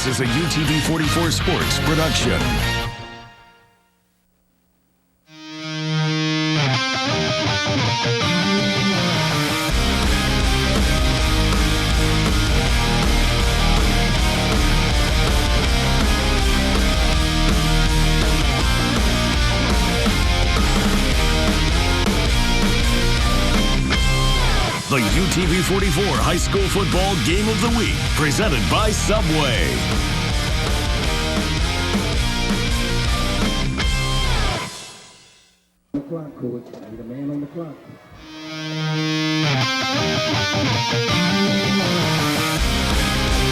This is a UTV 44 Sports production. The UTV 44 High School Football Game of the Week, presented by Subway. The clock, coach. Need a man on the clock.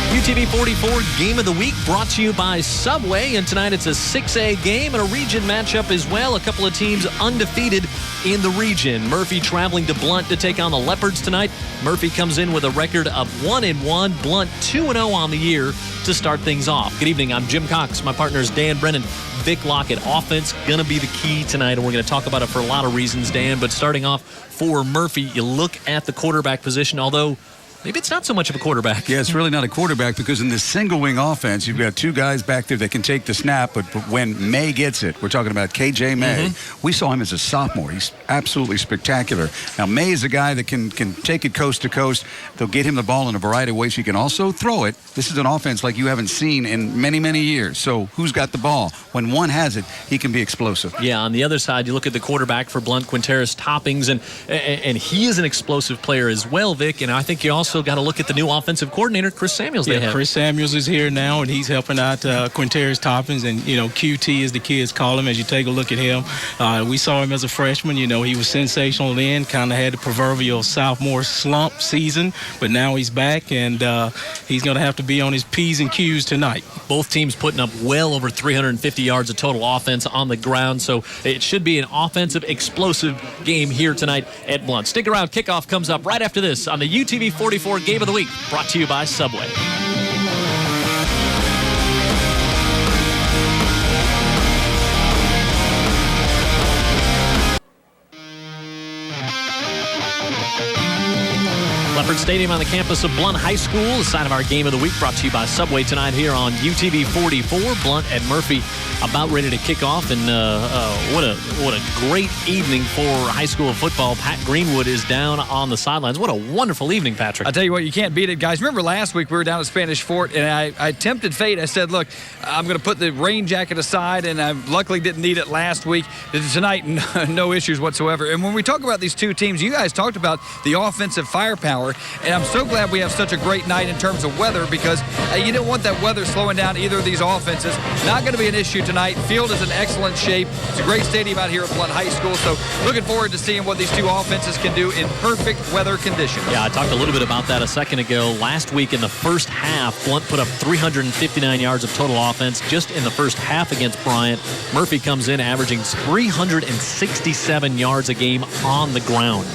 UTV 44 Game of the Week brought to you by Subway, and tonight it's a 6A game and a region matchup as well. A couple of teams undefeated in the region. Murphy traveling to Blount to take on the Leopards tonight. Murphy comes in with a record of 1-1. Blount 2-0 on the year to start things off. Good evening. I'm Jim Cox. My partner is Dan Brennan. Vic Lockett. Offense going to be the key tonight, and we're going to talk about it for a lot of reasons, Dan. But starting off for Murphy, you look at the quarterback position, although maybe it's not so much of a quarterback. Yeah, it's really not a quarterback because in this single wing offense, you've got two guys back there that can take the snap, but when May gets it, we're talking about KJ May. We saw him as a sophomore. He's absolutely spectacular. Now, May is a guy that can take it coast to coast. They'll get him the ball in a variety of ways. He can also throw it. This is an offense like you haven't seen in many, many years. So who's got the ball? When one has it, he can be explosive. Yeah, on the other side, you look at the quarterback for Blount, Quinteris Toppings, and he is an explosive player as well, Vic, and I think you also got to look at the new offensive coordinator, Chris Samuels. Chris Samuels is here now, and he's helping out Quinteris Toppings, and, QT as the kids call him as you take a look at him. We saw him as a freshman. He was sensational then, kind of had the proverbial sophomore slump season, but now he's back, and he's going to have to be on his P's and Q's tonight. Both teams putting up well over 350 yards of total offense on the ground, so it should be an offensive, explosive game here tonight at Blount. Stick around. Kickoff comes up right after this on the UTV 44 Game of the Week, brought to you by Subway. Leopard Stadium on the campus of Blount High School, the site of our Game of the Week, brought to you by Subway tonight here on UTV 44. Blount and Murphy about ready to kick off, and what a great evening for high school football. Pat Greenwood is down on the sidelines. What a wonderful evening, Patrick. I tell you what, you can't beat it, guys. Remember last week we were down at Spanish Fort, and I tempted fate. I said, look, I'm going to put the rain jacket aside, and I luckily didn't need it last week. Tonight, no issues whatsoever. And when we talk about these two teams, you guys talked about the offensive firepower, and I'm so glad we have such a great night in terms of weather, because you didn't want that weather slowing down either of these offenses. Not going to be an issue tonight. Field is in excellent shape. It's a great stadium out here at Blount High School, so looking forward to seeing what these two offenses can do in perfect weather conditions. Yeah, I talked a little bit about that a second ago. Last week in the first half, Blount put up 359 yards of total offense just in the first half against Bryant. Murphy comes in averaging 367 yards a game on the ground.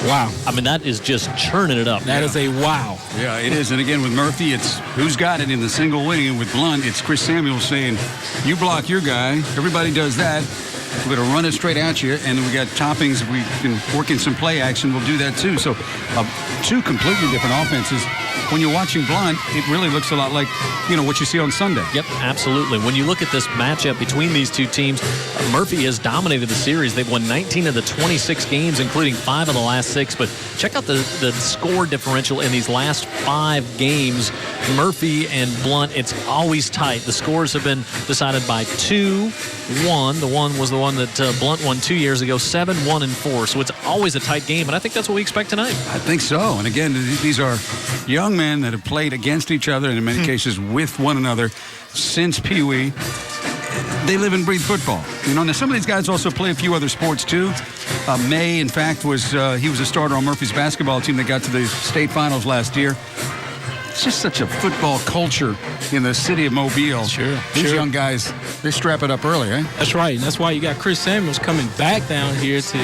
Wow. I mean, that is just churning it up. That is a wow. Yeah, it is. And again, with Murphy, it's who's got it in the single wing. And with Blount, it's Chris Samuels saying, you block your guy. Everybody does that. We're going to run it straight at you. And we got Toppings. We can work in some play action. We'll do that, too. So two completely different offenses. When you're watching Blount, it really looks a lot like, what you see on Sunday. Yep, absolutely. When you look at this matchup between these two teams, Murphy has dominated the series. They've won 19 of the 26 games, including 5 of the last 6. But check out the score differential in these last 5 games. Murphy and Blount, it's always tight. The scores have been decided by 2-1. The one was the one that Blount won 2 years ago, 7-1 and 4. So it's always a tight game, and I think that's what we expect tonight. I think so. And again, these are young men that have played against each other, and in many cases with one another since Pee Wee. They live and breathe football. Now some of these guys also play a few other sports too. May, in fact, was a starter on Murphy's basketball team that got to the state finals last year. It's just such a football culture in the city of Mobile. Sure. These young guys, they strap it up early, eh? That's right. And that's why you got Chris Samuels coming back down here to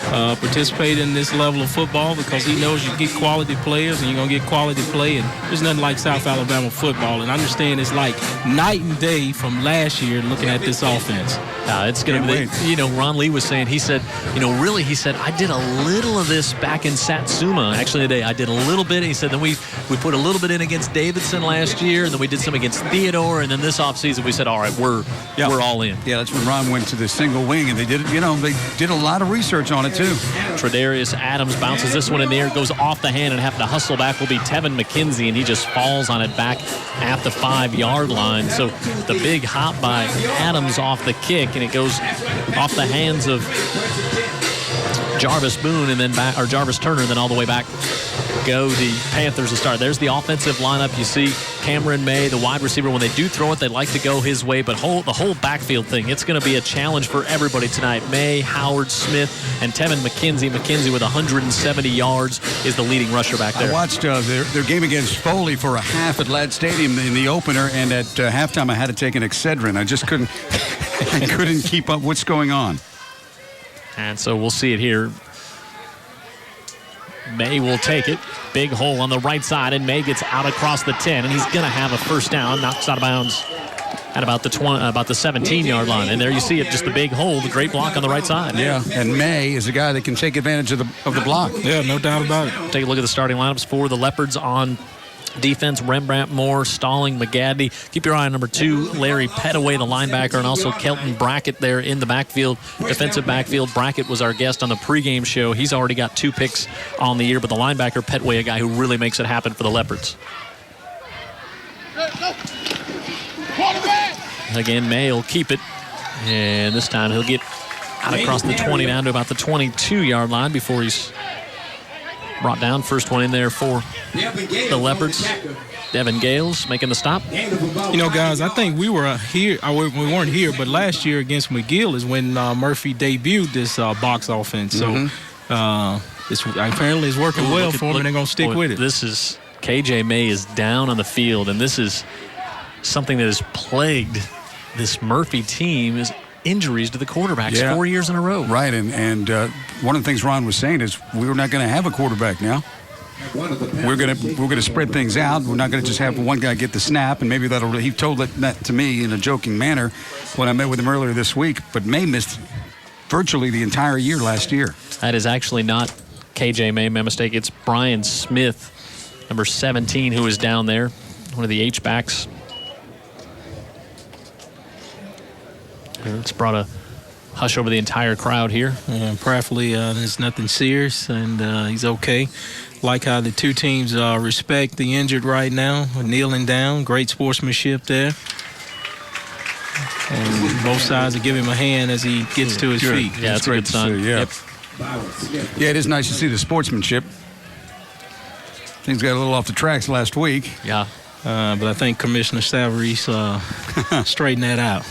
participate in this level of football because he knows you get quality players and you're going to get quality play. And there's nothing like South Alabama football. And I understand it's like night and day from last year looking at this offense. It's going to be, Ron Lee was saying, he said, really, he said, I did a little of this back in Satsuma. Actually, today I did a little bit. He said, then we put a little bit in against Davidson last year, and then we did some against Theodore, and then this offseason we said, all right, we're all in. Yeah, that's when Ron went to the single wing, and they did, they did a lot of research on it too. Tredarius Adams bounces this one in the air, goes off the hand, and having to hustle back will be Tevin McKenzie, and he just falls on it back at the 5-yard line. So the big hop by Adams off the kick, and it goes off the hands of Jarvis Boone and then back, or Jarvis Turner, and then all the way back go the Panthers to start. There's the offensive lineup. You see Cameron May, the wide receiver. When they do throw it, they like to go his way, but the whole backfield thing, it's going to be a challenge for everybody tonight. May, Howard, Smith, and Tevin McKenzie. McKenzie with 170 yards is the leading rusher back there. I watched their game against Foley for a half at Ladd Stadium in the opener, and at halftime I had to take an Excedrin. I just couldn't I couldn't keep up what's going on. And so we'll see it here. May will take it. Big hole on the right side, and May gets out across the 10, and he's going to have a first down. Knocks out of bounds at about the 17-yard line. And there you see it, just the big hole, the great block on the right side. Yeah, and May is a guy that can take advantage of the block. Yeah, no doubt about it. Take a look at the starting lineups for the Leopards on defense. Rembrandt, Moore, Stalling, McGaddy. Keep your eye on number 2, Larry Petaway, the linebacker, and also Kelton Brackett there in the backfield, defensive backfield. Brackett was our guest on the pregame show. He's already got 2 picks on the year, but the linebacker, Petaway, a guy who really makes it happen for the Leopards. Again, May will keep it, and this time he'll get out across the 20 down to about the 22-yard line before he's brought down. First one in there for the Leopards. Devin Gales making the stop. Guys, I think we were here. We weren't here, but last year against McGill is when Murphy debuted this box offense. So apparently it's working well for them, and they're going to stick with it. This is KJ May is down on the field, and this is something that has plagued this Murphy team is injuries to the quarterbacks 4 years in a row. Right, and one of the things Ron was saying is we're not going to have a quarterback now. We're going to spread things out. We're not going to just have one guy get the snap, and maybe that'll. He told that to me in a joking manner when I met with him earlier this week. But May missed virtually the entire year last year. That is actually not KJ May, my mistake. It's Brian Smith, number 17, who is down there, one of the H-backs. It's brought a hush over the entire crowd here. Prayerfully, there's nothing serious, and he's okay. Like how the two teams respect the injured right now, kneeling down. Great sportsmanship there. And both sides are giving him a hand as he gets to his feet. Yeah, that's a good sign. Yep. Yeah, it is nice to see the sportsmanship. Things got a little off the tracks last week. Yeah. But I think Commissioner Savarese straightened that out.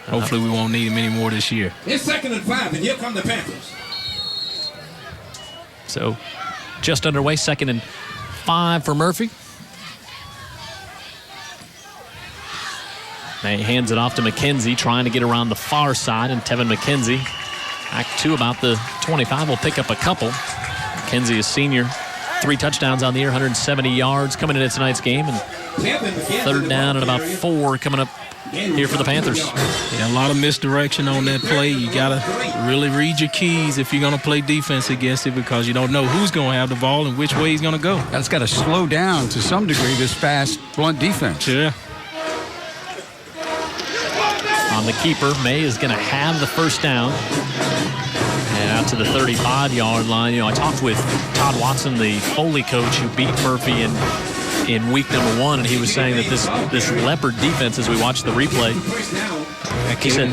Hopefully we won't need him anymore this year. It's 2nd and 5, and here come the Panthers. So just underway, 2nd and 5 for Murphy. He hands it off to McKenzie, trying to get around the far side, and Tevin McKenzie back to about the 25 will pick up a couple. McKenzie is senior, 3 touchdowns on the year, 170 yards coming into tonight's game, and 3rd down and about 4 coming up here for the Panthers. Yeah, a lot of misdirection on that play. You got to really read your keys if you're going to play defense against it, because you don't know who's going to have the ball and which way he's going to go. That's got to slow down to some degree, this fast, blunt defense. Yeah. On the keeper, May is going to have the first down. And out to the 35-yard line. I talked with Todd Watson, the Foley coach, who beat Murphy in week number 1, and he was saying that this Leopard defense, as we watched the replay, he said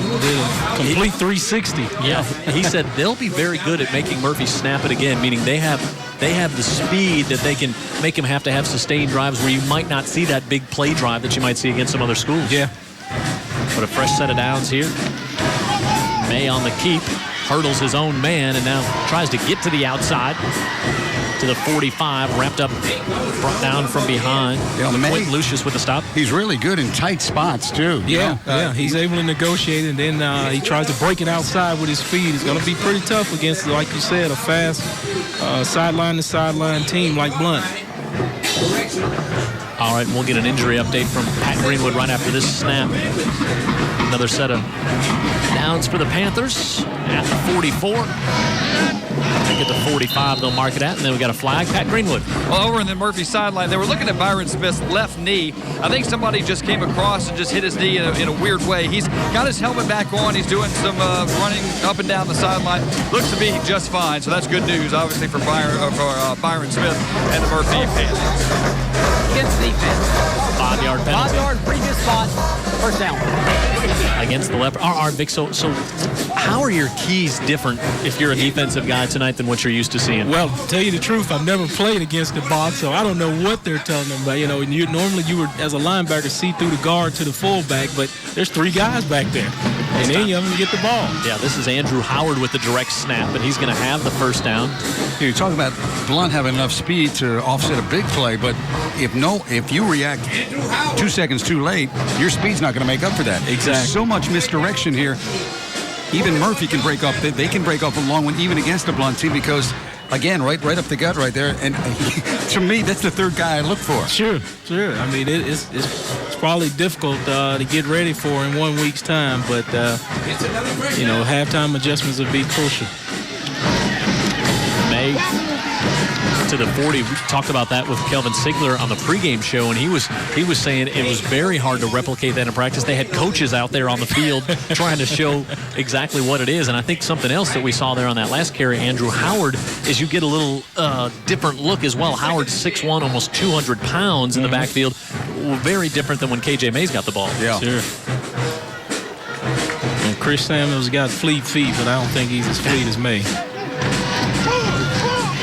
complete 360. Yeah, he said they'll be very good at making Murphy snap it again, meaning they have the speed that they can make him have to have sustained drives where you might not see that big play drive that you might see against some other schools. Yeah. But a fresh set of downs here. May on the keep, hurdles his own man, and now tries to get to the outside. to the 45, wrapped up, brought down from behind. Yeah, Quentin Lucius with the stop. He's really good in tight spots, too. Yeah, he's able to negotiate, and then he tries to break it outside with his feet. It's going to be pretty tough against, like you said, a fast sideline-to-sideline team like Blount. All right, we'll get an injury update from Pat Greenwood right after this snap. Another set of downs for the Panthers at the 44. I think at the 45 they'll mark it at, and then we got a flag. Pat Greenwood. Well, over in the Murphy sideline, they were looking at Byron Smith's left knee. I think somebody just came across and just hit his knee in a weird way. He's got his helmet back on. He's doing some running up and down the sideline. Looks to be just fine, so that's good news, obviously, for Byron Smith and the Murphy Panthers. Against defense. 5-yard penalty. 5 yard, previous spot, first down. Against the Leopard. All right, Vic, so how are your keys different if you're a defensive guy tonight than what you're used to seeing? Well, to tell you the truth, I've never played against the box, so I don't know what they're telling them about. Normally you would, as a linebacker, see through the guard to the fullback, but there's 3 guys back there, and any of them get the ball. Yeah, this is Andrew Howard with the direct snap, and he's going to have the first down. You're talking about Blount having enough speed to offset a big play, but if you react 2 seconds too late, your speed's not going to make up for that. Exactly. There's so much misdirection here. Even Murphy can break up. They can break up a long one even against a Blount team because, again, right up the gut right there. And to me, that's the third guy I look for. Sure. I mean, it's probably difficult to get ready for in 1 week's time, but, halftime adjustments would be crucial. May to the 40. We talked about that with Kelvin Sigler on the pregame show, and he was saying it was very hard to replicate that in practice. They had coaches out there on the field trying to show exactly what it is. And I think something else that we saw there on that last carry, Andrew Howard, is you get a little different look as well. Howard's 6'1", almost 200 pounds in the backfield. Very different than when KJ May's got the ball. Yeah. Sure. And Chris Samuels got fleet feet, but I don't think he's as fleet as May.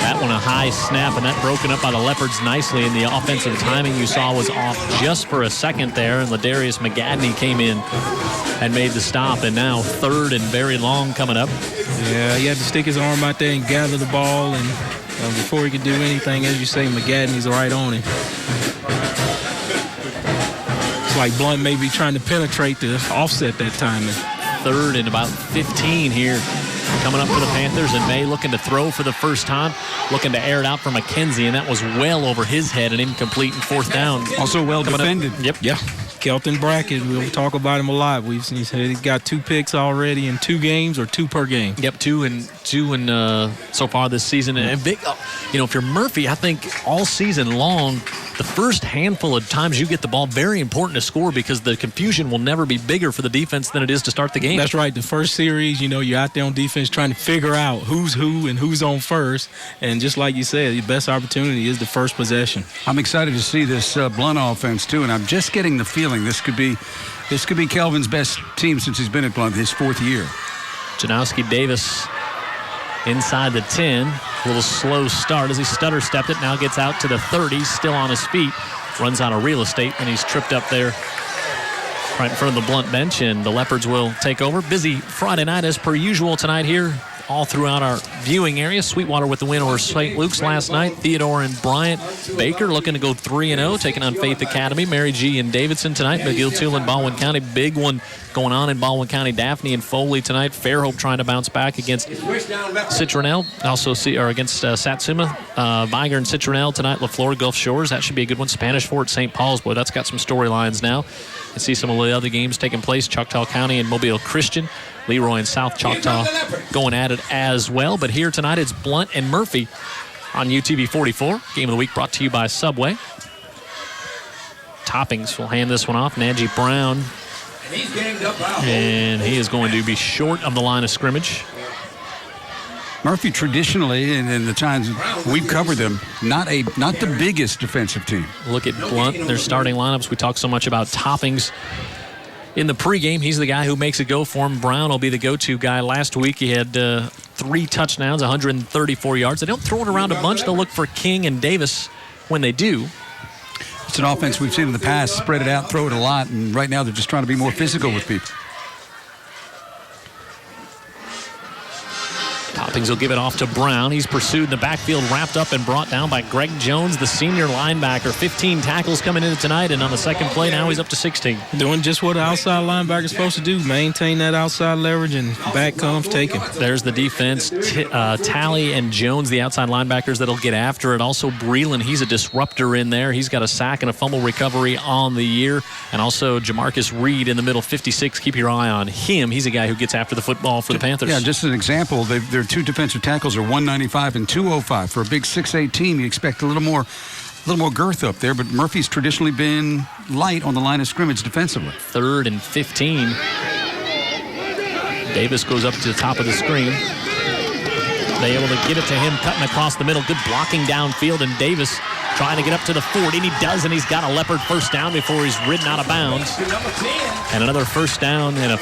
That one a high snap, and that broken up by the Leopards nicely, and the offensive timing you saw was off just for a second there, and Ladarius McGadney came in and made the stop, and now third and very long coming up. Yeah, he had to stick his arm out there and gather the ball, and before he could do anything, as you say, McGadney's right on him. It's like Blount may be trying to penetrate to offset that timing. Third and about 15 here. Coming up for the Panthers, and May looking to throw for the first time, looking to air it out for McKenzie, and that was well over his head and incomplete and fourth down. Also well defended. Yep. Yeah. Kelton Brackett, we'll talk about him a lot. We've seen he's got 2 picks already in 2 games or 2 per game. Yep, two and so far this season. And big, if you're Murphy, I think all season long, the first handful of times you get the ball, very important to score because the confusion will never be bigger for the defense than it is to start the game. That's right. The first series, you're out there on defense trying to figure out who's who and who's on first. And just like you said, the best opportunity is the first possession. I'm excited to see this Blount offense, too, and I'm just getting the feeling this could be Kelvin's best team since he's been at Blount, his 4th year. Janowski Davis inside the 10. A little slow start as he stutter-stepped it. Now gets out to the 30, still on his feet. Runs out of real estate, and he's tripped up there right in front of the Blount bench, and the Leopards will take over. Busy Friday night as per usual tonight here all throughout our viewing area. Sweetwater with the win over St. Luke's last night. Theodore and Bryant Baker looking to go 3-0, taking on Faith Academy. Mary G. and Davidson tonight. McGill, Tulane, Baldwin County. Big one going on in Baldwin County. Daphne and Foley tonight. Fairhope trying to bounce back against Citronelle. Also against Satsuma. Viger and Citronelle tonight. LaFleur, Gulf Shores. That should be a good one. Spanish Fort, St. Paul's. Boy, that's got some storylines now. And see some of the other games taking place. Choctaw County and Mobile Christian. Leroy and South Choctaw going at it as well. But here tonight it's Blount and Murphy on UTV 44. Game of the week brought to you by Subway. Toppings will hand this one off. Najee Brown. And he is going to be short of the line of scrimmage. Murphy traditionally, and in the times we've covered them, not the biggest defensive team. Look at Blount, their starting lineups. We talk so much about Toppings in the pregame. He's the guy who makes it go for him. Brown will be the go-to guy. Last week he had 3 touchdowns, 134 yards. They don't throw it around a bunch. They'll look for King and Davis when they do. It's an offense we've seen in the past, spread it out, throw it a lot, and right now they're just trying to be more physical with people. Toppings will give it off to Brown. He's pursued in the backfield, wrapped up and brought down by Greg Jones, the senior linebacker. 15 tackles coming into tonight, and on the second play now he's up to 16. Doing just what an outside linebacker is supposed to do, maintain that outside leverage, and back comes taken. There's the defense. Talley and Jones, the outside linebackers that'll get after it. Also Breland, he's a disruptor in there. He's got a sack and a fumble recovery on the year. And also Jamarcus Reed in the middle, 56. Keep your eye on him. He's a guy who gets after the football for the Panthers. Yeah, just an example, their two defensive tackles are 195 and 205. For a big 6'8 team, you expect a little more girth up there, but Murphy's traditionally been light on the line of scrimmage defensively. 3rd and 15. Davis goes up to the top of the screen. They able to get it to him, cutting across the middle. Good blocking downfield, and Davis trying to get up to the 40, and he does, and he's got a Leopard first down before he's ridden out of bounds. And another first down, and I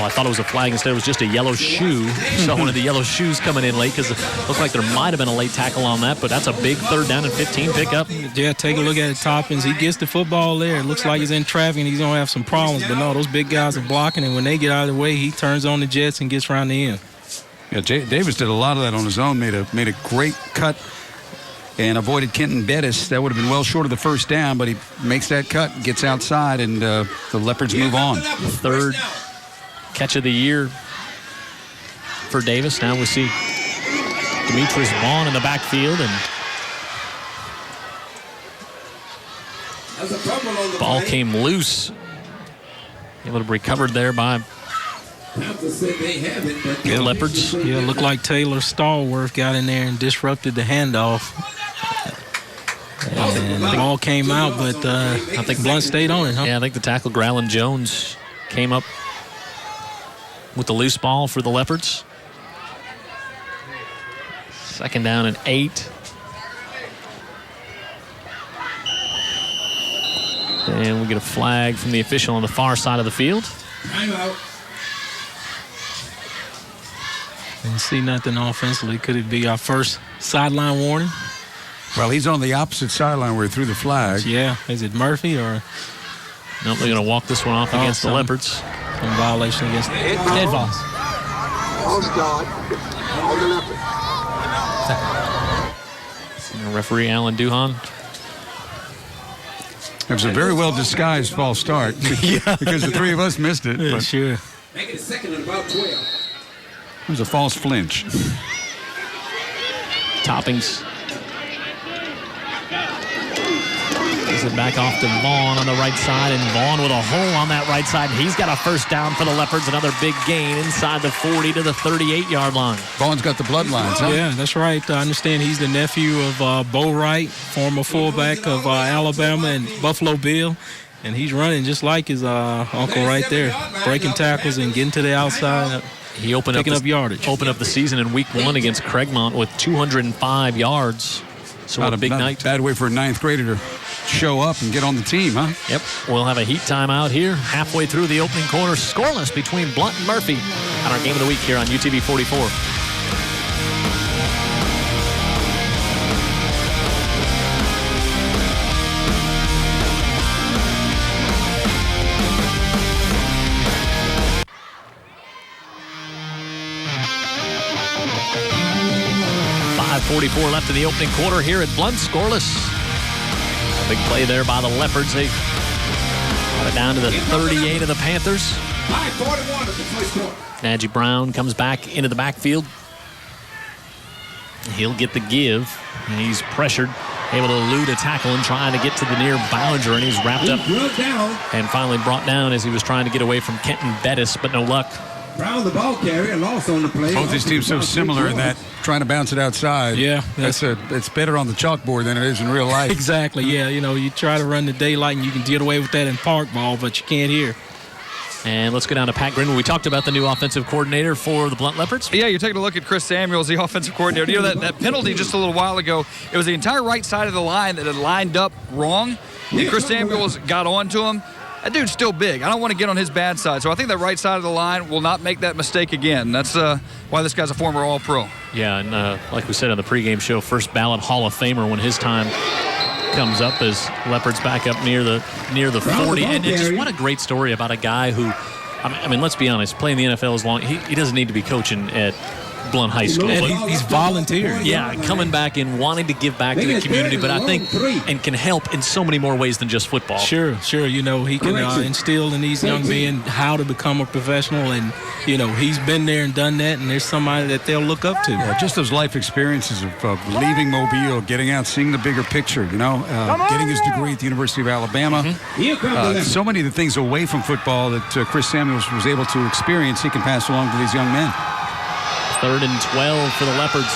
thought it was a flag. Instead, it was just a yellow shoe. So one of the yellow shoes coming in late, because it looked like there might have been a late tackle on that, but that's a big 3rd down and 15 pickup. Yeah, take a look at it, Toppins. He gets the football there. It looks like he's in traffic, and he's going to have some problems. But no, those big guys are blocking, and when they get out of the way, he turns on the jets and gets around the end. Yeah, Davis did a lot of that on his own, made a great cut and avoided Kenton Bettis. That would have been well short of the first down, but he makes that cut, gets outside, and the Leopards move on. 3rd catch of the year for Davis. Now we see Demetrius Vaughn in the backfield, and ball came loose. Able to be recovered there by the Leopards. Yeah, it looked like Taylor Stallworth got in there and disrupted the handoff. And the ball came out, but I think Blount stayed on it, huh? Yeah, I think the tackle, Growlin Jones, came up with the loose ball for the Leopards. 2nd down and 8. And we get a flag from the official on the far side of the field. Timeout. Didn't see nothing offensively. Could it be our first sideline warning? Well, he's on the opposite sideline where he threw the flag. Yeah. Is it Murphy or? Nope, they're going to walk this one off against the Leopards. Some violation against dead balls. Referee Alan Duhan. It was a very well disguised false start because the three of us missed it. Yeah, but sure. Make it a 2nd and about 12. it was a false flinch. Toppings. Gives it back off to Vaughn on the right side, and Vaughn with a hole on that right side. He's got a first down for the Leopards. Another big gain inside the 40 to the 38-yard line. Vaughn's got the bloodlines, huh? Yeah, that's right. I understand he's the nephew of Bo Wright, former fullback of Alabama and Buffalo Bill. And he's running just like his uncle right there, breaking tackles and getting to the outside. He opened up the season in week 1 against Craigmont with 205 yards. So Not a big not night. Bad way for a 9th grader to show up and get on the team, huh? Yep. We'll have a heat timeout here halfway through the opening quarter. Scoreless between Blount and Murphy on our game of the week here on UTV 44. .44 left in the opening quarter here at Blount. Scoreless. A big play there by the Leopards. They got it down to the 38 of the Panthers. 5:41 of the first quarter. Najee Brown comes back into the backfield. He'll get the give. He's pressured, able to elude a tackle and trying to get to the near boundary, and he's wrapped up and finally brought down as he was trying to get away from Kenton Bettis, but no luck. Brown, the ball carrier, lost on the play. Both these teams so similar in that trying to bounce it outside. Yeah. It's better on the chalkboard than it is in real life. Exactly, yeah. You know, you try to run the daylight and you can get away with that in park ball, but you can't here. And let's go down to Pat Grinwood. We talked about the new offensive coordinator for the Blount Leopards. Yeah, you're taking a look at Chris Samuels, the offensive coordinator. You know, that penalty just a little while ago, it was the entire right side of the line that had lined up wrong. And Chris Samuels got onto him. That dude's still big. I don't want to get on his bad side. So I think that right side of the line will not make that mistake again. That's why this guy's a former All-Pro. Yeah, and like we said on the pregame show, first ballot Hall of Famer when his time comes up as Leopards back up near the 40. And just what a great story about a guy who, I mean, let's be honest, playing the NFL as long, he doesn't need to be coaching at Blount High School. And he's volunteering. Yeah, coming back and wanting to give back to the community, but I think and can help in so many more ways than just football. Sure. You know, he can instill in these young men how to become a professional, and, you know, he's been there and done that, and there's somebody that they'll look up to. Yeah, just those life experiences of leaving Mobile, getting out, seeing the bigger picture, you know, getting his degree at the University of Alabama. So many of the things away from football that Chris Samuels was able to experience, he can pass along to these young men. 3rd and 12 for the Leopards.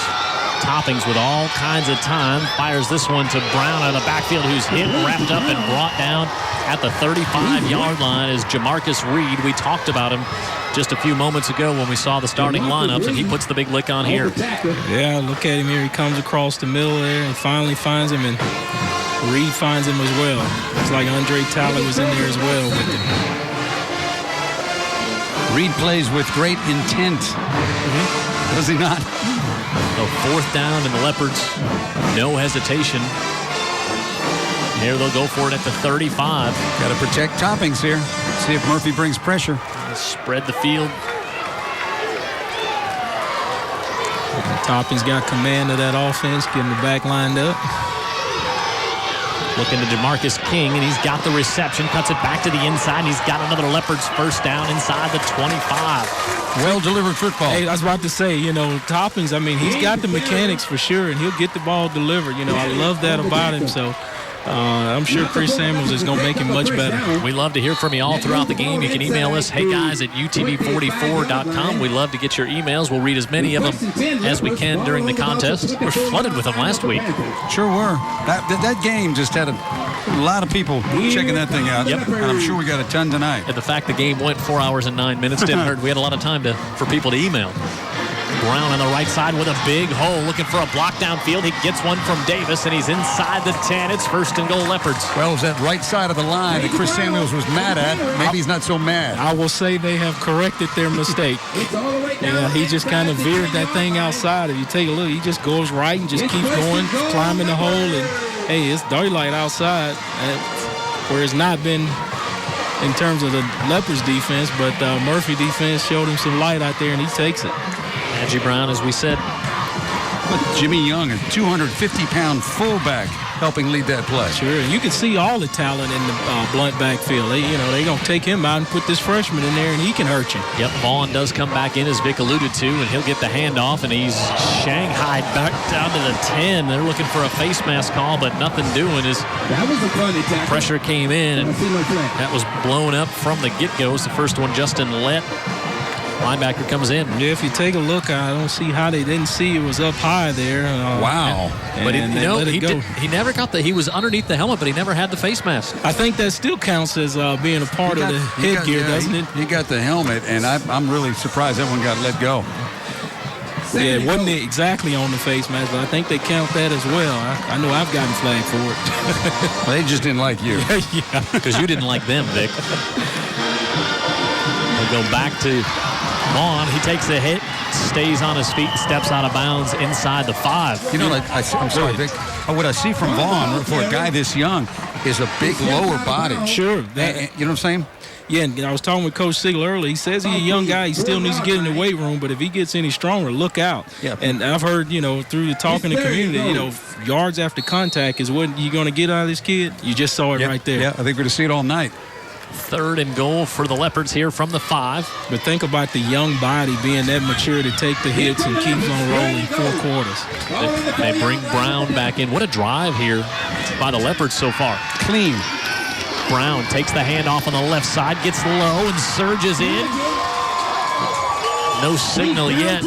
Toppings with all kinds of time. Fires this one to Brown out of the backfield, who's hit, wrapped up, and brought down at the 35-yard line is Jamarcus Reed. We talked about him just a few moments ago when we saw the starting lineups, and he puts the big lick on here. Yeah, look at him here. He comes across the middle there and finally finds him, and Reed finds him as well. Looks like Andre Tyler was in there as well with him. Reed plays with great intent. Does he not? So 4th down, and the Leopards, no hesitation. Here they'll go for it at the 35. Got to protect Toppings here. See if Murphy brings pressure. Spread the field. Toppings got command of that offense, getting the back lined up. Looking to Demarcus King, and he's got the reception, cuts it back to the inside, and he's got another Leopards first down inside the 25. Well-delivered football. Hey, I was about to say, you know, Toppings, I mean, he's got the mechanics for sure, and he'll get the ball delivered. You know, I love that about him, so I'm sure Chris Samuels is going to make him much better. We love to hear from you all throughout the game. You can email us, heyguys@utv44.com. We love to get your emails. We'll read as many of them as we can during the contest. We're flooded with them last week. Sure were. That game just had a lot of people checking that thing out. Yep. And I'm sure we got a ton tonight. And the fact the game went 4 hours and 9 minutes didn't hurt. We had a lot of time for people to email. Brown on the right side with a big hole, looking for a block downfield. He gets one from Davis, and he's inside the 10. It's 1st and goal, Leopards. Well, it was that right side of the line that Chris Samuels was mad at. Maybe he's not so mad. I will say they have corrected their mistake. Yeah, he just kind of veered that thing outside. If you take a look, he just goes right and just keeps going, climbing the hole, and, hey, it's daylight outside, where it's not been in terms of the Leopards defense, but Murphy defense showed him some light out there, and he takes it. Maggie Brown, as we said. But Jimmy Young, a 250-pound fullback, helping lead that play. Sure, and you can see all the talent in the Blount backfield. They're going to take him out and put this freshman in there, and he can hurt you. Yep, Vaughn does come back in, as Vic alluded to, and he'll get the handoff, and he's shanghaied back down to the 10. They're looking for a face mask call, but nothing doing as pressure came in, and that was blown up from the get-go. It's the first one Justin Lett. Linebacker comes in. Yeah, if you take a look, I don't see how they didn't see it was up high there. Wow. But he never got he was underneath the helmet, but he never had the face mask. I think that still counts as being a part of the headgear, doesn't it? He got the helmet, and I'm really surprised that one got let go. Yeah, it wasn't exactly on the face mask, but I think they count that as well. I know I've gotten flagged for it. Well, they just didn't like you. Yeah. Because you didn't like them, Vic. We'll go back to Vaughn. He takes a hit, stays on his feet, steps out of bounds inside the 5. You know, I'm sorry, Vic. What I see from Vaughn for a guy this young is a big lower body. Sure. You know what I'm saying? Yeah, and I was talking with Coach Sigler earlier. He says he's a young guy. He still needs to get in the weight room, but if he gets any stronger, look out. Yeah. And I've heard, through the talking to the community, yards after contact is what you're going to get out of this kid. You just saw it right there. Yeah, I think we're going to see it all night. 3rd and goal for the Leopards here from the 5. But think about the young body being that mature to take the hits and keeps on rolling 4 quarters. They bring Brown back in. What a drive here by the Leopards so far. Clean. Brown takes the handoff on the left side, gets low and surges in. No signal yet.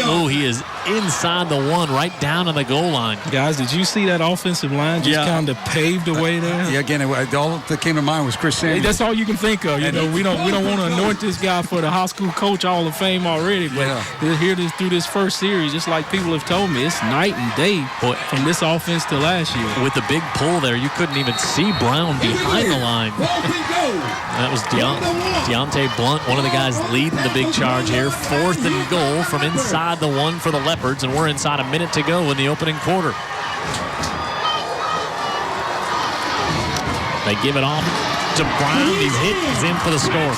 Oh, he is inside the 1, right down on the goal line. Guys, did you see that offensive line just kind of paved the way there? Yeah, again, all that came to mind was Chris Samuels. Hey, that's all you can think of. We don't want to anoint this guy for the high school coach Hall of Fame already, but through this first series, just like people have told me, it's night and day from this offense to last year. With the big pull there, you couldn't even see Brown behind the line. That was Deontay Blount, one of the guys leading the big charge here. 4th and goal from inside the 1 for the Leopards, and we're inside a minute to go in the opening quarter. They give it off to Brown. He's hit. He's in for the score.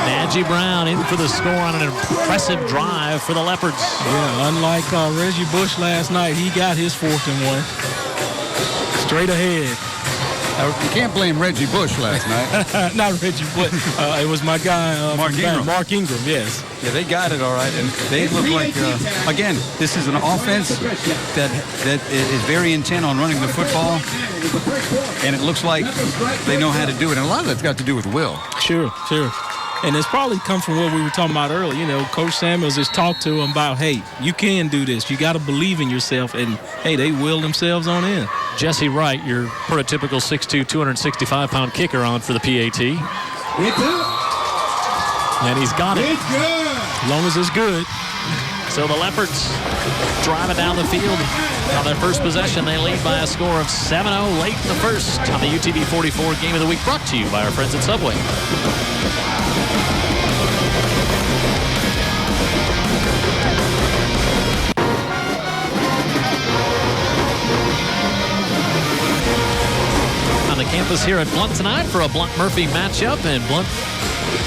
Najee Brown in for the score on an impressive drive for the Leopards. Yeah, unlike Reggie Bush last night, he got his 4th and 1. Straight ahead. You can't blame Reggie Bush last night. Not Reggie Bush. It was my guy, Mark Ingram. Mark Ingram, yes. Yeah, they got it all right, and they look like, again, this is an offense that is very intent on running the football, and it looks like they know how to do it, and a lot of that's got to do with will. Sure. And it's probably come from what we were talking about earlier. You know, Coach Samuels has talked to him about, hey, you can do this. You got to believe in yourself, and, hey, they will themselves on in. Jesse Wright, your prototypical 6'2", 265-pound kicker on for the PAT. It's up. And he's got it. It's good. As long as it's good. So the Leopards driving down the field. On their first possession, they lead by a score of 7-0 late in the first on the UTV 44 Game of the Week, brought to you by our friends at Subway. On the campus here at Blount tonight for a Blount-Murphy matchup, and Blount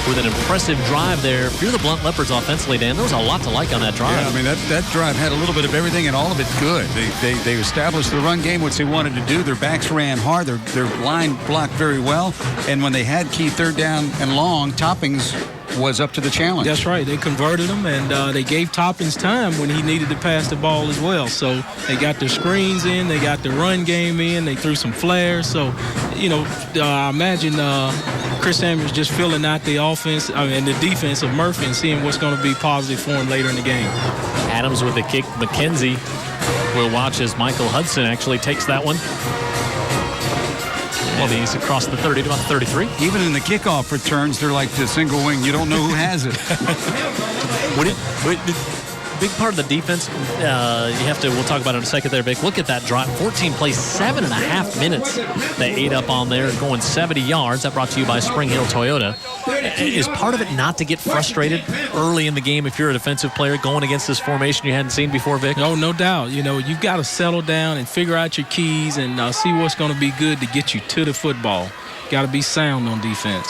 with an impressive drive there. If you're the Blount Leopards offensively, Dan, there was a lot to like on that drive. Yeah, I mean, that drive had a little bit of everything, and all of it good. They established the run game, which they wanted to do. Their backs ran hard. Their line blocked very well. And when they had key 3rd down and long, Toppings was up to the challenge. That's right. They converted him, and they gave Toppins time when he needed to pass the ball as well. So they got their screens in. They got the run game in. They threw some flares. So, you know, I imagine Chris Samuels just filling out the offense and the defense of Murphy and seeing what's going to be positive for him later in the game. Adams with the kick. McKenzie will watch as Michael Hudson actually takes that one. Well, he's across the 30 to about 33. Even in the kickoff returns, they're like the single wing. You don't know who has it. Big part of the defense, we'll talk about it in a second there, Vic. Look at that drive. 14 plays, 7.5 minutes they ate up on there, going 70 yards. That brought to you by Spring Hill Toyota. Is part of it not to get frustrated early in the game if you're a defensive player going against this formation you hadn't seen before, Vic? No doubt. You know, you've got to settle down and figure out your keys and see what's going to be good to get you to the football. Got to be sound on defense.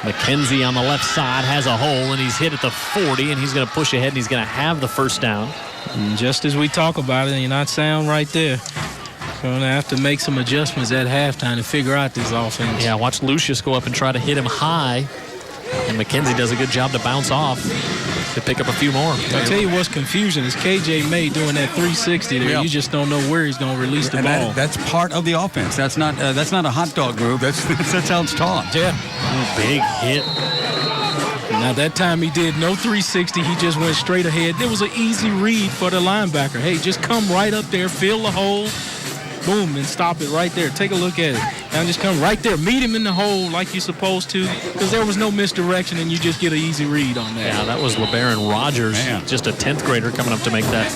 McKenzie on the left side has a hole, and he's hit at the 40, and he's going to push ahead, and he's going to have the first down. And just as we talk about it, you're not sound right there. Going to have to make some adjustments at halftime to figure out this offense. Yeah, watch Lucius go up and try to hit him high, and McKenzie does a good job to bounce off to pick up a few more. I'll tell you what's confusion is KJ May doing that 360 there. Yeah. You just don't know where he's going to release the ball. That's part of the offense. That's not a hot dog move. That's how it's taught. Yeah. Big hit. Now that time he did no 360. He just went straight ahead. It was an easy read for the linebacker. Hey, just come right up there, fill the hole, boom, and stop it right there. Take a look at it. Now just come right there, meet him in the hole like you're supposed to, because there was no misdirection, and you just get an easy read on that. Yeah, that was LeBaron Rogers, just a 10th grader coming up to make that.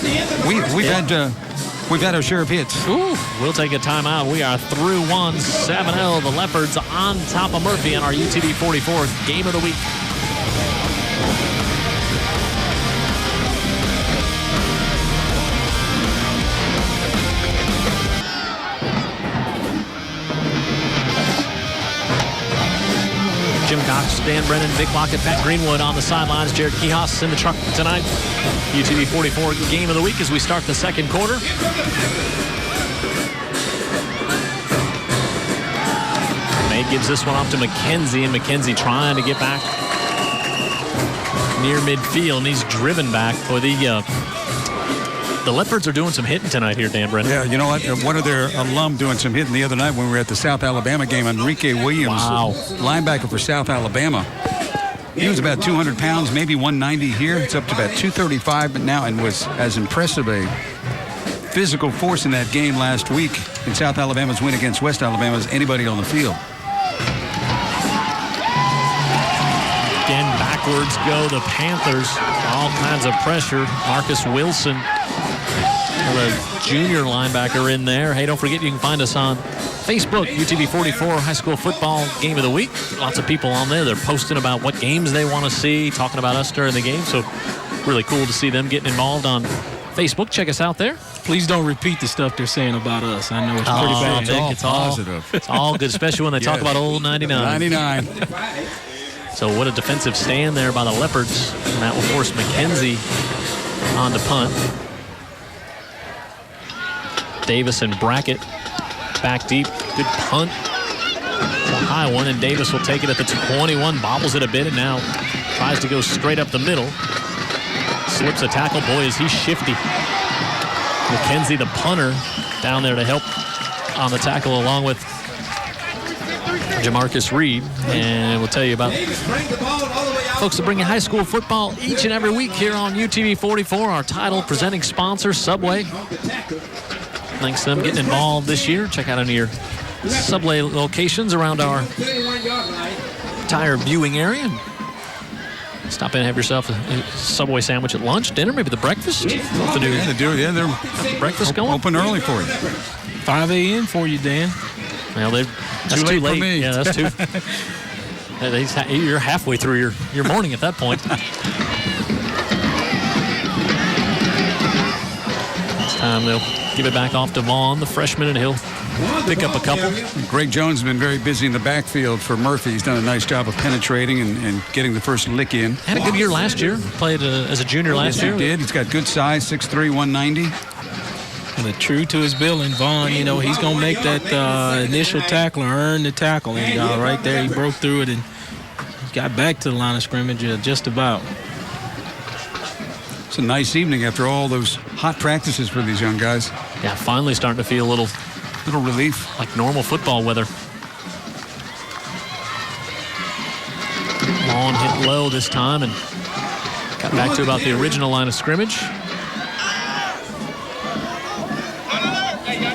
We've had our share of hits. Ooh, we'll take a timeout. We are through 7-0. The Leopards on top of Murphy on our UTV 44 Game of the Week. Jim Cox, Dan Brennan, Vic Lockett, Pat Greenwood on the sidelines. Jared Kihos in the truck tonight. UTV 44 Game of the Week as we start the second quarter. May gives this one off to McKenzie, and McKenzie trying to get back near midfield, and he's driven back for the Leopards are doing some hitting tonight here, Dan Brennan. Yeah, you know what? One of their alum doing some hitting the other night when we were at the South Alabama game, Enrique Williams, linebacker for South Alabama. He was about 200 pounds, maybe 190 here. It's up to about 235 but now, and was as impressive a physical force in that game last week in South Alabama's win against West Alabama as anybody on the field. Again, backwards go the Panthers. All kinds of pressure. Marcus Wilson, the junior linebacker in there. Hey, don't forget you can find us on Facebook, UTV 44 High School Football Game of the Week. Lots of people on there. They're posting about what games they want to see, talking about us during the game. So really cool to see them getting involved on Facebook. Check us out there. Please don't repeat the stuff they're saying about us. I know it's pretty bad. It's all positive. It's all good, especially when they talk about old 99. 99. So what a defensive stand there by the Leopards. And that will force McKenzie on to punt. Davis and Brackett back deep. Good punt. It's a high one, and Davis will take it at the 21. Bobbles it a bit, and now tries to go straight up the middle. Slips a tackle. Boy, is he shifty. McKenzie, the punter, down there to help on the tackle along with Jamarcus Reed. And we'll tell you about folks that bring you high school football each and every week here on UTV 44, our title presenting sponsor, Subway. Thanks to them getting involved this year. Check out any of your Subway locations around our entire viewing area. Stop in and have yourself a Subway sandwich at lunch, dinner, maybe the breakfast. They're Breakfast going? open early for you. 5 a.m. for you, Dan. Well, that's too late. For me. Yeah, that's too. You're halfway through your morning at that point. This time they'll give it back off to Vaughn, the freshman, and he'll pick up a couple. Greg Jones has been very busy in the backfield for Murphy. He's done a nice job of penetrating and getting the first lick in. Had a good year last year. Played as a junior last year. He did. He's got good size, 6'3", 190. But true to his billing, Vaughn, he's going to make that initial tackle, earn the tackle. And right there, he broke through it and got back to the line of scrimmage just about. It's a nice evening after all those hot practices for these young guys. Yeah, finally starting to feel a little relief. Like normal football weather. Long hit low this time and got back to about the original line of scrimmage.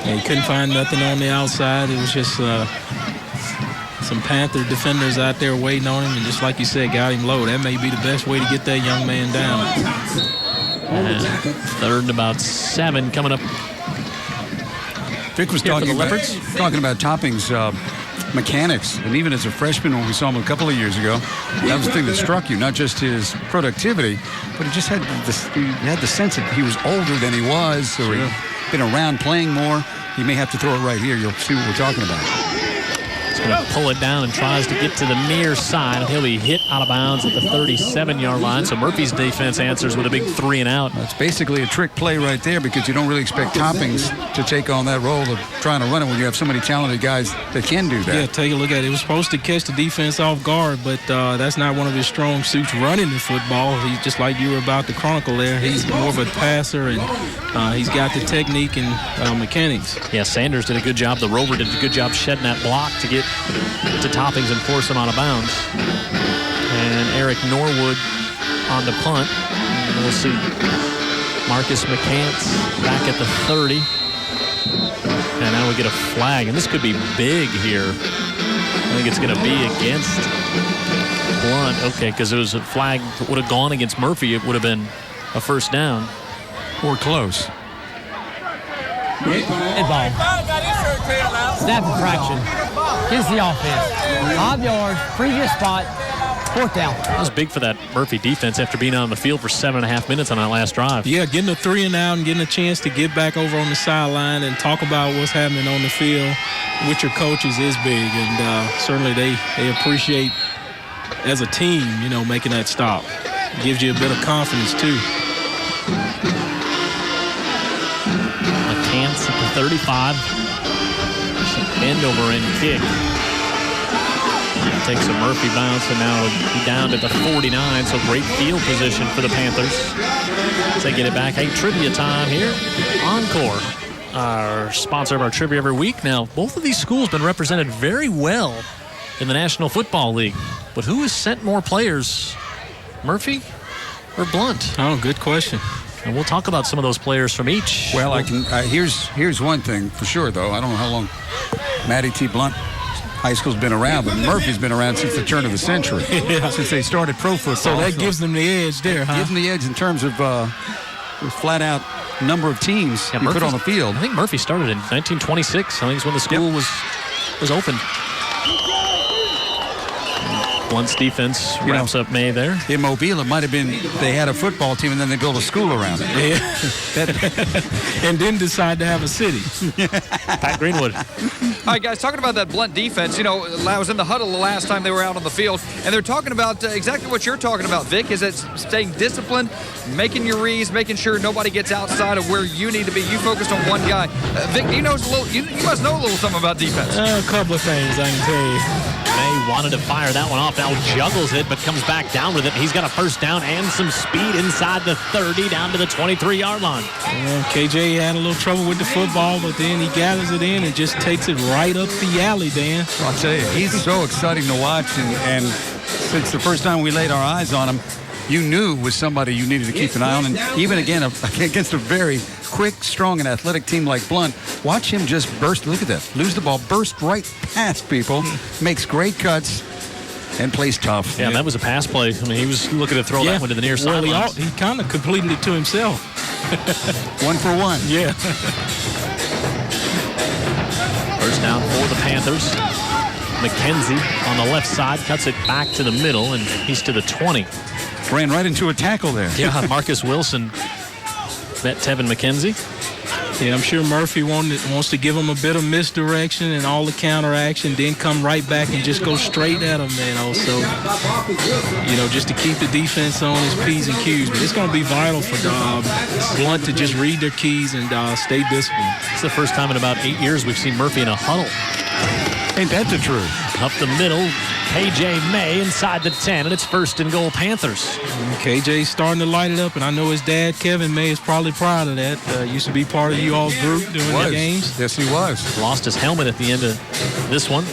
Yeah, he couldn't find nothing on the outside. It was just some Panther defenders out there waiting on him, and just like you said, got him low. That may be the best way to get that young man down. And third and about 7 coming up. Vic was talking about Topping's mechanics, and even as a freshman when we saw him a couple of years ago, that was the thing that struck you, not just his productivity, but he just had the sense that he was older than he was, or he'd been around playing more. He may have to throw it right here. You'll see what we're talking about. He's going to pull it down and tries to get to the near side. He'll be hit out of bounds at the 37-yard line. So Murphy's defense answers with a big 3 and out. That's basically a trick play right there, because you don't really expect Toppings to take on that role of trying to run it when you have so many talented guys that can do that. Yeah, take a look at it. It was supposed to catch the defense off guard, but that's not one of his strong suits running the football. He's just like you were about to chronicle there. He's more of a passer, and he's got the technique and mechanics. Yeah, Sanders did a good job. The Rover did a good job shedding that block to get to Toppings and force him out of bounds. And Eric Norwood on the punt. And we'll see Marcus McCants back at the 30. And now we get a flag. And this could be big here. I think it's going to be against Blount. Okay, because it was a flag that would have gone against Murphy. It would have been a first down. Or close. Involved. Snap infraction. Against the offense. 5 yards, previous spot, 4th down. That was big for that Murphy defense after being on the field for 7.5 minutes on that last drive. Yeah, getting a 3 and out and getting a chance to get back over on the sideline and talk about what's happening on the field with your coaches is big. And certainly they appreciate, as a team, making that stop. It gives you a bit of confidence, too. McCants at the 35. End over end kick. Takes a Murphy bounce, and now down to the 49, so great field position for the Panthers. They get it back. Hey, trivia time here. Encore, our sponsor of our trivia every week. Now, both of these schools been represented very well in the National Football League. But who has sent more players, Murphy or Blount? Oh, good question. And we'll talk about some of those players from each. Well, I can. Here's one thing for sure, though. I don't know how long Matty T. Blount High School's been around, but Murphy's been around since the turn of the century, since they started pro football. So that gives them the edge there, huh? Gives them the edge in terms of flat-out number of teams you put on the field. I think Murphy started in 1926. I think it's when the school was opened. Blount's defense wraps up May there. In Mobile, it might have been they had a football team and then they built a school around it. Yeah. And then decide to have a city. Pat Greenwood. All right, guys, talking about that Blount defense, I was in the huddle the last time they were out on the field, and they're talking about exactly what you're talking about, Vic, is that staying disciplined, making your reads, making sure nobody gets outside of where you need to be. You focused on one guy. Vic, you must know a little something about defense. A couple of things I can tell you. May wanted to fire that one off. Now juggles it, but comes back down with it. He's got a first down and some speed inside the 30 down to the 23-yard line. Yeah, KJ had a little trouble with the football, but then he gathers it in and just takes it right up the alley, Dan. I'll tell you, he's so exciting to watch, and since the first time we laid our eyes on him, you knew was somebody you needed to keep an eye on. And even again, against a very quick, strong, and athletic team like Blount, watch him just burst. Look at that. Lose the ball, burst right past people, makes great cuts, and plays tough. Yeah, that was a pass play. I mean, he was looking to throw that one to the near side. Well, he kind of completed it to himself. 1 for 1. Yeah. First down for the Panthers. McKenzie on the left side cuts it back to the middle, and he's to the 20. Ran right into a tackle there. Yeah, Marcus Wilson met Tevin McKenzie. Yeah, I'm sure Murphy wants to give him a bit of misdirection and all the counteraction, then come right back and just go straight at him, So, just to keep the defense on his P's and Q's. But it's going to be vital for Blount to just read their keys and stay disciplined. It's the first time in about 8 years we've seen Murphy in a huddle. Ain't that the truth? Up the middle, KJ May inside the 10, and it's 1st and goal, Panthers. KJ's starting to light it up, and I know his dad, Kevin May, is probably proud of that. Used to be part of you all's group during the games. Yes, he was. Lost his helmet at the end of this one.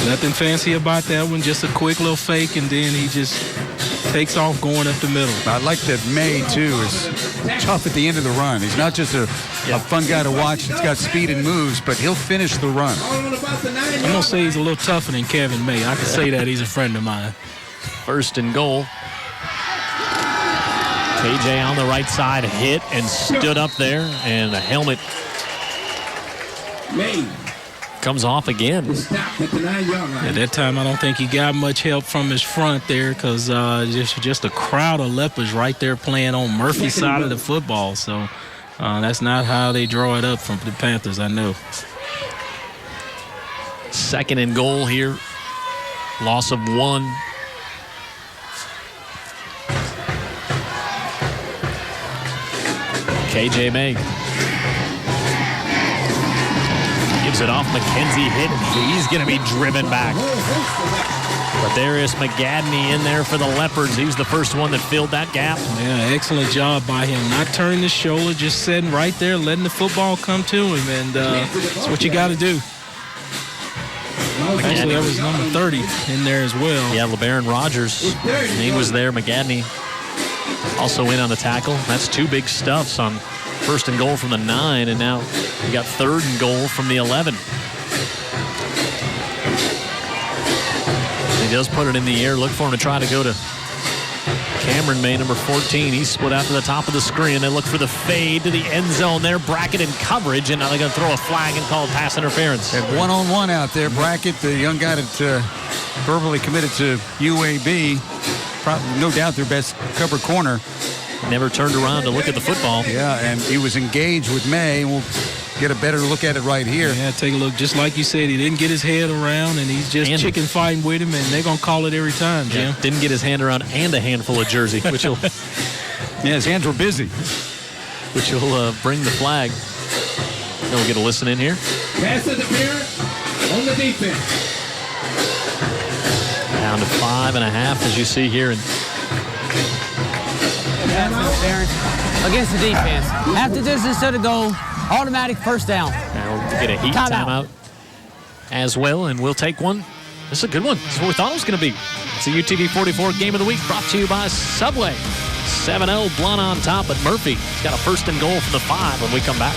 Nothing fancy about that one, just a quick little fake, and then he just takes off going up the middle. I like that May, too, is tough at the end of the run. He's not just a fun guy to watch that's got speed and moves, but he'll finish the run. I'm going to say he's a little tougher than Kevin May. I can say that. He's a friend of mine. 1st and goal. KJ on the right side hit and stood up there, and the helmet comes off again. At that time, I don't think he got much help from his front there because just a crowd of Leopards right there playing on Murphy's side of the football. So that's not how they draw it up from the Panthers, I know. 2nd and goal here. Loss of 1. KJ May gives it off. McKenzie hit. He's going to be driven back. But there is McGadney in there for the Leopards. He was the first one that filled that gap. Yeah, excellent job by him. Not turning his shoulder, just sitting right there, letting the football come to him. And that's what you got to do. Actually, that was number 30 in there as well. Yeah, LeBaron Rogers. He was there. McGadney also in on the tackle. That's 2 big stuffs on 1st and goal from the 9, and now we got 3rd and goal from the 11. He does put it in the air. Look for him to try to go to Cameron May, number 14. He's split out to the top of the screen. They look for the fade to the end zone there. Brackett in coverage, and now they're going to throw a flag and call pass interference. And one-on-one out there. Brackett, the young guy that verbally committed to UAB, probably, no doubt, their best cover corner. Never turned around to look at the football. Yeah, and he was engaged with May. We'll get a better look at it right here. Yeah, take a look. Just like you said, he didn't get his head around, and he's just chicken fighting with him, and they're going to call it every time, Jim. Yeah, didn't get his hand around and a handful of jersey, which will... Yeah, his hands were busy. Which will bring the flag. We'll get a listen in here. Pass interference on the defense. Down to 5.5, as you see here. Against the defense. Half the distance to the goal. Automatic first down. Now we'll get a heat timeout as well, and we'll take one. This is a good one. This is what we thought it was going to be. It's the UTV 44 Game of the Week brought to you by Subway. 7-0, Blount on top, but Murphy's got a 1st and goal from the 5 when we come back.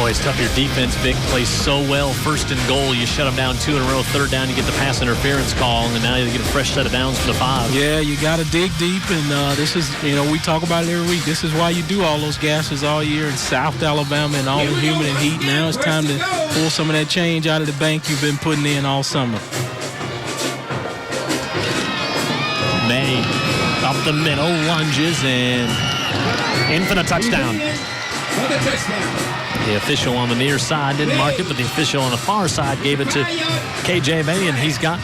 Boy, it's tough. Your defense, Vic, plays so well. First and goal, you shut them down 2 in a row. Third down, you get the pass interference call, and now you get a fresh set of downs for the 5. Yeah, you got to dig deep, and this is, we talk about it every week. This is why you do all those gashes all year in South Alabama and all the humid and heat. Now it's time to pull some of that change out of the bank you've been putting in all summer. May up the middle, lunges, and in for the touchdown. The official on the near side didn't mark it, but the official on the far side gave it to KJ May, and he's got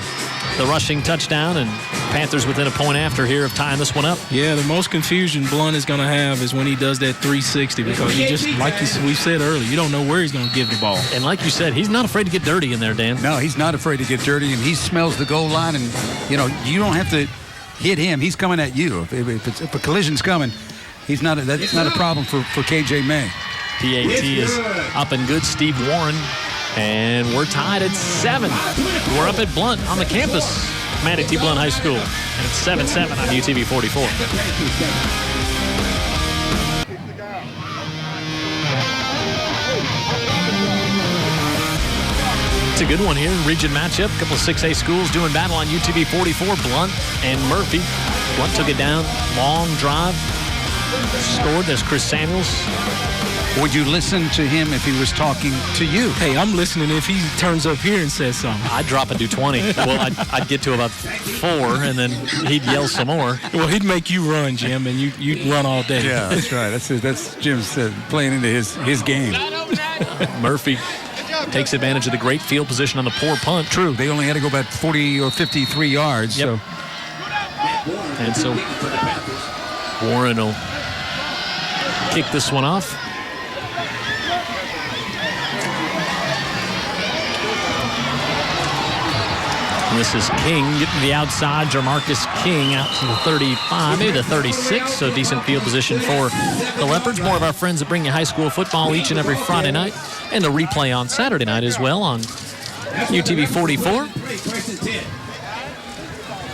the rushing touchdown, and Panthers within a point after here of tying this one up. Yeah, the most confusion Blount is going to have is when he does that 360, because you just, like we said earlier, you don't know where he's going to give the ball. And like you said, he's not afraid to get dirty in there, Dan. No, he's not afraid to get dirty, and he smells the goal line, and, you don't have to hit him. He's coming at you. If a collision's coming, that's not a problem for KJ May. PAT is up and good. Steve Warren. And we're tied at 7. We're up at Blount on the campus, Manatee Blount High School. And it's 7-7 on UTV 44. It's a good one here. Region matchup. A couple of 6A schools doing battle on UTV 44. Blount and Murphy. Blount took it down. Long drive. Scored. There's Chris Samuels. Would you listen to him if he was talking to you? Hey, I'm listening if he turns up here and says something. I'd drop and do 20. Well, I'd get to about 4, and then he'd yell some more. Well, he'd make you run, Jim, and you'd run all day. Yeah, that's right. That's Jim's playing into his game. Murphy takes advantage of the great field position on the poor punt. True. They only had to go about 40 or 53 yards. Yep. And so Warren will kick this one off. And this is King getting to the outside. Jamarcus King out to the 35, maybe the 36. So decent field position for the Leopards. More of our friends that bring you high school football each and every Friday night. And the replay on Saturday night as well on UTV 44.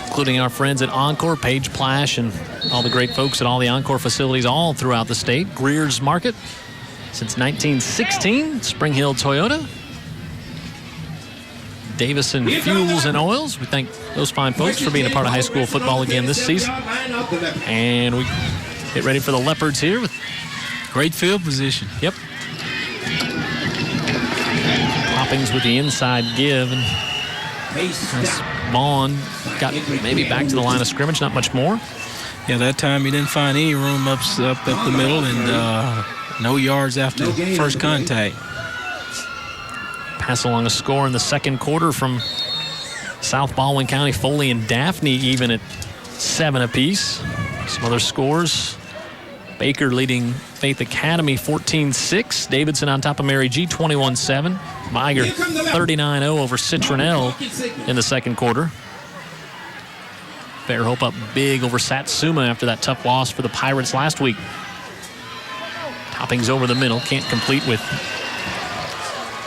Including our friends at Encore, Paige Plash, and all the great folks at all the Encore facilities all throughout the state. Greer's Market since 1916. Spring Hill Toyota. Davison Fuels and Oils. We thank those fine folks for being a part of high school football again this season. And we get ready for the Leopards here with great field position. Yep. Toppings with the inside give, and that's Vaughn got maybe back to the line of scrimmage, not much more. Yeah, that time he didn't find any room up the middle, and no yards after first contact. Pass along a score in the second quarter from South Baldwin County, Foley and Daphne even at 7 apiece. Some other scores. Baker leading Faith Academy 14-6. Davidson on top of Mary G 21-7. Viger 39-0 over Citronelle in the second quarter. Fairhope up big over Satsuma after that tough loss for the Pirates last week. Toppings over the middle, can't complete with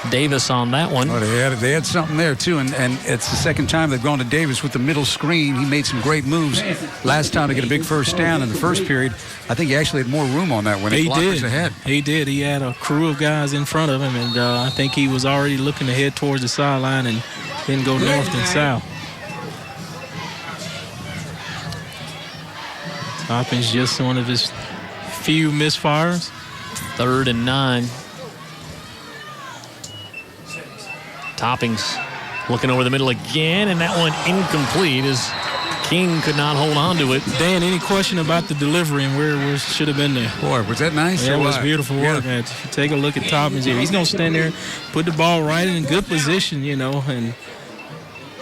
Davis on that one. Oh, they had something there too, and it's the second time they've gone to Davis with the middle screen. He made some great moves last time to get a big first down in the first period. I think he actually had more room on that one. He did. Ahead. He did. He had a crew of guys in front of him, and I think he was already looking to head towards the sideline and then go north and south. Toppins just one of his few misfires. 3rd and 9. Toppings looking over the middle again, and that one incomplete as King could not hold on to it. Dan, any question about the delivery and where it should have been there? Boy, was that nice? Yeah, it was beautiful work. Yeah. Take a look at Toppins here. He's going to stand there, put the ball right in good position, and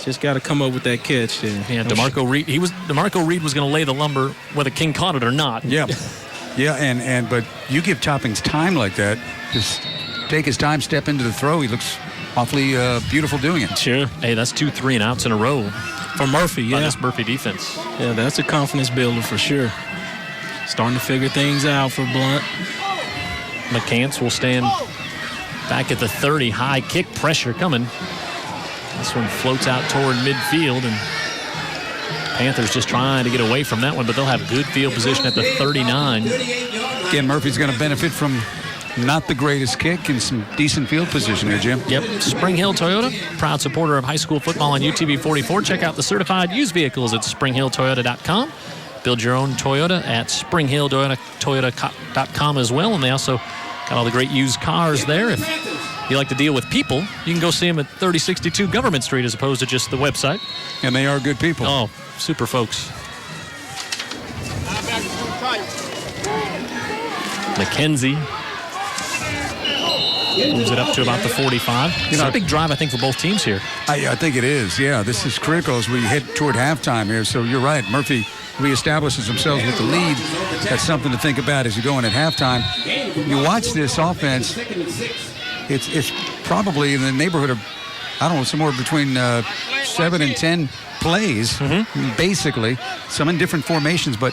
just got to come up with that catch there. Yeah, DeMarco Reed was going to lay the lumber whether King caught it or not. Yeah. Yeah, but you give Toppings time like that, just take his time, step into the throw. He looks awfully beautiful doing it. Sure. Hey, that's 2 3-and-outs in a row for Murphy. Yeah, by this Murphy defense. Yeah, that's a confidence builder for sure. Starting to figure things out for Blount. McCants will stand back at the 30. High kick, pressure coming. This one floats out toward midfield, and Panthers just trying to get away from that one, but they'll have good field position at the 39. Again, Murphy's going to benefit from not the greatest kick and some decent field position here, Jim. Yep. Spring Hill Toyota, proud supporter of high school football on UTV 44. Check out the certified used vehicles at springhilltoyota.com. Build your own Toyota at springhilltoyota.com as well. And they also got all the great used cars there. If you like to deal with people, you can go see them at 3062 Government Street as opposed to just the website. And they are good people. Oh, super folks. McKenzie moves it up to about the 45. It's a big drive, I think, for both teams here. I think it is, yeah. This is critical as we head toward halftime here. So you're right. Murphy reestablishes themselves with the lead. That's something to think about as you go in at halftime. You watch this offense, it's probably in the neighborhood of, I don't know, somewhere between 7 and 10 plays, basically. Some in different formations, but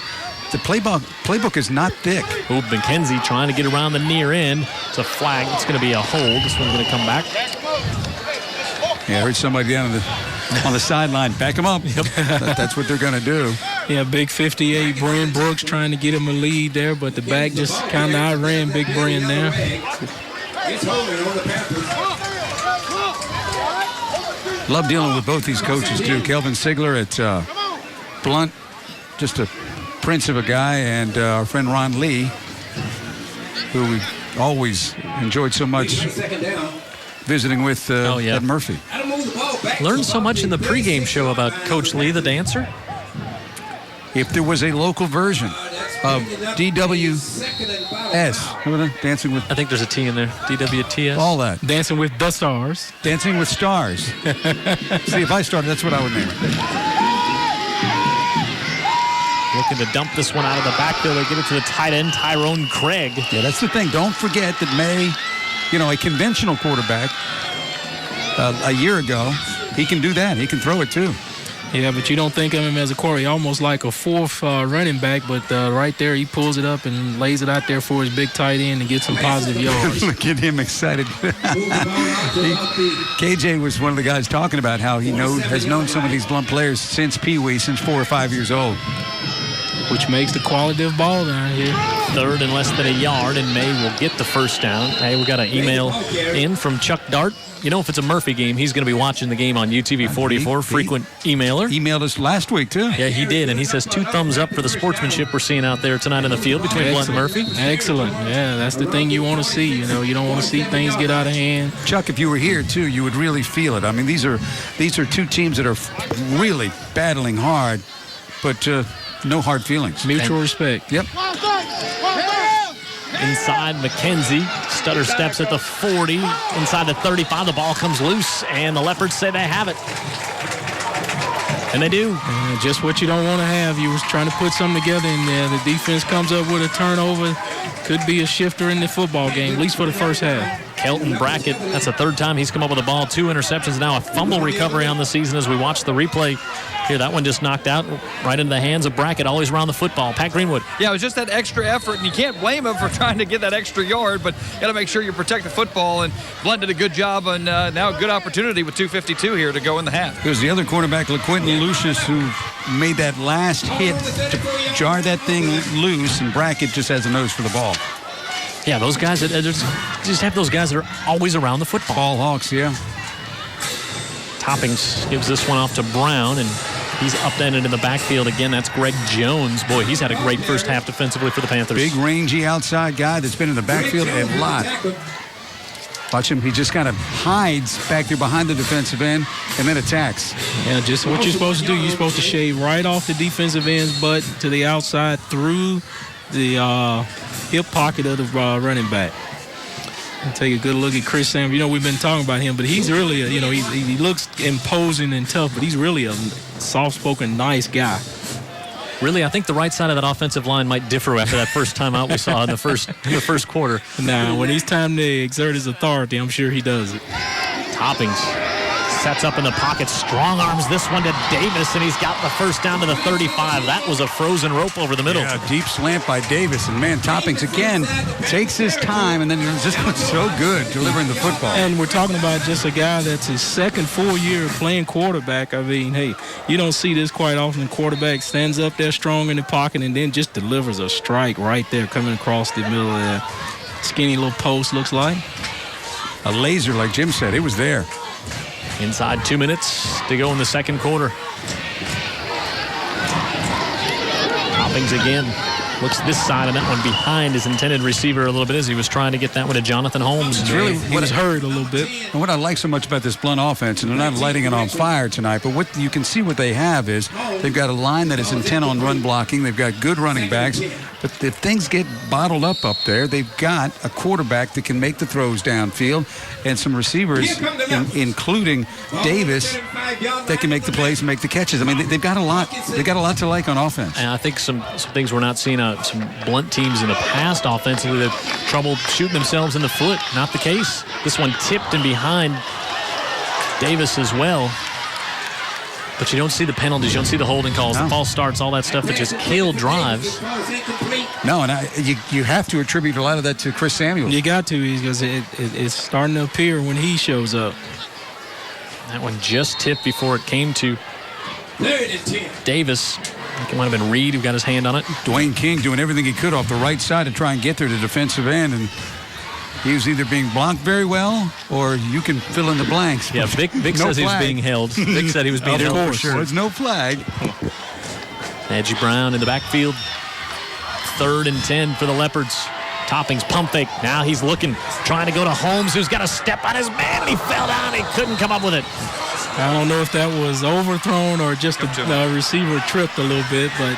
the playbook is not thick. Ooh, McKenzie trying to get around the near end. It's a flag. It's going to be a hold. This one's going to come back. Yeah, I heard somebody down on the sideline. Back him up. Yep. That's what they're going to do. Yeah, big 58, Brian Brooks trying to get him a lead there, but the back just kind of outran Big Brian there. Love dealing with both these coaches, too. Kelvin Sigler at Blount, just a prince of a guy, and our friend Ron Lee, who we've always enjoyed so much visiting with at Murphy. Learned so much in the pregame show about Coach Lee, the dancer. If there was a local version of DWS, Dancing with... I think there's a T in there. DWTS. All that. Dancing with the Stars. Dancing with Stars. See, if I started, that's what I would name it. Looking to dump this one out of the backfield. They get it to the tight end, Tyrone Craig. Yeah, that's the thing. Don't forget that May, a conventional quarterback a year ago, he can do that. He can throw it, too. Yeah, but you don't think of him as a quarterback. Almost like a fourth running back, but right there he pulls it up and lays it out there for his big tight end and gets some positive yards. Look at him excited. KJ was one of the guys talking about how he has known some of these Blount players since Pee Wee, since 4 or 5 years old. Which makes the quality of ball down here. Third and less than a yard, and May will get the first down. Hey, we got an email in from Chuck Dart. If it's a Murphy game, he's going to be watching the game on UTV 44, frequent emailer. Emailed us last week, too. Yeah, he did, and he says 2 thumbs up for the sportsmanship we're seeing out there tonight in the field between Blount and Murphy. Excellent. Yeah, that's the thing you want to see. You don't want to see things get out of hand. Chuck, if you were here, too, you would really feel it. I mean, these are 2 teams that are really battling hard, but no hard feelings. Mutual respect. Yep. Inside, McKenzie. Stutter steps at the 40. Inside the 35, the ball comes loose, and the Leopards say they have it. And they do. Just what you don't want to have. You was trying to put something together, and the defense comes up with a turnover. Could be a shifter in the football game, at least for the first half. Kelton Brackett, that's the 3rd time he's come up with a ball. 2 interceptions, now a fumble recovery on the season as we watch the replay. Here, that one just knocked out right into the hands of Brackett, always around the football. Pat Greenwood. Yeah, it was just that extra effort, and you can't blame him for trying to get that extra yard, but you got to make sure you protect the football, and Blount did a good job, and now a good opportunity with 2:52 here to go in the half. There's the other cornerback, LaQuinton Lucius, who made that last hit to jar that thing loose, and Brackett just has a nose for the ball. Yeah, those guys, just have those guys that are always around the football. Ball hawks, yeah. Toppings gives this one off to Brown, and he's upended in the backfield again. That's Greg Jones. Boy, he's had a great first half defensively for the Panthers. Big, rangy outside guy that's been in the backfield a lot. Watch him. He just kind of hides back there behind the defensive end and then attacks. Yeah, just what you're supposed to do. You're supposed to shave right off the defensive end's butt to the outside through the hip pocket of the running back. And take a good look at Chris Sam. We've been talking about him, but he's really, he looks imposing and tough, but he's really a soft-spoken, nice guy. Really, I think the right side of that offensive line might differ after that first time out we saw in the first quarter. Nah, when it's time to exert his authority, I'm sure he does it. Toppings sets up in the pocket, strong arms this one to Davis, and he's got the first down to the 35. That was a frozen rope over the middle. Yeah, deep slant by Davis, and man, Toppings again takes his time, and then just looks so good delivering the football. And we're talking about just a guy that's his second full year playing quarterback. I mean, hey, you don't see this quite often. The quarterback stands up there strong in the pocket and then just delivers a strike right there coming across the middle of there. skinny little post, looks like. A laser, like Jim said. It was there. Inside 2 minutes to go in the second quarter. Toppings again. Looks this side and that one behind his intended receiver a little bit as he was trying to get that one to Jonathan Holmes. It's really he was hurt a little bit. And what I like so much about this Blount offense, and they're not lighting it on fire tonight, but what you can see what they have is they've got a line that is intent on run blocking. They've got good running backs. But if things get bottled up there, they've got a quarterback that can make the throws downfield and some receivers, including Davis, that can make the plays and make the catches. I mean, they've got a lot. They've got a lot to like on offense. And I think some things we're not seeing some Blount teams in the past offensively that have trouble shooting themselves in the foot. Not the case. This one tipped and behind Davis as well. But you don't see the penalties. You don't see the holding calls, the false starts, all that stuff that just killed drives. No, and you have to attribute a lot of that to Chris Samuels. You got to, because it's starting to appear when he shows up. That one just tipped before it came to Davis. I think it might have been Reed who got his hand on it. Dwayne King doing everything he could off the right side to try and get there to defensive end, and he was either being blocked very well, or you can fill in the blanks. Yeah, Vic says he was being held. Vic said he was being held for sure. There's no flag. Edgy Brown in the backfield. 3rd and 10 for the Leopards. Toppings pump fake. Now he's looking, trying to go to Holmes, who's got to step on his man, and he fell down. He couldn't come up with it. I don't know if that was overthrown or just the receiver tripped a little bit, but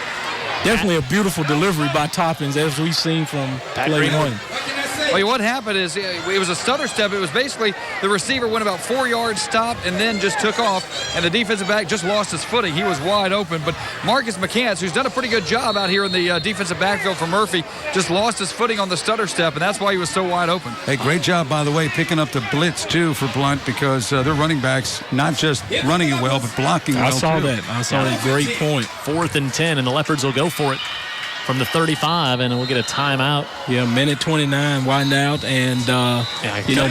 definitely a beautiful delivery by Toppings, as we've seen from play one. Well, what happened is it was a stutter step. It was basically the receiver went about 4 yards, stopped, and then just took off, and the defensive back just lost his footing. He was wide open. But Marcus McCants, who's done a pretty good job out here in the defensive backfield for Murphy, just lost his footing on the stutter step, and that's why he was so wide open. Hey, great job, by the way, picking up the blitz, too, for Blount, because their running backs not just running it well, but blocking well, I saw too. that. I saw that. Great point. 4th and 10, and the Leopards will go for it from the 35, and we'll get a timeout. Yeah, minute 29, wide out, and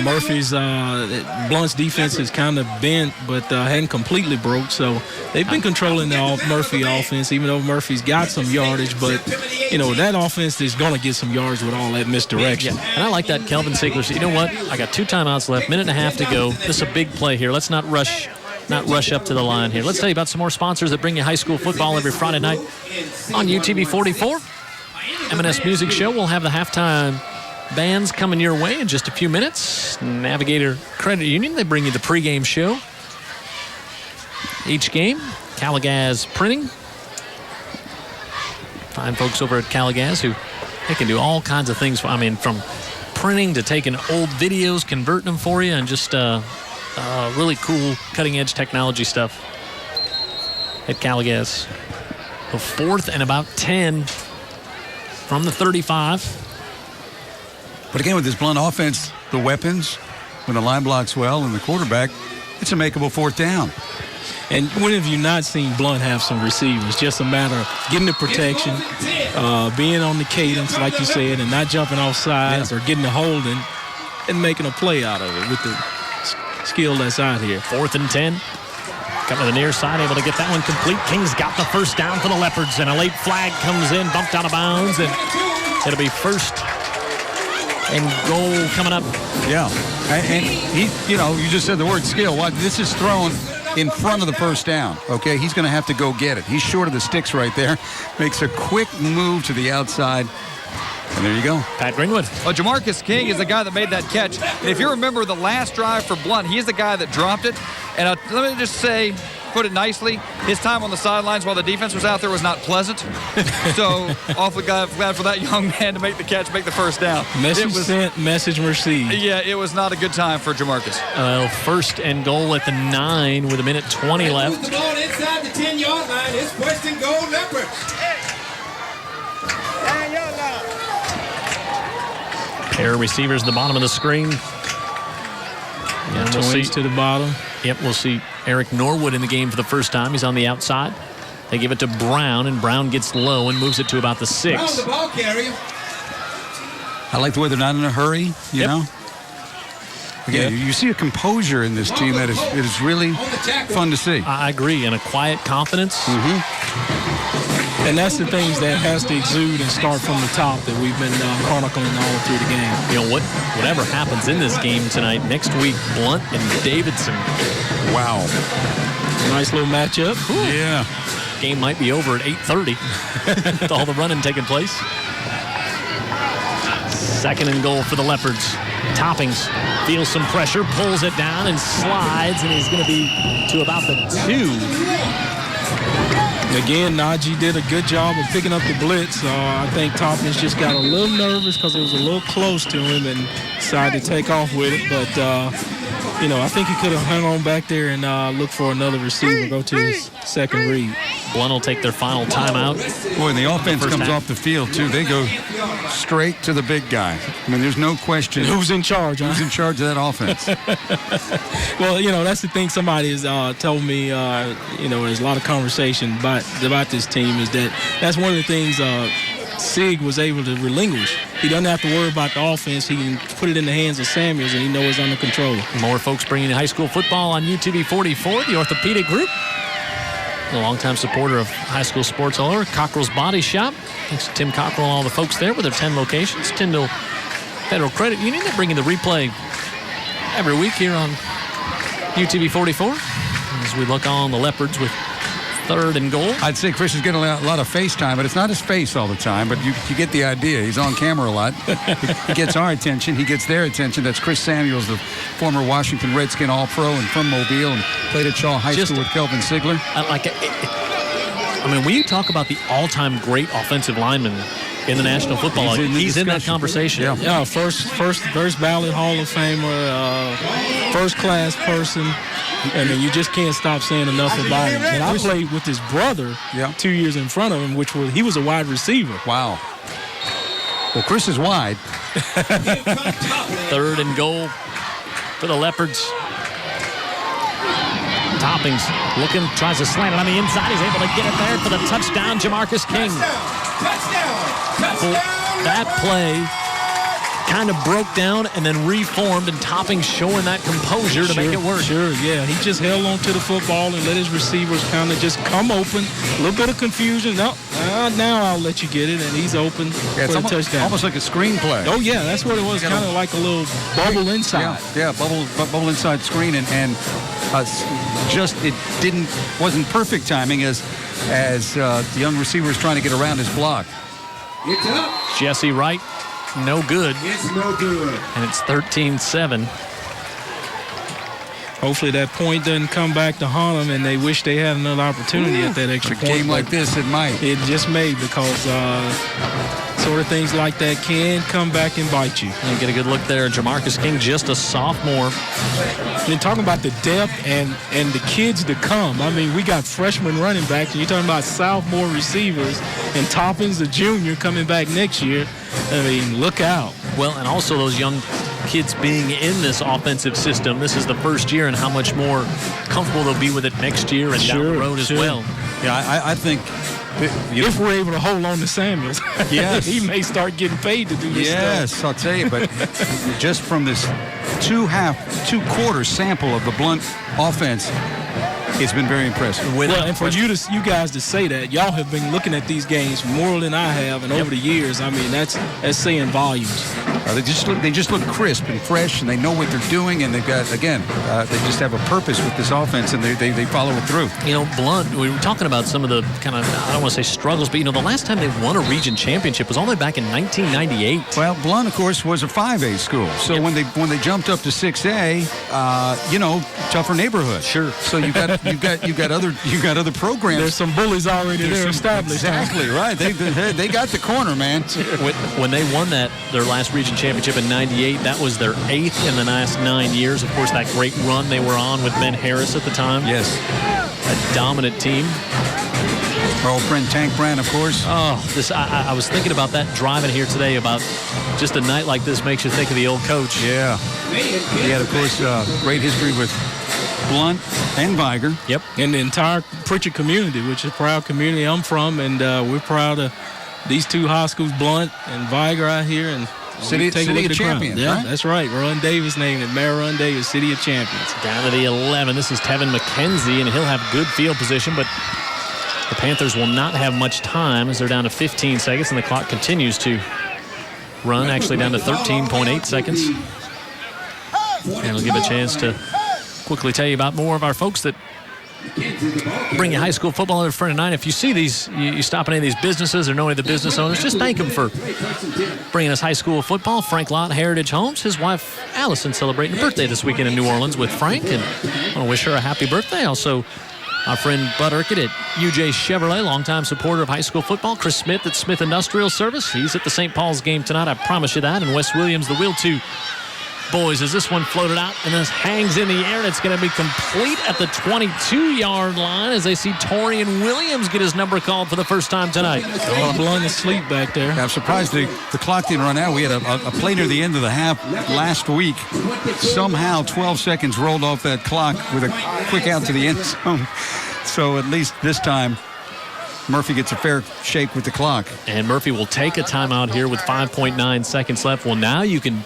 Murphy's Blount's defense is kind of bent, but hadn't completely broke. So they've been controlling the Murphy offense, even though Murphy's got some yardage. But that offense is going to get some yards with all that misdirection. Yeah. And I like that Kelvin Sigler said, you know what? I got 2 timeouts left, minute and a half to go. This is a big play here. Let's not rush up to the line here. Let's tell you about some more sponsors that bring you high school football every Friday night on UTV 44. M&S Music Show. We'll have the halftime bands coming your way in just a few minutes. Navigator Credit Union, they bring you the pregame show. Each game, Caligaz Printing. Fine folks over at Caligaz who they can do all kinds of things. From printing to taking old videos, converting them for you, and just really cool cutting-edge technology stuff at Caligaz. The 4th and about 10 from the 35. But again, with this Blount offense, the weapons, when the line blocks well and the quarterback, it's a makeable 4th down. And when have you not seen Blount have some receivers? Just a matter of getting the protection, being on the cadence, like you said, and not jumping off sides or getting the holding and making a play out of it with the skill that's out here. 4th and 10. Coming to the near side, able to get that one complete. King's got the first down for the Leopards, and a late flag comes in, bumped out of bounds, and it'll be 1st and goal coming up. Yeah, and he, you just said the word skill. This is thrown in front of the first down, okay? He's going to have to go get it. He's short of the sticks right there. Makes a quick move to the outside. And there you go. Pat Greenwood. Well, Jamarcus King is the guy that made that catch. And if you remember the last drive for Blount, he's the guy that dropped it. And let me just say, put it nicely, his time on the sidelines while the defense was out there was not pleasant. So awfully glad for that young man to make the catch, make the first down. Message sent, message received. Yeah, it was not a good time for Jamarcus. 1st and goal at the 9 with a minute 20 left. The ball inside the 10-yard line. It's 1st and goal, Leopards. Pair of receivers at the bottom of the screen. And we'll see to the bottom. Yep, we'll see Eric Norwood in the game for the first time. He's on the outside. They give it to Brown, and Brown gets low and moves it to about the 6. Brown, the ball carrier. I like the way they're not in a hurry, you know. Again, you see a composure in this team that is really fun to see. I agree, and a quiet confidence. Mm-hmm. And that's the things that has to exude and start from the top that we've been chronicling all through the game. You know, whatever happens in this game tonight, next week, Blount and Davidson. Wow. Nice little matchup. Yeah. Game might be over at 8:30 with all the running taking place. 2nd and goal for the Leopards. Toppings feels some pressure, pulls it down and slides, and he's going to be to about the 2. Again, Najee did a good job of picking up the blitz. I think Toppings just got a little nervous because it was a little close to him and decided to take off with it. But, I think he could have hung on back there and looked for another receiver, go to his second read. Blount will take their final timeout. Boy, and the offense comes half. off the field, too. They go straight to the big guy. I mean, there's no question. Who's in charge, huh? Who's in charge of that offense? Well, that's the thing somebody has told me, there's a lot of conversation about this team is that's one of the things Sig was able to relinquish. He doesn't have to worry about the offense. He can put it in the hands of Samuels, and he knows it's under control. More folks bringing high school football on UTV 44, the Orthopedic Group. A longtime supporter of high school sports all over. Cockrell's Body Shop. Thanks to Tim Cockrell and all the folks there with their 10 locations. Tyndall Federal Credit Union. They're bringing the replay every week here on UTV 44. As we look on the Leopards with 3rd and goal. I'd say Chris is getting a lot of FaceTime, but it's not his face all the time, but you get the idea. He's on camera a lot. He gets our attention. He gets their attention. That's Chris Samuels, the former Washington Redskin All-Pro and from Mobile and played at Shaw High School with Kelvin Sigler. When you talk about the all-time great offensive lineman in the National Football League, he's in that conversation. Yeah, first ballot Hall of Famer, first-class person. I mean, you just can't stop saying enough about him. And I played with his brother 2 years in front of him, he was a wide receiver. Wow. Well, Chris is wide. 3rd and goal for the Leopards. Toppings tries to slant it on the inside. He's able to get it there for the touchdown, Jamarcus King. That play kind of broke down and then reformed, and Toppings showing that composure to make it work. Sure, yeah. He just held on to the football and let his receivers kind of just come open. A little bit of confusion. No, now I'll let you get it, and he's open for a touchdown. Almost like a screenplay. Oh, yeah, that's what it was. Kind of like a little bubble inside. Yeah, bubble inside screen, and it wasn't perfect timing as the young receiver is trying to get around his block. It's up. Jesse Wright, no good. It's no good. And it's 13-7. Hopefully that point doesn't come back to haunt them, and they wish they had another opportunity at that extra point. A game like this, it might. It just may, because sort of things like that can come back and bite you. And get a good look there. Jamarcus King, just a sophomore. And talking about the depth and the kids to come. I mean, we got freshman running backs, and you're talking about sophomore receivers, and Toppins, the junior, coming back next year. I mean, look out. Well, and also those young kids being in this offensive system. This is the first year, and how much more comfortable they'll be with it next year and down the road as well. Yeah, I think if we're able to hold on to Samuels, yes, he may start getting paid to do this stuff. Yes, I'll tell you, but just from this two-quarter sample of the Blount offense, it's been very impressive. And for you guys to say that, y'all have been looking at these games more than I have, and over the years, I mean, that's saying volumes. They just look crisp and fresh, and they know what they're doing, and they've got, again, they just have a purpose with this offense, and they follow it through. You know, Blount, we were talking about some of the kind of, I don't want to say struggles, but, the last time they won a region championship was all the way back in 1998. Well, Blount, of course, was a 5A school, so when they jumped up to 6A, tougher neighborhood. Sure. So you've got other programs. There's some bullies already there established. Exactly right. They got the corner, man. When they won their last region championship in 98, that was their 8th in the last 9 years. Of course, that great run they were on with Ben Harris at the time. Yes. A dominant team. Our old friend Tank Brand, of course. Oh, I was thinking about that driving here today, about just a night like this makes you think of the old coach. Yeah. He had, of course, great history with Blount and Viger. Yep. And the entire Pritchard community, which is a proud community I'm from, and we're proud of these two high schools, Blount and Viger, out here, and City of Champions. Yeah, right? That's right. Ron Davis named it. Mayor Ron Davis, City of Champions. Down to the 11. This is Tevin McKenzie, and he'll have good field position, but The Panthers will not have much time as they're down to 15 seconds, and the clock continues to run, actually down to 13.8 seconds. And we'll give a chance to quickly tell you about more of our folks that bring you high school football every Friday night. If you see these, you stop in any of these businesses or know any of the business owners, just thank them for bringing us high school football. Frank Lott, Heritage Homes. His wife, Allison, celebrating her birthday this weekend in New Orleans with Frank, and I want to wish her a happy birthday. Also, our friend Bud Urquhart at UJ Chevrolet, longtime supporter of high school football. Chris Smith at Smith Industrial Service. He's at the St. Paul's game tonight, I promise you that. And Wes Williams, the Wheel 2 boys, as this one floated out and this hangs in the air, and it's going to be complete at the 22-yard line as they see Torian Williams get his number called for the first time tonight. Blowing his sleep back there. I'm surprised the clock didn't run out. We had a play near the end of the half last week. Somehow 12 seconds rolled off that clock with a quick out to the end zone. So at least this time, Murphy gets a fair shake with the clock. And Murphy will take a timeout here with 5.9 seconds left. Well, now you can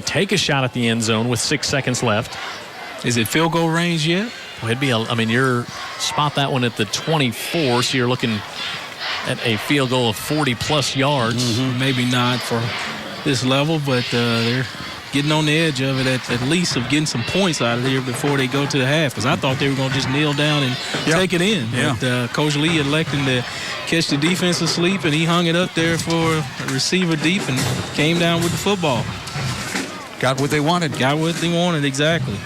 take a shot at the end zone with 6 seconds left. Is it field goal range yet? Well, it'd be you're spot that one at the 24, so you're looking at a field goal of 40-plus yards. Maybe not for this level, but they're getting on the edge of it at least of getting some points out of here before they go to the half, because I thought they were going to just kneel down and take it in. Yeah. But Coach Lee electing to catch the defense asleep, and he hung it up there for a receiver deep and came down with the football. Got what they wanted. Got what they wanted, exactly. I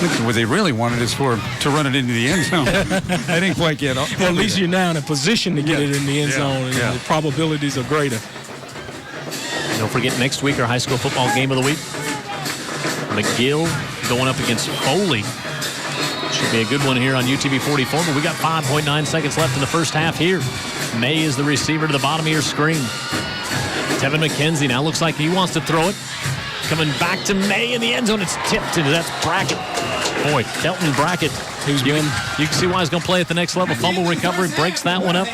think what they really wanted is to run it into the end zone. I didn't quite get off. Well, at least you're now in a position to get it in the end zone, and the probabilities are greater. Don't forget, next week, our high school football game of the week. McGill going up against Foley. Should be a good one here on UTV 44, but we got 5.9 seconds left in the first half here. May is the receiver to the bottom of your screen. Tevin McKenzie now looks like he wants to throw it. Coming back to May in the end zone. It's tipped into that Brackett. Boy, Kelton Brackett. You can see why he's going to play at the next level. Fumble recovery, breaks that one up.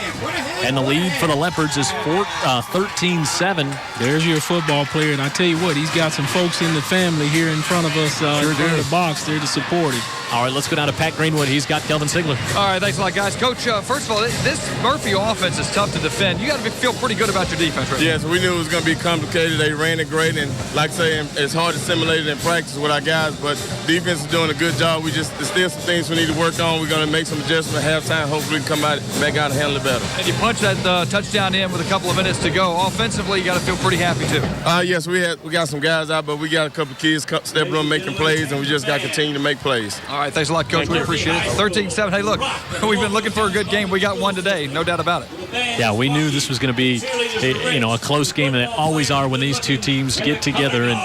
And the lead for the Leopards is 13-7. There's your football player. And I tell you what, he's got some folks in the family here in front of us in front of the box there to support him. All right, let's go down to Pat Greenwood. He's got Kelvin Sigler. All right, thanks a lot, guys. Coach, first of all, this Murphy offense is tough to defend. You got to feel pretty good about your defense right now. Yes, we knew it was going to be complicated. They ran it great, and like I say, it's hard to simulate it in practice with our guys, but defense is doing a good job. There's still some things we need to work on. We're going to make some adjustments at halftime. Hopefully we can come back out and handle it better. And you punched that touchdown in with a couple of minutes to go. Offensively, you got to feel pretty happy, too. Yes, we got some guys out, but we got a couple of kids stepping on making plays, and we just got to continue to make plays. All right, thanks a lot, Coach. We appreciate it. 13-7. Hey, look, we've been looking for a good game. We got one today, no doubt about it. Yeah, we knew this was going to be a close game, and they always are when these two teams get together, and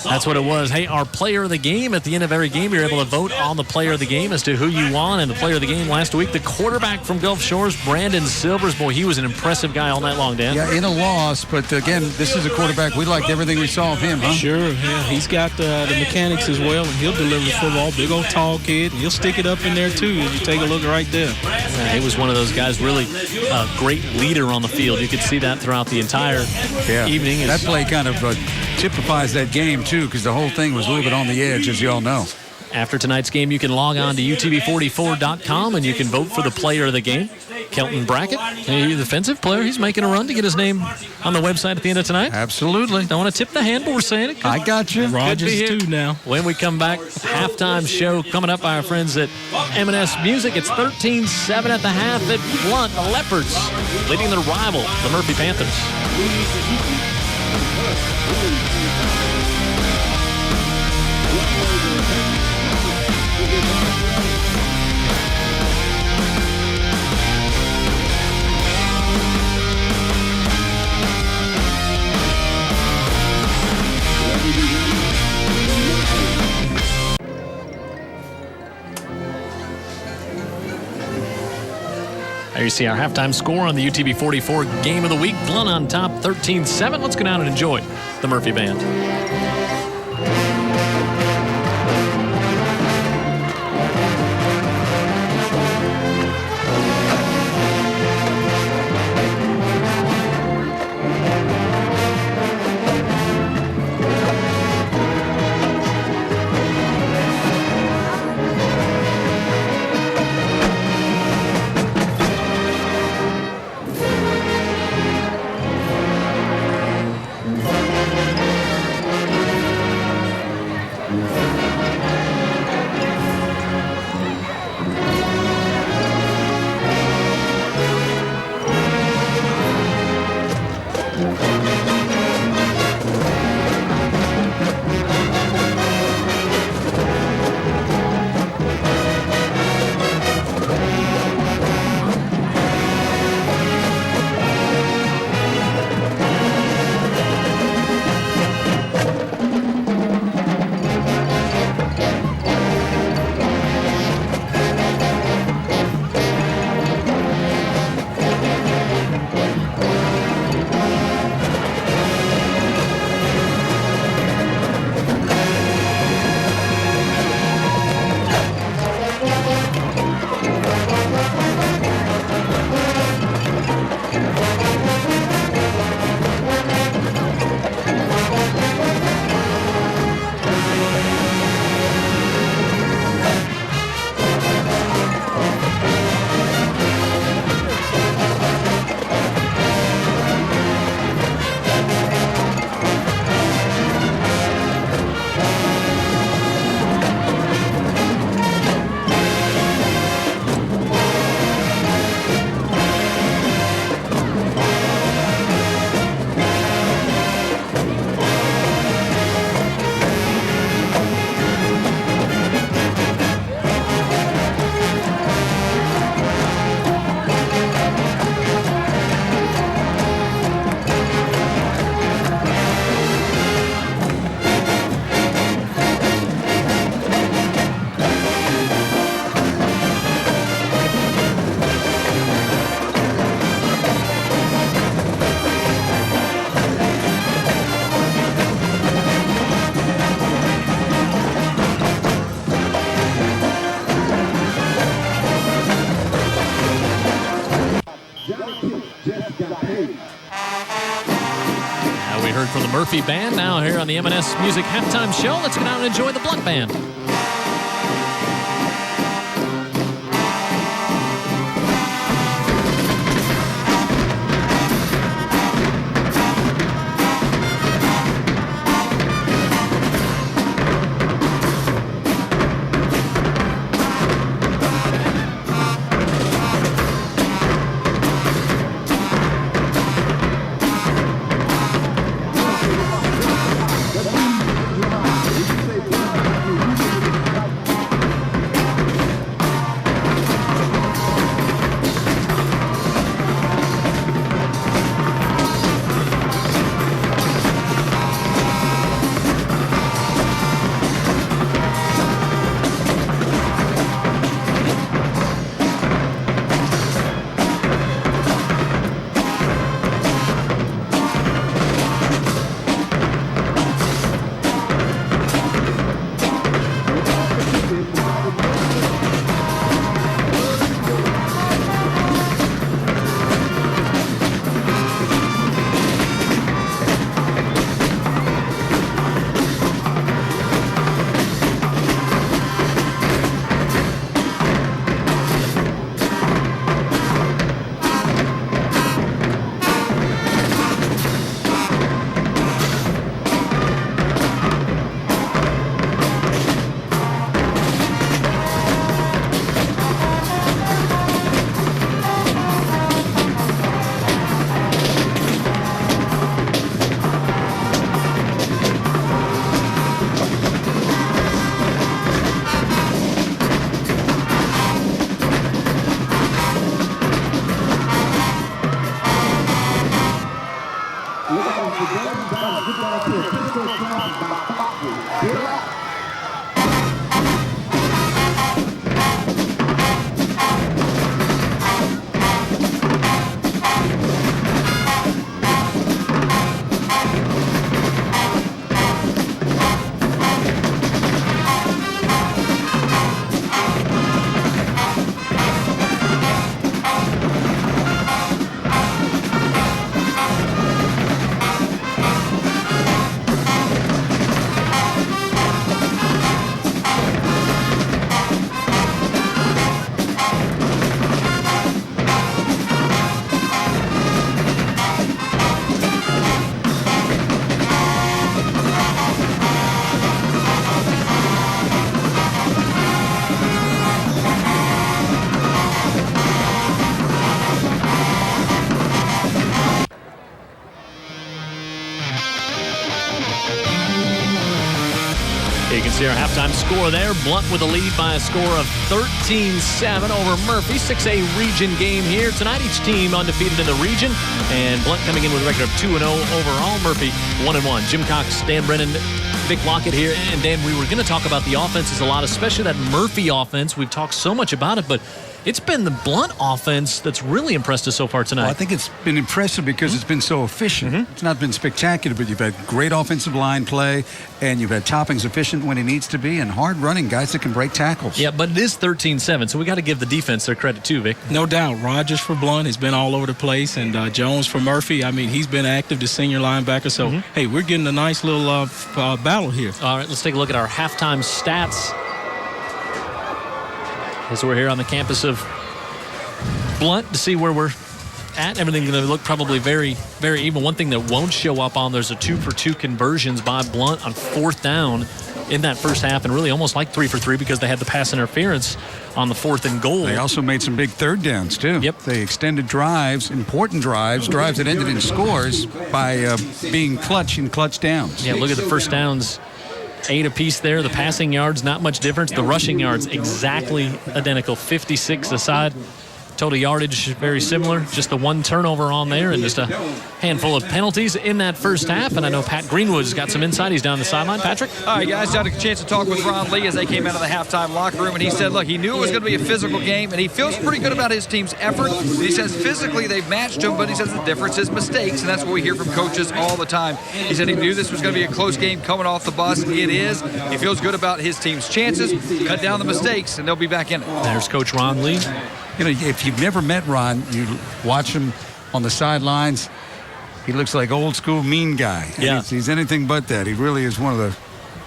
that's what it was. Hey, our player of the game, at the end of every game, you're able to vote on the player of the game as to who you want, and the player of the game last week, the quarterback from Gulf Shores, Brandon Silvers. Boy, he was an impressive guy all night long, Dan. Yeah, in a loss, but again, this is a quarterback. We liked everything we saw of him, huh? Sure, yeah. He's got the mechanics as well, and he'll deliver the football. Big old tall kid, and he'll stick it up in there, too, if you take a look right there. He was one of those guys, really a great leader on the field. You could see that throughout the entire evening. That play kind of typifies that game, too, because the whole thing was a little bit on the edge, as you all know. After tonight's game, you can log on to UTV44.com, and you can vote for the player of the game. Kelton Brackett, the defensive player, he's making a run to get his name on the website at the end of tonight. Absolutely. Don't want to tip the hand, but we're saying it. I got you. Rogers, too, now. When we come back, halftime show coming up by our friends at M&S Music. It's 13-7 at the half at Blount. The Leopards leading their rival, the Murphy Panthers. There you see our halftime score on the UTV 44 Game of the Week. Blount on top, 13-7. Let's go down and enjoy the Murphy Band. We heard from the Murphy Band. Now here on the M&S Music Halftime Show, let's get out and enjoy the Blount Band. You can see our halftime score there. Blount with a lead by a score of 13-7 over Murphy. 6A region game here tonight. Each team undefeated in the region. And Blount coming in with a record of 2-0 overall. Murphy 1-1. Jim Cox, Dan Brennan, Vic Lockett here. And Dan, we were going to talk about the offenses a lot, especially that Murphy offense. We've talked so much about it, but it's been the Blount offense that's really impressed us so far tonight. Well, I think it's been impressive because it's been so efficient. It's not been spectacular, but you've had great offensive line play, and you've had Toppings efficient when he needs to be, and hard running guys that can break tackles. Yeah, but it is 13-7, so we got to give the defense their credit too, Vic. No doubt. Rogers for Blount has been all over the place, and Jones for Murphy. I mean, he's been active, the senior linebacker. So, hey, we're getting a nice little battle here. All right, let's take a look at our halftime stats. As we're here on the campus of Blount to see where we're at. Everything's going to look probably very, very even. One thing that won't show up on there's a 2-for-2 conversions by Blount on 4th down in that first half, and really almost like 3-for-3 because they had the pass interference on the 4th and goal. They also made some big 3rd downs too. Yep. They extended drives, important drives that ended in scores by being clutch in clutch downs. Yeah, look at the first downs. 8 apiece there. The passing yards, not much difference. The rushing yards, exactly identical. 56 aside. Total yardage, very similar. Just the one turnover on there and just a handful of penalties in that first half. And I know Pat Greenwood's got some insight. He's down the sideline. Patrick? All right, guys, got a chance to talk with Ron Lee as they came out of the halftime locker room. And he said, look, he knew it was going to be a physical game, and he feels pretty good about his team's effort. He says physically they've matched him, but he says the difference is mistakes, and that's what we hear from coaches all the time. He said he knew this was going to be a close game coming off the bus. It is. He feels good about his team's chances. Cut down the mistakes, and they'll be back in it. There's Coach Ron Lee. You know, if you've never met Ron, you watch him on the sidelines. He looks like old school mean guy. Yeah, he's anything but that. He really is one of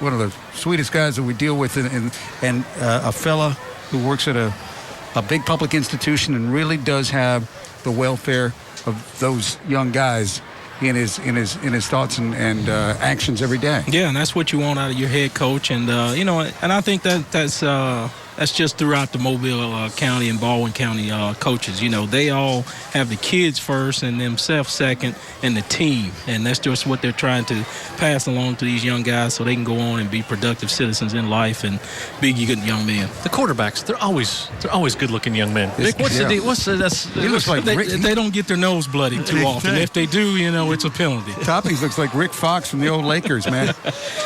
the sweetest guys that we deal with, and a fella who works at a big public institution and really does have the welfare of those young guys in his thoughts and actions every day. Yeah, and that's what you want out of your head coach, and and I think that's just throughout the Mobile County and Baldwin County coaches. You know, they all have the kids first and themselves second and the team. And that's just what they're trying to pass along to these young guys so they can go on and be productive citizens in life and be good young men. The quarterbacks, they're always good-looking young men. Vic, what's the deal? He looks like they don't get their nose bloody too often. If they do, it's a penalty. Toppings looks like Rick Fox from the old Lakers, man.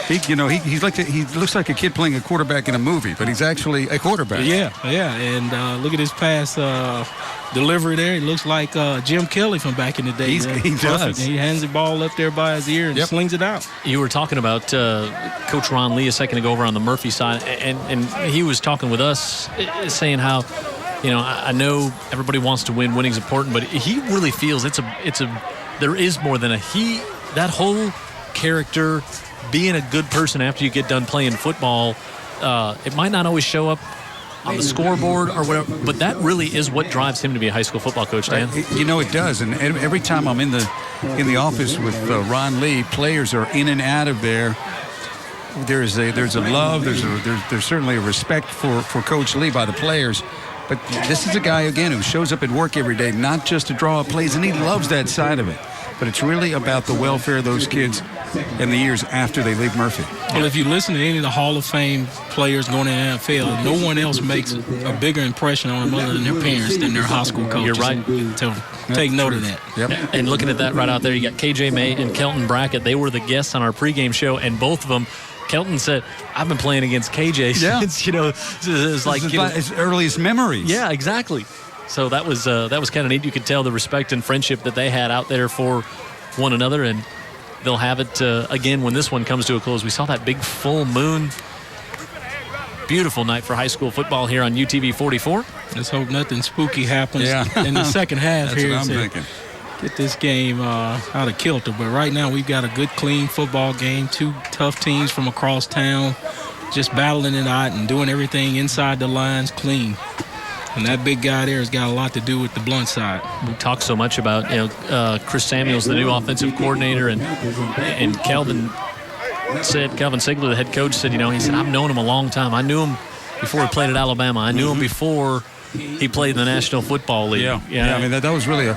He looks like a kid playing a quarterback in a movie, but he's actually a quarterback. Yeah, and look at his pass delivery there. He looks like Jim Kelly from back in the day. He does. He hands the ball up there by his ear and slings it out. You were talking about Coach Ron Lee a second ago over on the Murphy side, and he was talking with us, saying how, I know everybody wants to win. Winning's important, but he really feels there is more than that whole character, being a good person after you get done playing football. It might not always show up on the scoreboard or whatever, but that really is what drives him to be a high school football coach, Dan. It does. And every time I'm in the office with Ron Lee, players are in and out of there. There's a love. There's certainly a respect for Coach Lee by the players. But this is a guy, again, who shows up at work every day, not just to draw up plays, and he loves that side of it. But it's really about the welfare of those kids in the years after they leave Murphy. Well, if you listen to any of the Hall of Fame players going to the NFL, no one else makes a bigger impression on them other than their parents than their high school coaches. You're right. So take note of that. Yep. And looking at that right out there, you got KJ May and Kelton Brackett. They were the guests on our pregame show, and both of them, Kelton said, I've been playing against KJ since, it's like his earliest memories. Yeah, exactly. So that was kind of neat. You could tell the respect and friendship that they had out there for one another, and they'll have it again when this one comes to a close. We saw that big full moon. Beautiful night for high school football here on UTV 44. Let's hope nothing spooky happens in the second half. That's here. What I'm thinking. Get this game out of kilter. But right now we've got a good, clean football game. Two tough teams from across town just battling it out and doing everything inside the lines clean. And that big guy there has got a lot to do with the Blount side. We talked so much about Chris Samuels, the new offensive coordinator, and Kelvin Sigler, the head coach, said, he said, I've known him a long time. I knew him before he played at Alabama. I knew him before he played in the National Football League. Yeah. I mean, that was really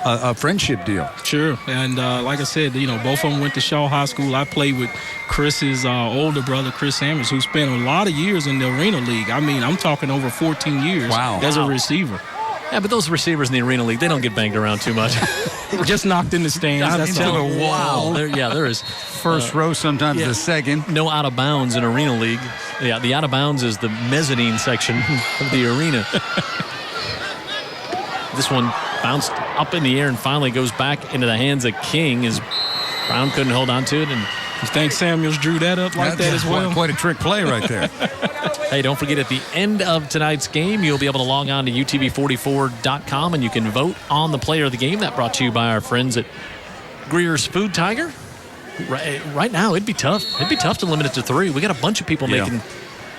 a friendship deal. Sure. And like I said, both of them went to Shaw High School. I played with Chris's older brother, Chris Sanders, who spent a lot of years in the Arena League. I mean, I'm talking over 14 years as a receiver. Yeah, but those receivers in the Arena League, they don't get banged around too much. Just knocked in the stands. That's into all. the wall. There is. First row, sometimes the second. No out of bounds in Arena League. Yeah, the out of bounds is the mezzanine section of the arena. This one bounced up in the air and finally goes back into the hands of King as Brown couldn't hold on to it. And you think Samuels drew that up like that as well? Quite a trick play right there. Hey, don't forget, at the end of tonight's game, you'll be able to log on to utv44.com and you can vote on the player of the game. That brought to you by our friends at Greer's Food Tiger. Right now, it'd be tough. It'd be tough to limit it to 3. We got a bunch of people making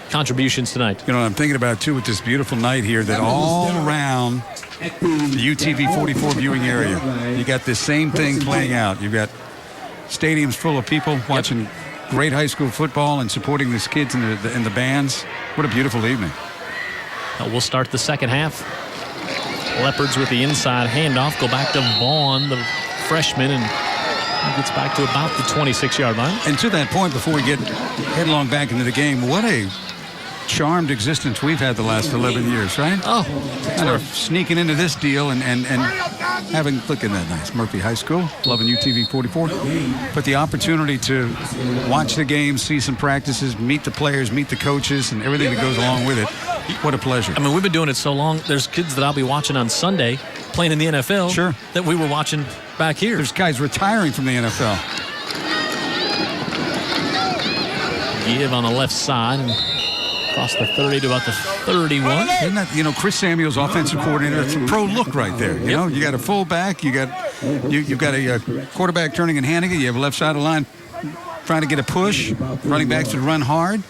contributions tonight. You know, I'm thinking about, too, with this beautiful night here, that all around the UTV 44 viewing area, you got this same thing playing out. You've got stadiums full of people watching great high school football and supporting these kids in the bands. What a beautiful evening. We'll start the second half. Leopards with the inside handoff. Go back to Vaughn, the freshman, and he gets back to about the 26-yard line. And to that point, before we get headlong back into the game, what a charmed existence we've had the last 11 years, right? Oh. Kind of sneaking into this deal and having, look at that nice Murphy High School, loving UTV 44. But the opportunity to watch the game, see some practices, meet the players, meet the coaches, and everything that goes along with it. What a pleasure. I mean, we've been doing it so long. There's kids that I'll be watching on Sunday playing in the NFL that we were watching back here. There's guys retiring from the NFL. Give on the left side and across the 30 to about the 31. Isn't that, Chris Samuels, offensive coordinator, it's a pro look right there. You know, you got a fullback, you've got a quarterback turning and handing it, you have a left side of the line trying to get a push, running backs to run hard.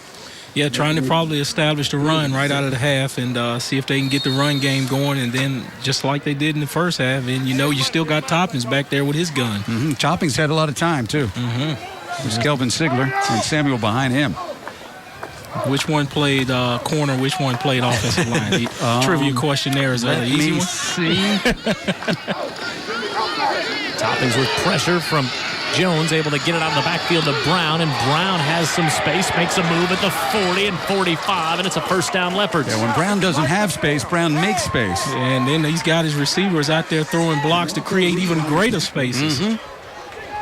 Yeah, trying to probably establish the run right out of the half and see if they can get the run game going, and then just like they did in the first half, and you still got Toppins back there with his gun. Mm-hmm. Toppins had a lot of time, too. Mm-hmm. There's Kelvin Sigler and Samuel behind him. Which one played corner? Which one played offensive line? The trivia question there is an easy one. See. Toppins with pressure from Jones, able to get it out in the backfield to Brown, and Brown has some space, makes a move at the 40 and 45, and it's a first down Leopards. Yeah, when Brown doesn't have space, Brown makes space. And then he's got his receivers out there throwing blocks to create even greater spaces.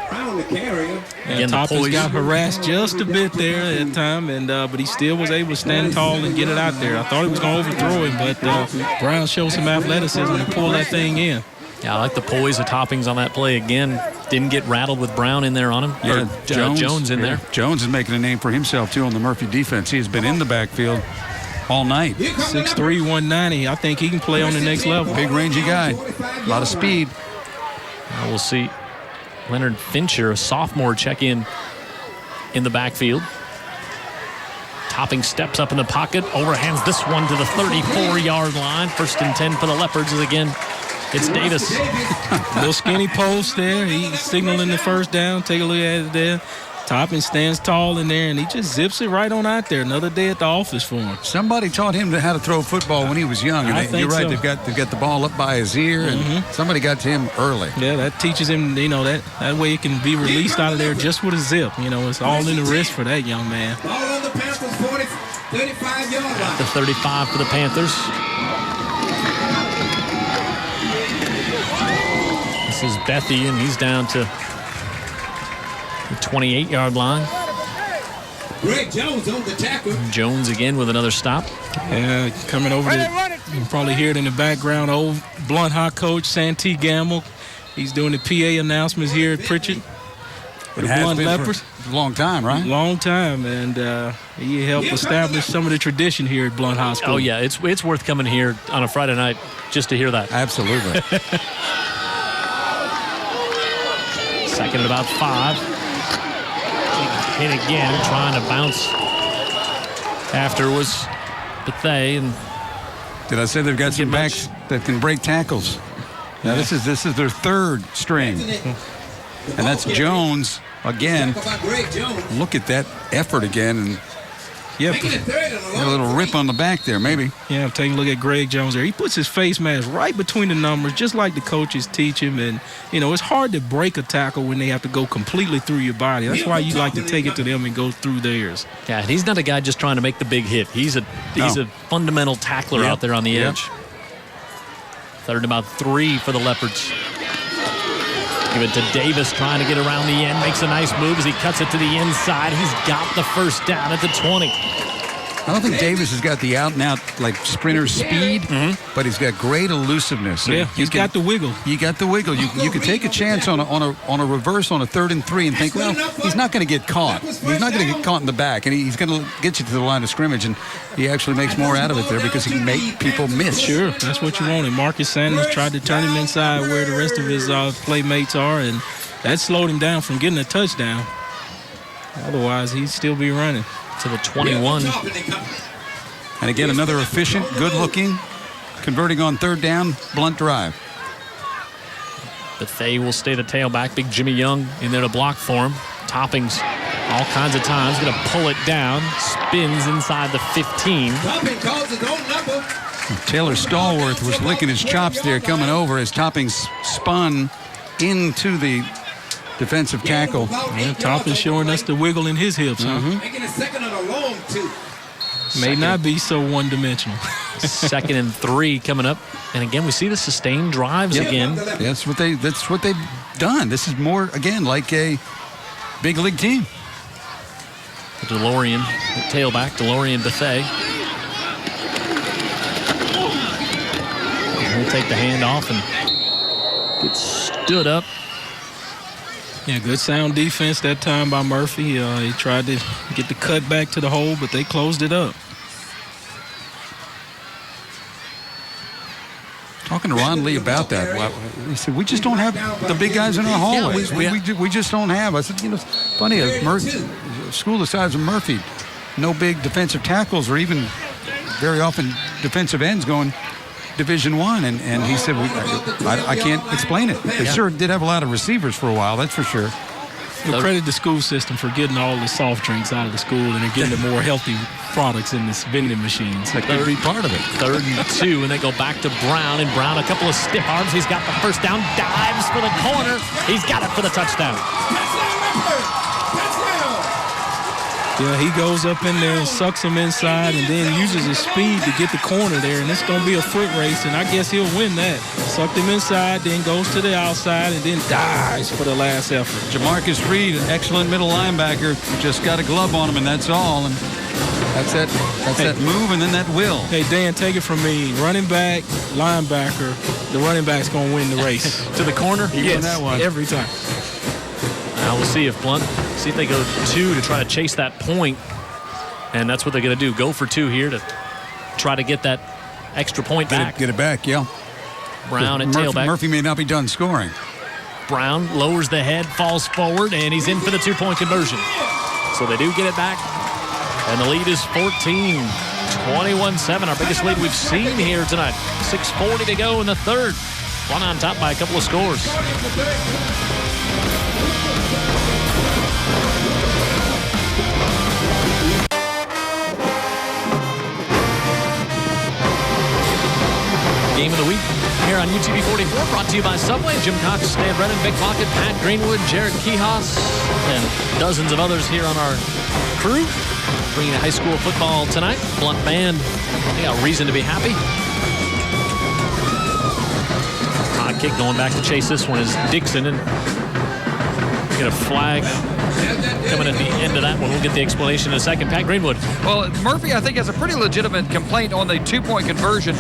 Brown the carrier. And Toppins got harassed just a bit there at that time, and but he still was able to stand tall and get it out there. I thought he was going to overthrow him, but Brown showed some athleticism to pull that thing in. Yeah, I like the poise of Toppins on that play again. Didn't get rattled with Brown in there on him. Yeah, Jones in there. Jones is making a name for himself, too, on the Murphy defense. He has been in the backfield all night. 6'3", 190. I think he can play on the next level. Big, rangy guy. A lot of speed. Now we'll see Leonard Fincher, a sophomore, check in the backfield. Toppins steps up in the pocket, overhands this one to the 34-yard line. 1st and 10 for the Leopards, and again, it's Davis. Little skinny post there. He's signaling the first down. Take a look at it there. Toppins stands tall in there, and he just zips it right on out there. Another day at the office for him. Somebody taught him how to throw football when he was young. And you're right. So. They've got the ball up by his ear, and somebody got to him early. Yeah, that teaches him. That way he can be released out of there just with a zip. It's all in the wrist for that young man. Ball on the Panthers 35-yard line. The 35 for the Panthers. This is Bethy, and he's down to the 28-yard line. Greg Jones on the tackle. Jones again with another stop. Yeah, coming over you can probably hear it in the background. Old Blount High coach Santee Gamble. He's doing the PA announcements here at Pritchett. The Blount Leopards. A long time, right? Long time, and he helped establish some of the tradition here at Blount High School. Oh yeah, it's worth coming here on a Friday night just to hear that. Absolutely. 2nd and about 5. Hit again, trying to bounce after was Bethay. And did I say they've got some backs that can break tackles? Now this is their 3rd string, and that's Jones again. Look at that effort again, and Yeah, Making it third and a A little long rip three. on the back there, maybe. Yeah, take a look at Greg Jones there. He puts his face mask right between the numbers, just like the coaches teach him. And, it's hard to break a tackle when they have to go completely through your body. That's why you like to take it to them and go through theirs. Yeah, and he's not a guy just trying to make the big hit. He's a fundamental tackler out there on the edge. Third and about 3 for the Leopards. Give it to Davis, trying to get around the end. Makes a nice move as he cuts it to the inside. He's got the first down at the 20. I don't think Davis has got the out-and-out sprinter speed, but he's got great elusiveness. So he's got the wiggle. You got the wiggle. You could take a chance on a reverse on a 3rd and 3 and think, well, he's not going to get caught. He's not going to get caught in the back, and he's going to get you to the line of scrimmage, and he actually makes more out of it there because he can make people miss. Sure, that's what you want. And Marcus Sanders tried to turn him inside where the rest of his playmates are, and that slowed him down from getting a touchdown. Otherwise, he'd still be running. To the 21. And again, another efficient, good-looking, converting on 3rd down, Blount drive. Buffet will stay the tailback. Big Jimmy Young in there to block for him. Toppings all kinds of times. Going to pull it down. Spins inside the 15. Topping calls his own number. Taylor Stallworth was licking his chops there coming over as Toppings spun into the defensive tackle. Yeah, Toppings showing us the wiggle in his hips, huh? Making a second on a long 2. May not be so one-dimensional. 2nd and 3 coming up. And again, we see the sustained drives again. That's what they've done. This is more, again, like a big league team. The DeLorean, the tailback, DeLorean Buffet. He'll take the handoff and get stood up. Yeah, good sound defense that time by Murphy. He tried to get the cut back to the hole, but they closed it up. Talking to Ron Lee about that, he said, we just don't have the big guys in our hallway. We just don't have. I said, it's funny, a school the size of Murphy, no big defensive tackles or even very often defensive ends going Division I, and he said, I can't explain it. They sure did have a lot of receivers for a while, that's for sure. We'll credit the school system for getting all the soft drinks out of the school and getting the more healthy products in this vending machines. That could be part of it. 3rd and 2, and they go back to Brown, and Brown a couple of stiff arms. He's got the first down, dives for the corner. He's got it for the touchdown. Yeah, he goes up in there and sucks him inside and then uses his speed to get the corner there. And it's going to be a foot race, and I guess he'll win that. Sucked him inside, then goes to the outside, and then dives for the last effort. Jamarcus Reed, an excellent middle linebacker, just got a glove on him, and that's all. And that's that move, and then that will. Hey, Dan, take it from me. Running back, linebacker, the running back's going to win the race. To the corner? Yes, that one. every time. Now we'll see if Blount, see if they go 2 to try to chase that point. And that's what they're going to do. Go for 2 here to try to get that extra point back. Get it back, yeah. Brown at tailback. Murphy may not be done scoring. Brown lowers the head, falls forward, and he's in for the 2-point conversion. So they do get it back. And the lead is 14, 21-7. Our biggest lead we've seen here tonight. 6:40 to go in the 3rd. One on top by a couple of scores. Game of the week here on UTV 44, brought to you by Subway. Jim Cox, Stan Brennan, Vic Pocket, Pat Greenwood, Jared Kihas, and dozens of others here on our crew. Bringing high school football tonight. Blount band, they got reason to be happy. Hot kick going back to chase this one is Dixon, and get a flag coming at the end of that one. We'll get the explanation in a second. Pat Greenwood. Well, Murphy, I think, has a pretty legitimate complaint on the 2-point conversion.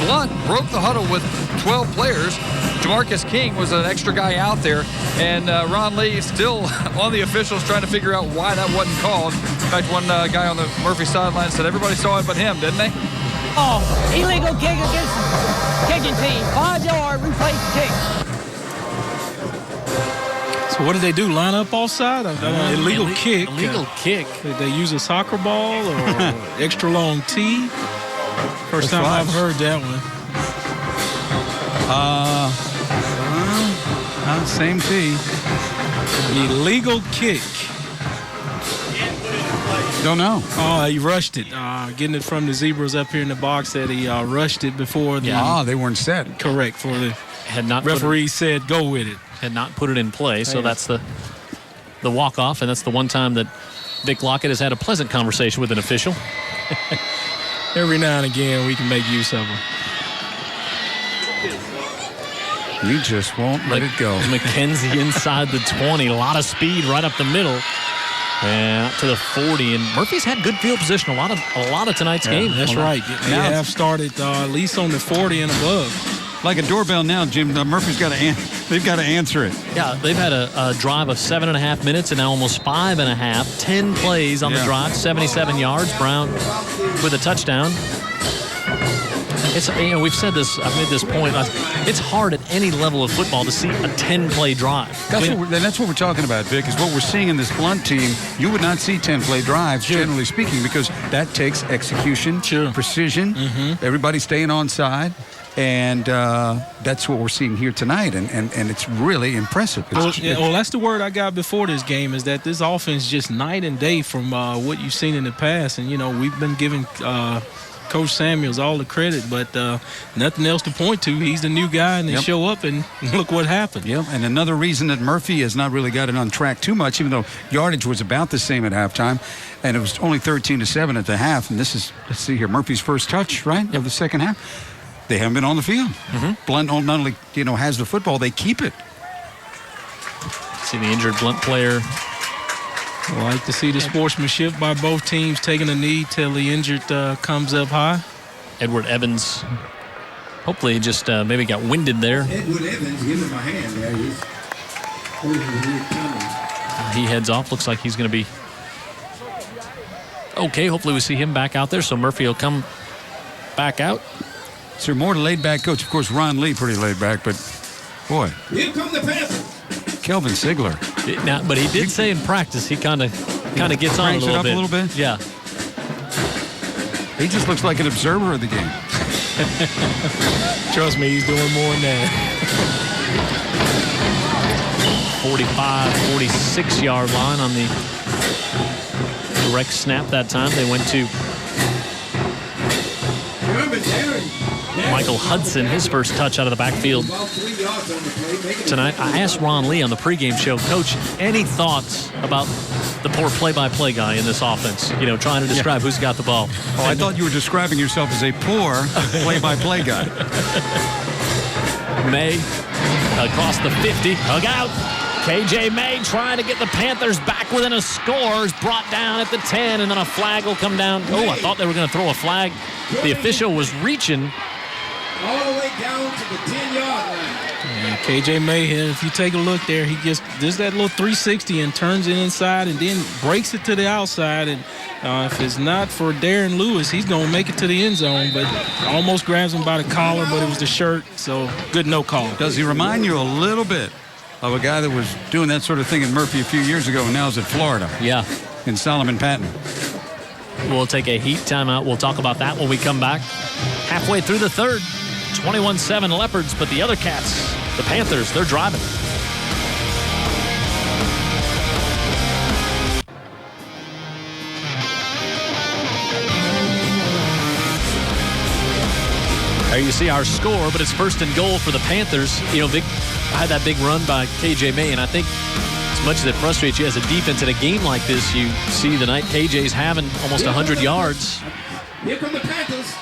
Blount broke the huddle with 12 players. Jamarcus King was an extra guy out there, and Ron Lee still on the officials trying to figure out why that wasn't called. In fact, one guy on the Murphy sideline said everybody saw it but him, didn't they? Oh, illegal kick against the kicking team. 5-yard, replay the kick. So what did they do? Line up offside? Illegal kick. Illegal kick. Did they use a soccer ball or extra long tee? First time I've heard that one. Same tee. Illegal kick. Don't know. Oh, he rushed it. Getting it from the Zebras up here in the box that he rushed it before the. They weren't set. Correct. For the had not referee said go with it. Had not put it in play, so that's the walk-off, and that's the one time that Vic Lockett has had a pleasant conversation with an official. Every now and again, we can make use of them. You just won't let it go. McKenzie inside the 20. A lot of speed right up the middle. And out to the 40. And Murphy's had good field position a lot of tonight's game. That's right. They have started at least on the 40 and above. Like a doorbell now, Jim. Murphy's they've got to answer it. Yeah, they've had a drive of 7.5 minutes and now almost 5.5. 10 plays on the drive, 77 yards. Blount with a touchdown. It's, we've said this. I've made this point. It's hard at any level of football to see a 10-play drive. That's what we're talking about, Vic. Is what we're seeing in this Blount team. You would not see 10-play drives, generally speaking, because that takes execution, precision. Everybody staying on side. And that's what we're seeing here tonight, and it's really impressive. Well, that's the word I got before this game, is that this offense just night and day from what you've seen in the past. And, we've been giving Coach Samuels all the credit, but nothing else to point to. He's the new guy, and they show up, and look what happened. Yep, and another reason that Murphy has not really got it on track too much, even though yardage was about the same at halftime, and it was only 13-7 at the half. And this is, let's see here, Murphy's first touch, right, of the second half. They haven't been on the field. Blount not only has the football, they keep it. See the injured Blount player. I like to see the sportsmanship by both teams, taking a knee till the injured comes up high. Edward Evans, hopefully he just maybe got winded there. Edward Evans, give him a hand there. He heads off. Looks like he's going to be okay. Hopefully we see him back out there, so Murphy will come back out. So more laid-back coach. Of course, Ron Lee pretty laid-back, but boy. Here come the Panthers. Kelvin Sigler. But he did say in practice he kind of gets on a little bit. A little bit. Yeah. He just looks like an observer of the game. Trust me, he's doing more than that. 46-yard line on the direct snap that time. They went to Michael Hudson, his first touch out of the backfield tonight. I asked Ron Lee on the pregame show, Coach, any thoughts about the poor play-by-play guy in this offense? Trying to describe who's got the ball. Oh, I thought you were describing yourself as a poor play-by-play guy. May across the 50, hug out. KJ May trying to get the Panthers back within a score, is brought down at the 10, and then a flag will come down. Oh, I thought they were going to throw a flag. The official was reaching all the way down to the 10-yard line. Yeah, KJ May, if you take a look there, he just does that little 360 and turns it inside and then breaks it to the outside. And if it's not for Darren Lewis, he's going to make it to the end zone, but almost grabs him by the collar, but it was the shirt, so good no call. Does he remind you a little bit of a guy that was doing that sort of thing in Murphy a few years ago and now is at Florida? Yeah. In Solomon Patton. We'll take a heat timeout. We'll talk about that when we come back. Halfway through the third, 21-7 Leopards, but the other Cats, the Panthers, they're driving. There you see our score, but it's first and goal for the Panthers. Vic had that big run by KJ May, and I think as much as it frustrates you as a defense in a game like this, you see the night KJ's having almost 100 yards. Here come the Panthers.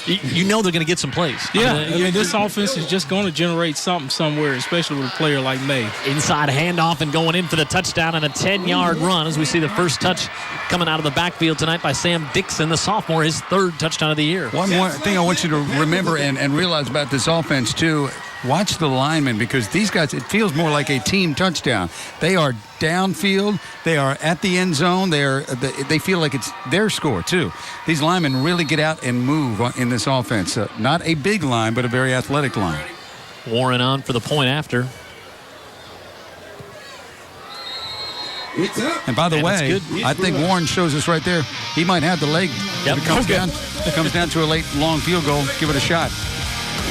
You know they're going to get some plays. Yeah, this offense is just going to generate something somewhere, especially with a player like May. Inside handoff and going in for the touchdown and a 10-yard run as we see the first touch coming out of the backfield tonight by Sam Dixon, the sophomore, his third touchdown of the year. One more thing I want you to remember and realize about this offense, too. Watch the linemen, because these guys, it feels more like a team touchdown. They are downfield. They are at the end zone. They feel like it's their score, too. These linemen really get out and move in this offense. Not a big line, but a very athletic line. Warren on for the point after. It's up. And by the way, I think Warren shows us right there, he might have the leg. Yep. If it comes down to a late, long field goal, give it a shot.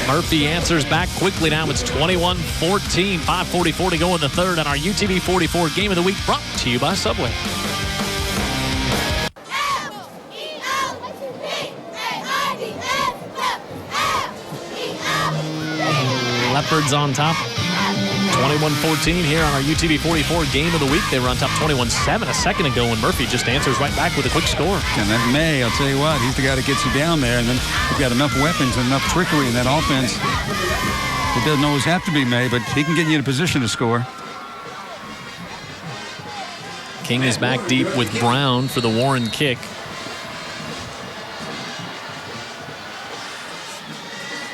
Murphy answers back quickly now. It's 21-14, 5:44 to go in the third on our UTV 44 Game of the Week, brought to you by Subway. Leopards on top. 21-14 here on our UTV 44 game of the week. They were on top 21-7 a second ago, and Murphy just answers right back with a quick score. And that May, I'll tell you what, he's the guy that gets you down there, and then you've got enough weapons and enough trickery in that offense. It doesn't always have to be May, but he can get you in a position to score. King is back deep with Brown for the Warren kick.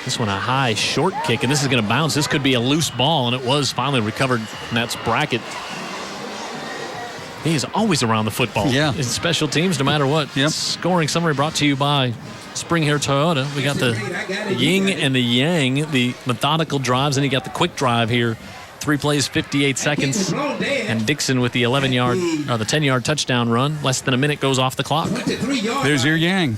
This one a high short kick, and this is going to bounce. This could be a loose ball, and it was finally recovered. And that's Brackett. He is always around the football. Yeah. In special teams, no matter what. Yep. Scoring summary brought to you by Spring Hair Toyota. We got the yin and the yang, the methodical drives, and you got the quick drive here. 3 plays, 58 seconds. And Dixon with the 10-yard touchdown run. Less than a minute goes off the clock. There's your yang.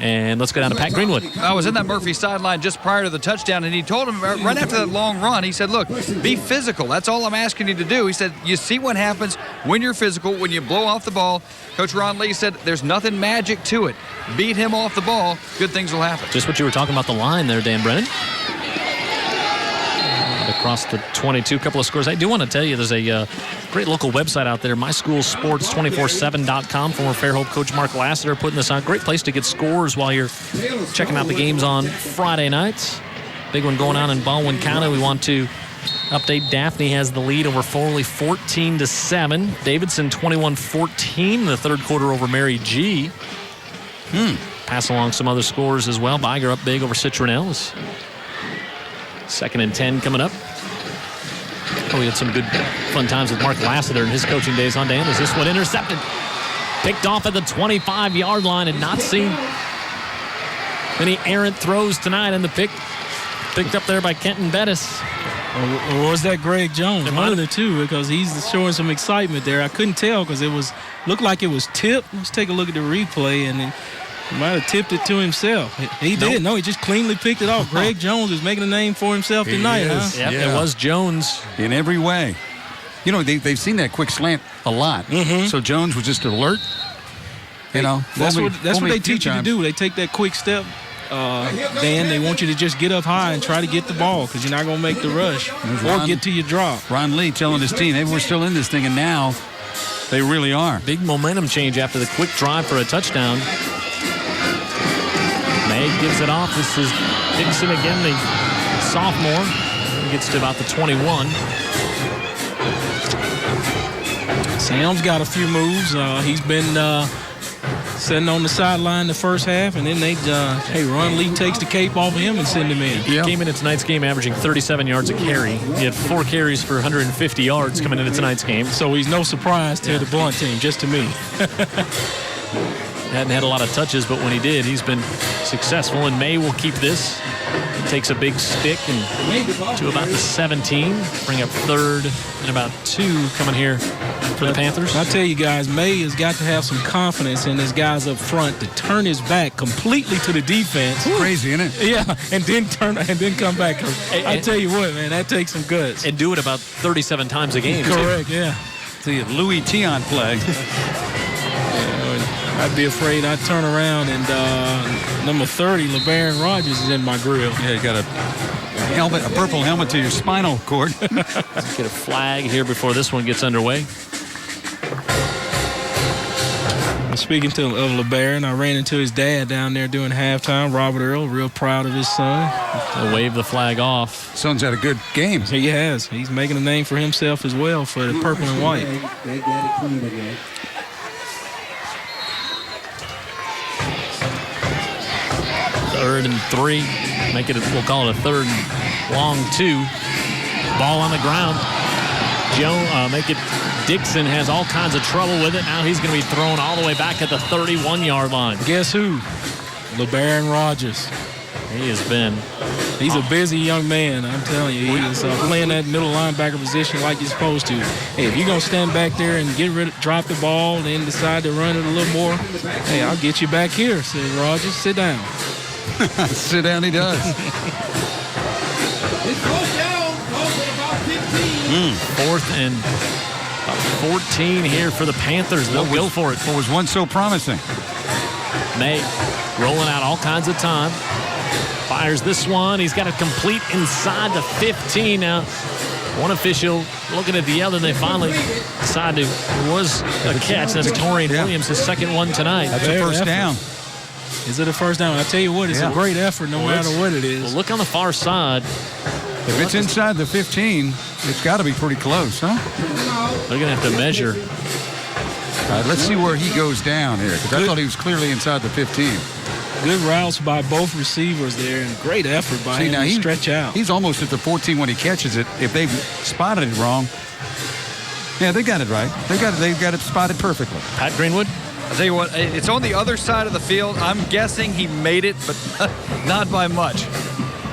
And let's go down to Pat Greenwood. I was in that Murphy sideline just prior to the touchdown, and he told him right after that long run, he said, look, be physical. That's all I'm asking you to do. He said, you see what happens when you're physical, when you blow off the ball. Coach Ron Lee said, there's nothing magic to it. Beat him off the ball, good things will happen. Just what you were talking about the line there, Dan Brennan. Across the 22, couple of scores. I do want to tell you there's a great local website out there, myschoolsports247.com. Former Fairhope coach Mark Lassiter putting this on. Great place to get scores while you're checking out the games on Friday nights. Big one going on in Baldwin County. We want to update. Daphne has the lead over Foley 14-7. Davidson 21-14 in the third quarter over Mary G. Pass along some other scores as well. Biger up big over Citronelles. 2nd and 10 coming up. Oh, we had some good fun times with Mark Lassiter in his coaching days on Dan. Is this one intercepted? Picked off at the 25-yard line and not seen many errant throws tonight in the pick. Picked up there by Kenton Bettis. Or was that Greg Jones? One of the two, because he's showing some excitement there. I couldn't tell because looked like it was tipped. Let's take a look at the replay, and then he might have tipped it to himself. He did. No, he just cleanly picked it off. Greg Jones is making a name for himself tonight, huh? Yep, it was Jones. In every way. You know, they've seen that quick slant a lot. So Jones was just alert. You know, that's what they teach you to do. They take that quick step. Dan, they want you to just get up high and try to get the ball because you're not going to make the rush or get to your drop. Ron Lee telling his team, hey, we're still in this thing, and now they really are. Big momentum change after the quick drive for a touchdown. May gives it off. This is Dixon again, the sophomore. He gets to about the 21. Sam's got a few moves. He's been sitting on the sideline the first half, and then Ron Lee takes the cape off of him and send him in. He came into tonight's game averaging 37 yards a carry. He had 4 carries for 150 yards coming into tonight's game. So he's no surprise to the Blount team, just to me. Hadn't had a lot of touches, but when he did, he's been successful. And May will keep this. He takes a big stick and to about the 17. Bring up 3rd and about 2 coming here for the Panthers. I tell you guys, May has got to have some confidence in his guys up front to turn his back completely to the defense. Crazy, isn't it? Yeah, and then come back. I tell you what, man, that takes some guts. And do it about 37 times a game. Correct, yeah. See, Louis Tion play. I'd be afraid I'd turn around and number 30, LeBaron Rogers, is in my grill. Yeah, you got a helmet, a purple helmet to your spinal cord. Let's get a flag here before this one gets underway. Speaking of LeBaron, I ran into his dad down there during halftime, Robert Earl, real proud of his son. He'll wave the flag off. Son's had a good game. He has. He's making a name for himself as well for the purple and white. Third and 3. We'll call it a 3rd and long 2. Ball on the ground. Dixon has all kinds of trouble with it. Now he's going to be thrown all the way back at the 31-yard line. Guess who? LeBaron Rogers. He's a busy young man, I'm telling you. He is playing that middle linebacker position like you're supposed to. Hey, if you're going to stand back there and drop the ball and then decide to run it a little more, hey, I'll get you back here, said Rogers. Sit down. Sit down, he does. It's close down. Close at about 15. 4th and 14 here for the Panthers. They'll go for it. What was once so promising? May rolling out all kinds of time. Fires this one. He's got it complete inside the 15 now. One official looking at the other, and they finally decided it was a catch. That's Torian Williams, his second one tonight. That's a first down. Is it a first down? I tell you what, it's a great effort no matter what it is. Well, look on the far side. If it's inside the 15, it's got to be pretty close, huh? They're going to have to measure. All right, let's see where he goes down here, because I thought he was clearly inside the 15. Good routes by both receivers there, and great effort by him to stretch out. He's almost at the 14 when he catches it. If they've spotted it wrong, they got it right. They've got it spotted perfectly. Pat Greenwood? I'll tell you what, it's on the other side of the field. I'm guessing he made it, but not by much.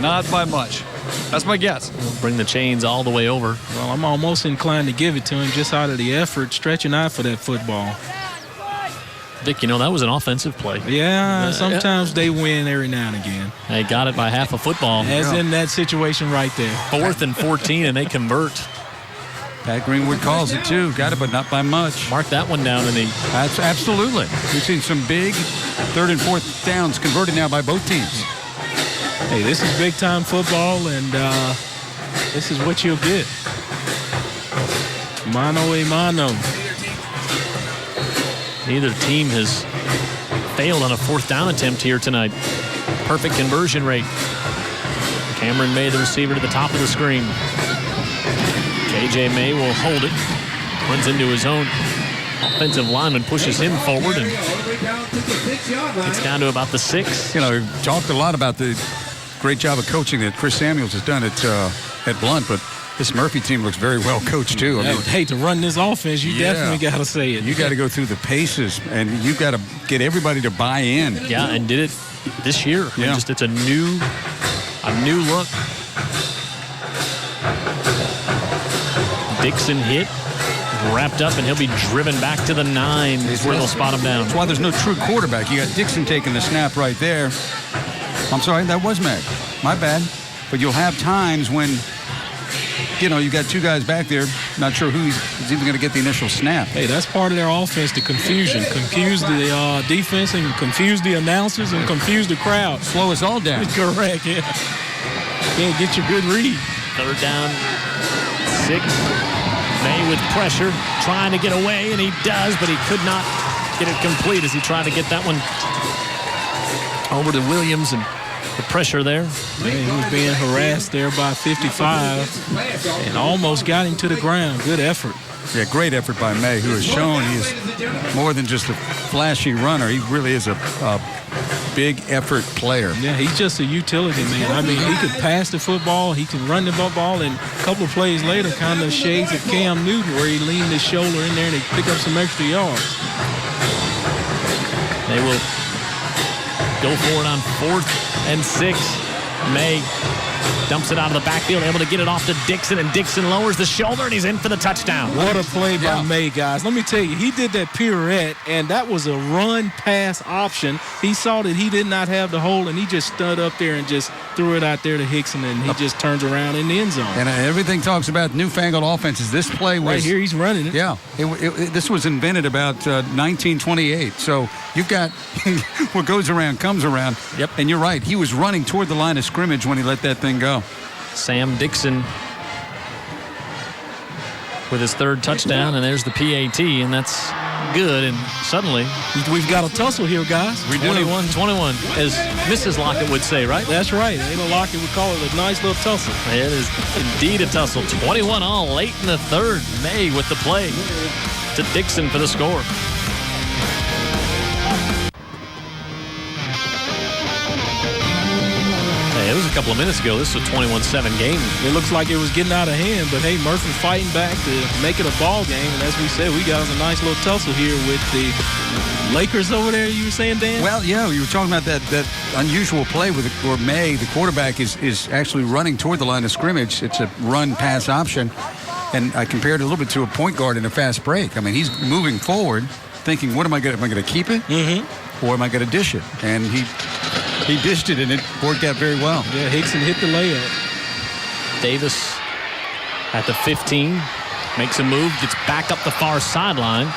Not by much. That's my guess. We'll bring the chains all the way over. Well, I'm almost inclined to give it to him just out of the effort, stretching out for that football. Dick, that was an offensive play. Yeah, sometimes they win every now and again. They got it by half a football. As in that situation right there. 4th and 14, and they convert. Pat Greenwood calls it too. Got it, but not by much. Mark that one down in the... Absolutely. We've seen some big 3rd and 4th downs converted now by both teams. Hey, this is big-time football, and this is what you'll get. Mano a mano. Neither team has failed on a 4th down attempt here tonight. Perfect conversion rate. Cameron May, the receiver, to the top of the screen. KJ May will hold it. Runs into his own offensive lineman, pushes him forward, and gets down to about the 6. We've talked a lot about the great job of coaching that Chris Samuels has done at Blount, but this Murphy team looks very well coached too. I would hate to run this offense. You definitely got to say it. You got to go through the paces, and you got to get everybody to buy in. Yeah, and did it this year. Yeah. It's a new look. Dixon hit, wrapped up, and he'll be driven back to the 9 where they'll spot him down. That's why there's no true quarterback. You got Dixon taking the snap right there. I'm sorry, that was Mag. My bad. But you'll have times when, you got 2 guys back there, not sure who's even going to get the initial snap. Hey, that's part of their offense, the confusion. Confuse the defense and confuse the announcers and confuse the crowd. Slow us all down. Correct, yeah. Can't get your good read. 3rd down, 6. May with pressure, trying to get away, and he does, but he could not get it complete as he tried to get that one over to Williams, and the pressure there. Man, he was being harassed there by 55 and almost got him to the ground. Good effort. Yeah, great effort by May, who has shown he is more than just a flashy runner. He really is a big effort player. Yeah, he's just a utility man. I mean, he could pass the football, he can run the football, and a couple of plays later, kind of shades of Cam Newton, where he leaned his shoulder in there and he picked up some extra yards. They will go for it on 4th and 6. May dumps it out of the backfield, able to get it off to Dixon, and Dixon lowers the shoulder, and he's in for the touchdown. What a play by May, guys. Let me tell you, he did that pirouette, and that was a run-pass option. He saw that he did not have the hole, and he just stood up there and just threw it out there to Hickson, and he just turns around in the end zone. And everything talks about newfangled offenses. This play was... Right here, he's running it. Yeah. This was invented about 1928. So you've got what goes around comes around. Yep. And you're right. He was running toward the line of scrimmage when he let that thing go. Sam Dixon with his 3rd touchdown, and there's the PAT, and that's good. And suddenly we've got a tussle here, guys. 21-21, as Mrs. Lockett would say, right? That's right. Ada Lockett would call it a nice little tussle. It is indeed a tussle. 21-all late in the 3rd. May with the play to Dixon for the score. It was a couple of minutes ago. This is a 21-7 game. It looks like it was getting out of hand, but hey, Murphy fighting back to make it a ball game. And as we said, we got a nice little tussle here with the Lakers over there, you were saying, Dan? Well, yeah, you were talking about that unusual play where May, the quarterback, is actually running toward the line of scrimmage. It's a run-pass option. And I compared it a little bit to a point guard in a fast break. I mean, he's moving forward, thinking, am I going to keep it? Mm-hmm. Or am I going to dish it? And he dished it, and it worked out very well. Yeah, Hickson hit the layup. Davis at the 15 makes a move, gets back up the far sideline,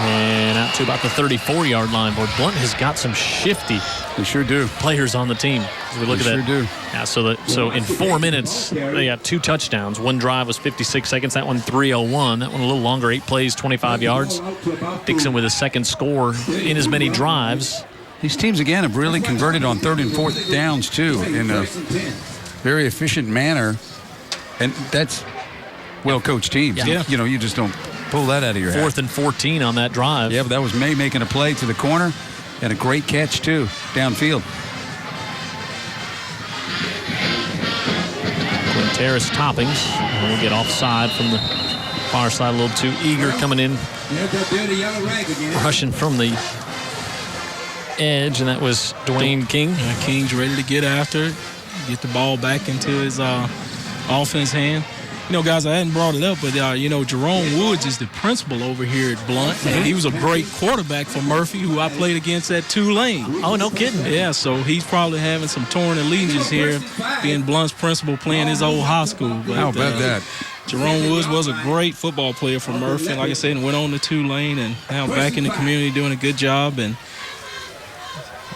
and out to about the 34-yard line. Boy, Blount has got some shifty They sure do. Players on the team. As we look They at sure that. do. Yeah, so in 4 minutes, they got 2 touchdowns. One drive was 56 seconds. That one 3:01. That one a little longer, 8 plays, 25 yards. Dixon with his second score in as many drives. These teams, again, have really converted on 3rd and 4th downs, too, in a very efficient manner. And that's well-coached teams. Yeah. You know, you just don't pull that out of your hat. 4th and 14 on that drive. Yeah, but that was May making a play to the corner and a great catch, too, downfield. Quinteris Toppings will get offside from the far side, a little too eager coming in, rushing from the edge, and that was Dwayne King. King's ready to get after it, get the ball back into his offense hand. You know, guys, I hadn't brought it up, but, you know, Jerome Woods is the principal over here at Blount. And he was a great quarterback for Murphy, who I played against at Tulane. Oh, no kidding. Yeah, so he's probably having some torn allegiance here, being Blount's principal, playing his old high school. But, How about that? Jerome Woods was a great football player for Murphy. Like I said, and went on to Tulane and now back in the community doing a good job. And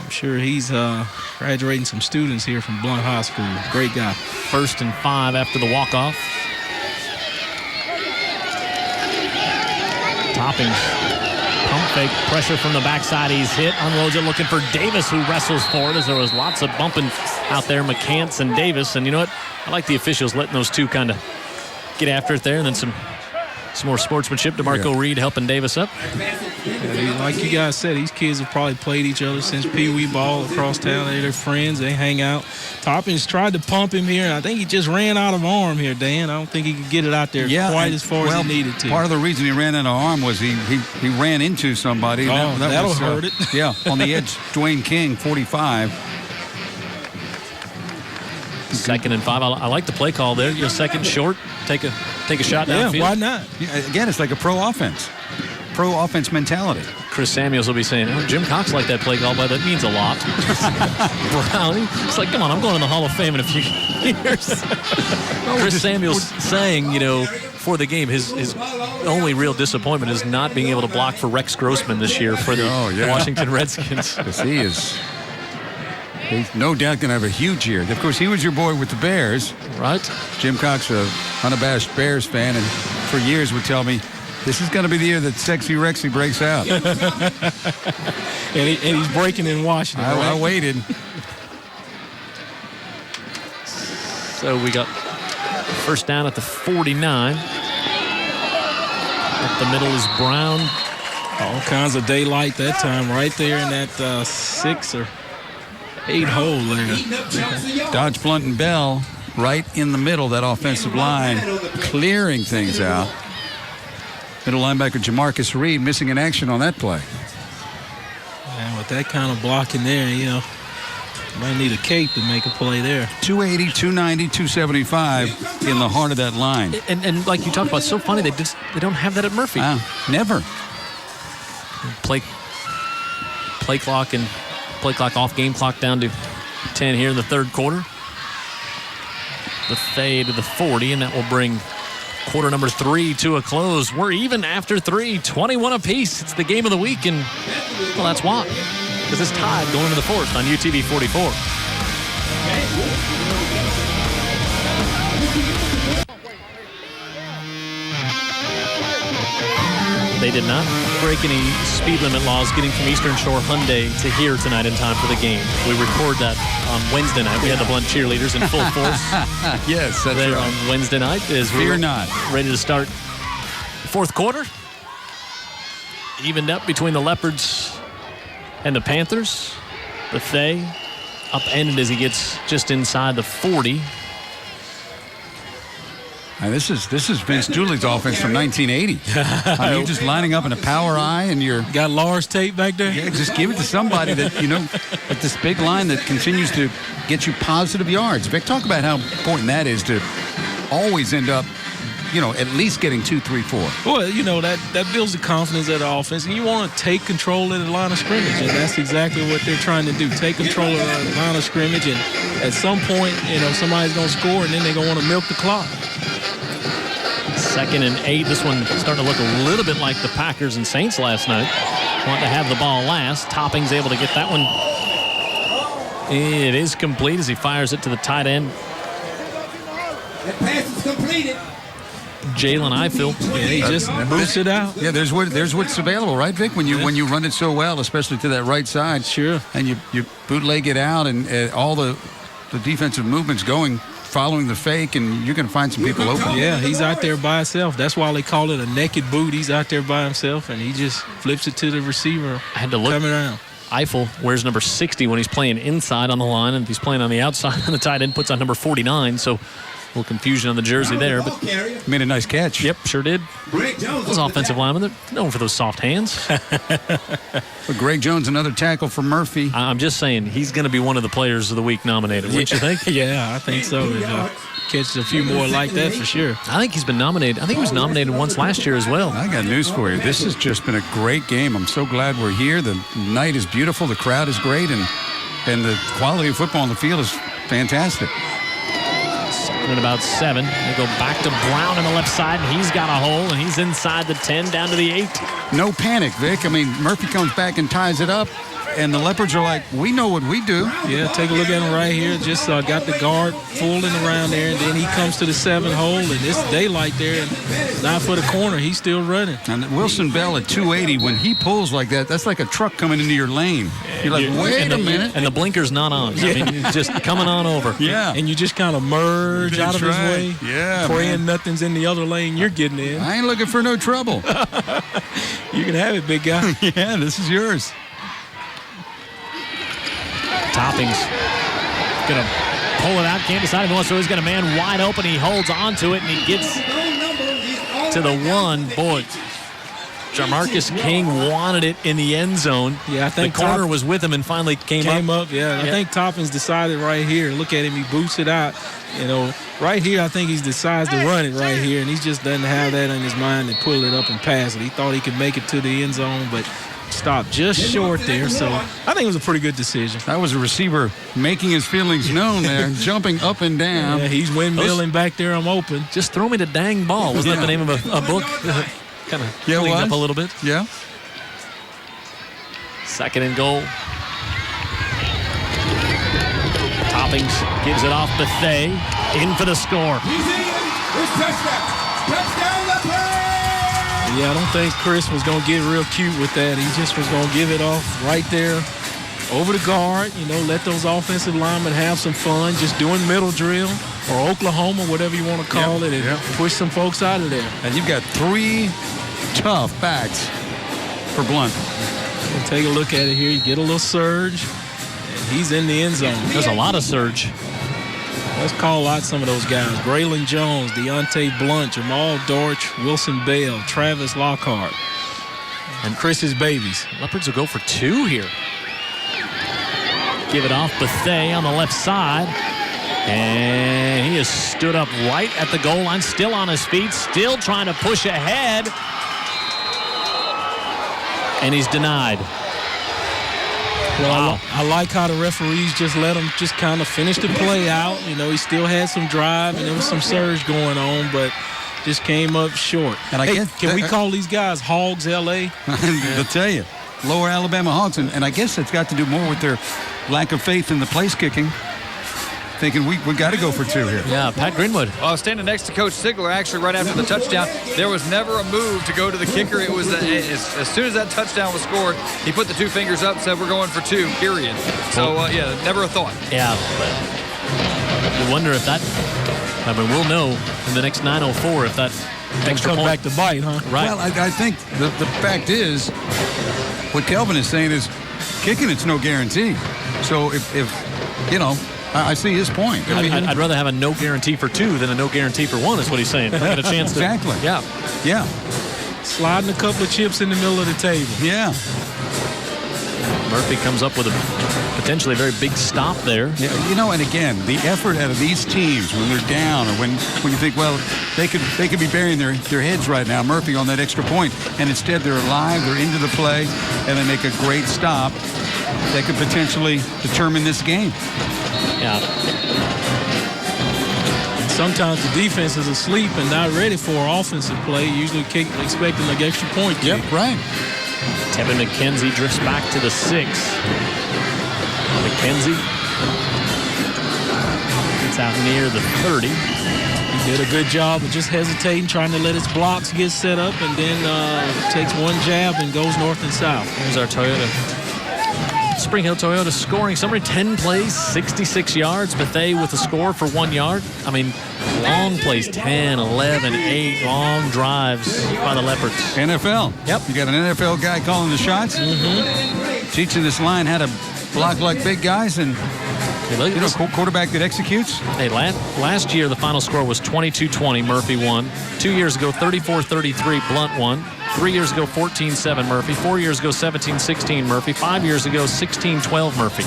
I'm sure he's graduating some students here from Blount High School. Great guy. 1st and 5 after the walk-off. Toppings, pump fake, pressure from the backside. He's hit, unloads it, looking for Davis, who wrestles for it, as there was lots of bumping out there, McCants and Davis. And you know what? I like the officials letting those two kind of get after it there, and then some more sportsmanship. DeMarco Reed helping Davis up. Yeah, like you guys said, these kids have probably played each other since Pee Wee ball across town. They're friends. They hang out. Toppings tried to pump him here, and I think he just ran out of arm here, Dan. I don't think he could get it out there quite as far as he needed to. Part of the reason he ran out of arm was he ran into somebody. Oh, that'll hurt it. Yeah, on the edge, Dwayne King, 45. 2nd and 5. I like the play call there. Your second short, take a shot downfield. Yeah, why not? Yeah, again, it's like a pro offense mentality. Chris Samuels will be saying, oh, Jim Cox liked that play call, but that means a lot. Brown, it's like, come on, I'm going to the Hall of Fame in a few years. Chris Samuels saying, you know, for the game, his only real disappointment is not being able to block for Rex Grossman this year for the Washington Redskins. Because he's no doubt going to have a huge year. Of course, he was your boy with the Bears. Right. Jim Cox, a unabashed Bears fan, and for years would tell me, this is going to be the year that Sexy Rexy breaks out. and he's breaking in Washington. I waited. So we got 1st down at the 49. Up the middle is Brown. All kinds of daylight that time right there in that 6 or 8 hole there. Dodge, Blount, and Bell right in the middle, that offensive line, clearing things out. Middle linebacker Jamarcus Reed missing in action on that play. And with that kind of blocking there, you know, might need a cape to make a play there. 280, 290, 275 in the heart of that line. And like you talked about, so funny, they don't have that at Murphy. Never. Play clock off, game clock down to 10 here in the 3rd quarter. The fade to the 40, and that will bring quarter number 3 to a close. We're even after 3, 21 apiece. It's the game of the week, and well, that's why. Because it's tied going into the 4th on UTV 44. They did not break any speed limit laws getting from Eastern Shore Hyundai to here tonight in time for the game. We record that on Wednesday night. We had the Blount cheerleaders in full force. Yes, that's there right. on Wednesday night. As Fear not. Ready to start the 4th quarter. Evened up between the Leopards and the Panthers. Buffet upended as he gets just inside the 40. Now, this is Vince Dooley's offense from 1980. I mean, you're just lining up in a power eye, and you're got Lars Tate back there. Yeah, just give it to somebody that at this big line that continues to get you positive yards. Vic, talk about how important that is to always end up, at least getting 2, 3, 4. Well, that builds the confidence of the offense, and you want to take control of the line of scrimmage, and that's exactly what they're trying to do. Take control of the line of scrimmage, and at some point, somebody's going to score, and then they're going to want to milk the clock. 2nd and 8. This one starting to look a little bit like the Packers and Saints last night. Want to have the ball last. Topping's able to get that one It is complete as he fires it to the tight end. That pass is completed. Jalen Eiffel. Yeah, he just boosts it out. Yeah, there's what's available, right, Vic? When you run it so well, especially to that right side. Sure. And you bootleg it out, and all the defensive movements going, following the fake, and you're going to find some people open. Yeah, he's out there by himself. That's why they call it a naked boot. He's out there by himself, and he just flips it to the receiver. I had to look. Coming around. Eiffel wears number 60 when he's playing inside on the line, and if he's playing on the outside, the tight end puts on number 49. So a little confusion on the jersey there, but made a nice catch. Yep, sure did. Those offensive linemen, they're known for those soft hands. But Greg Jones, another tackle for Murphy. I'm just saying, he's going to be one of the players of the week nominated, wouldn't you think? Yeah, I think so. Catches a few more like that for sure. I think he's been nominated. I think he was nominated once last year as well. I got news for you. This has just been a great game. I'm so glad we're here. The night is beautiful. The crowd is great, and the quality of football on the field is fantastic. At about 7, they go back to Blount on the left side, and he's got a hole, and he's inside the 10, down to the 8. No panic, Vic. I mean, Murphy comes back and ties it up, and the Leopards are like, we know what we do. Yeah, take a look at him right here. Just got the guard fooling around there, and then he comes to the 7 hole, and it's daylight there, and not for the corner. He's still running. And Wilson Bell at 280, when he pulls like that, that's like a truck coming into your lane. You're like, wait a minute. And the blinker's not on. Yeah. I mean, just coming on over. Yeah. And you just kind of merge out of his way. Yeah, praying nothing's in the other lane you're getting in. I ain't looking for no trouble. You can have it, big guy. Yeah, this is yours. Toppings gonna pull it out, can't decide if he wants to. He's got a man wide open. He holds on to it, and he gets to the 1. Boy, Jamarcus King wanted it in the end zone. Yeah, I think the corner was with him and finally came up. Yeah, I think Toppins decided right here. Look at him, he boots it out. Right here, I think he decides to run it right here, and he just doesn't have that in his mind to pull it up and pass it. He thought he could make it to the end zone, but stopped just short there. So I think it was a pretty good decision. That was a receiver making his feelings known there, jumping up and down. Yeah, he's windmilling back there. I'm open. Just throw me the dang ball. Wasn't that the name of a book? Kind of cleaned up a little bit. Yeah. 2nd and goal. Toppings gives it off Bethea. In for the score. He's in. It's touchdown. Touchdown, Leopard! Yeah, I don't think Chris was going to get real cute with that. He just was going to give it off right there over the guard. Let those offensive linemen have some fun just doing middle drill or Oklahoma, whatever you want to call it, and push some folks out of there. And you've got 3 tough backs for Blount. And take a look at it here. You get a little surge, and he's in the end zone. There's a lot of surge. Let's call out some of those guys. Braylon Jones, Deontay Blunt, Jamal Dortch, Wilson Bell, Travis Lockhart, and Chris's babies. Leopards will go for 2 here. Give it off Bethea on the left side. And he has stood up right at the goal line, still on his feet, still trying to push ahead. And he's denied. Well, Wow. I like how the referees just let him just kind of finish the play out. He still had some drive and there was some surge going on, but just came up short. And can we call these guys Hogs LA? I'll tell you, Lower Alabama Hogs, and I guess it's got to do more with their lack of faith in the place kicking. Thinking we got to go for 2 here. Yeah, Pat Greenwood. Well, I was standing next to Coach Sigler actually right after the touchdown. There was never a move to go to the kicker. It was as soon as that touchdown was scored, he put the 2 fingers up, said we're going for 2, period. So, never a thought. Yeah, but you wonder if that, we'll know in the next 9:04 if that extra Come point back to bite, huh? Right. Well, I think the fact is, what Kelvin is saying is, kicking it's no guarantee. So if I see his point. I'd rather have a no guarantee for 2 than a no guarantee for 1, is what he's saying. I get a chance to. Exactly. Yeah. Sliding a couple of chips in the middle of the table. Yeah. Murphy comes up with a potentially very big stop there. Yeah, and again, the effort out of these teams when they're down or when you think, well, they could be burying their heads right now, Murphy on that extra point, and instead they're alive, they're into the play, and they make a great stop that could potentially determine this game. Yeah. Sometimes the defense is asleep and not ready for offensive play, usually expecting an extra point kick. Yep, right. Tevin McKenzie drifts back to the 6. McKenzie It's out near the 30. He did a good job of just hesitating, trying to let his blocks get set up, and then takes one jab and goes north and south. Here's our Toyota. Spring Hill Toyota scoring summary, 10 plays, 66 yards. Bethea with a score for 1 yard. I mean, long plays, 10, 11, 8, long drives by the Leopards. NFL. Yep. You got an NFL guy calling the shots. Teaching this line how to block like big guys and quarterback that executes. Hey, last year the final score was 22-20. Murphy won. 2 years ago, 34-33. Blount won. 3 years ago, 14-7 Murphy. 4 years ago, 17-16 Murphy. 5 years ago, 16-12 Murphy.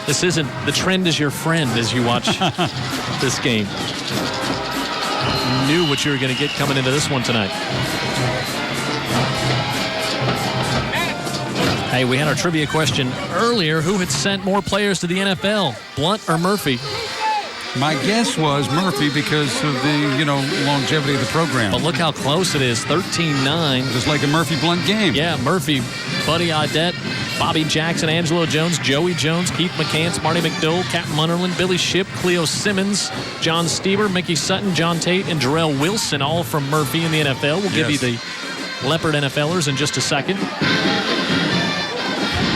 This isn't the trend is your friend as you watch this game. You knew what you were going to get coming into this one tonight. Hey, we had our trivia question earlier. Who had sent more players to the NFL, Blount or Murphy? My guess was Murphy because of the, longevity of the program. But look how close it is, 13-9. Just like a Murphy-Blount game. Yeah, Murphy, Buddy Audette, Bobby Jackson, Angelo Jones, Joey Jones, Keith McCants, Marty McDowell, Captain Munnerlin, Billy Shipp, Cleo Simmons, John Stieber, Mickey Sutton, John Tate, and Jarrell Wilson, all from Murphy in the NFL. We'll give you the Leopard NFLers in just a second.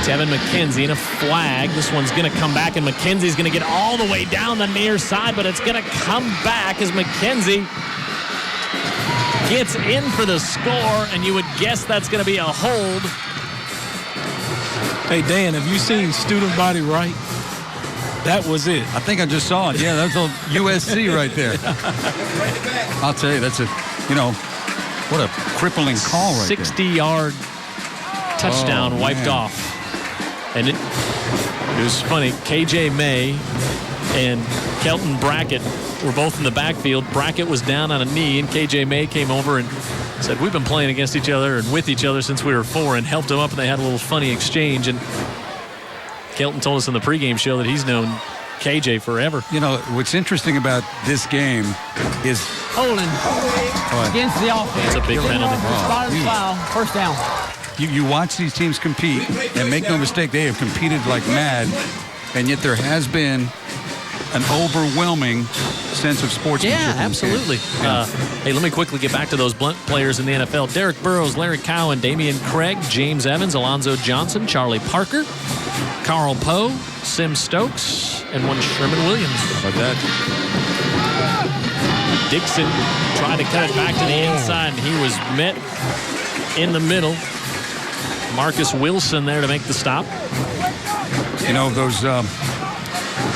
Tevin McKenzie and a flag. This one's going to come back, and McKenzie's going to get all the way down the near side, but it's going to come back as McKenzie gets in for the score, and you would guess that's going to be a hold. Hey, Dan, have you seen Student Body Right? That was it. I think I just saw it. Yeah, that's a USC right there. I'll tell you, that's what a crippling call right there. 60-yard touchdown wiped off. And it was funny. KJ May and Kelton Brackett were both in the backfield. Brackett was down on a knee, and KJ May came over and said, we've been playing against each other and with each other since we were 4, and helped him up, and they had a little funny exchange. And Kelton told us in the pregame show that he's known KJ forever. What's interesting about this game is holding against the offense. It's a big penalty. Foul, first down. You watch these teams compete, and make no mistake, they have competed like mad, and yet there has been an overwhelming sense of sportsmanship. Yeah, absolutely. Hey, let me quickly get back to those Blount players in the NFL. Derek Burrows, Larry Cowan, Damian Craig, James Evans, Alonzo Johnson, Charlie Parker, Carl Poe, Sim Stokes, and one Sherman Williams. How about that? Dixon tried to cut it back to the inside, and he was met in the middle. Marcus Wilson there to make the stop.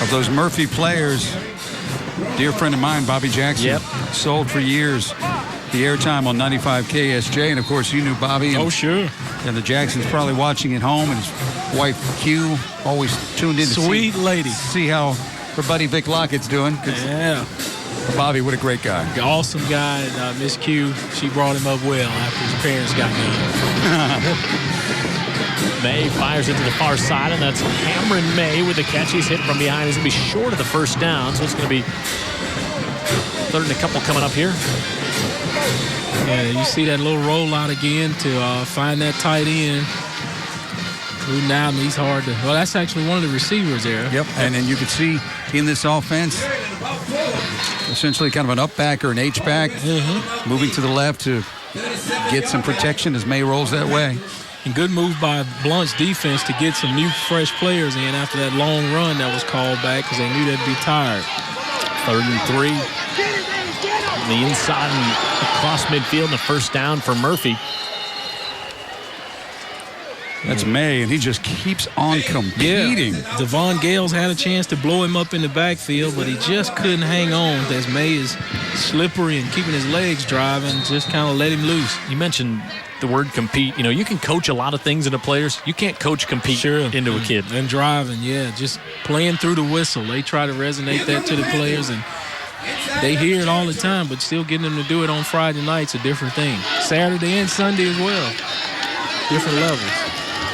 Those Murphy players, dear friend of mine, Bobby Jackson, sold for years the airtime on 95 KSJ, and of course you knew Bobby. And, oh, sure. And the Jacksons probably watching at home, and his wife Q always tuned in to see how her buddy Vic Lockett's doing. Yeah. Bobby, what a great guy. Awesome guy. Miss Q, she brought him up well after his parents got gone. May fires it to the far side, and that's Cameron May with the catch. He's hit from behind. He's going to be short of the first down, so it's going to be third and a couple coming up here. Yeah, you see that little rollout again to find that tight end. Who now he's hard to. Well, that's actually one of the receivers there. Yep, and then you can see in this offense, essentially kind of an up back or an H back, moving to the left to get some protection as May rolls that way. And good move by Blount's defense to get some new, fresh players in after that long run that was called back because they knew they'd be tired. 3rd and 3. On the inside and across midfield, and the first down for Murphy. That's May, and he just keeps on competing. Yeah. Devon Gales had a chance to blow him up in the backfield, but he just couldn't hang on as May is slippery and keeping his legs driving, just kind of let him loose. You mentioned the word compete. You can coach a lot of things into players. You can't coach compete into a kid. And driving, just playing through the whistle. They try to resonate that to the players, and they hear it all the time, but still getting them to do it on Friday night's a different thing. Saturday and Sunday as well. Different levels.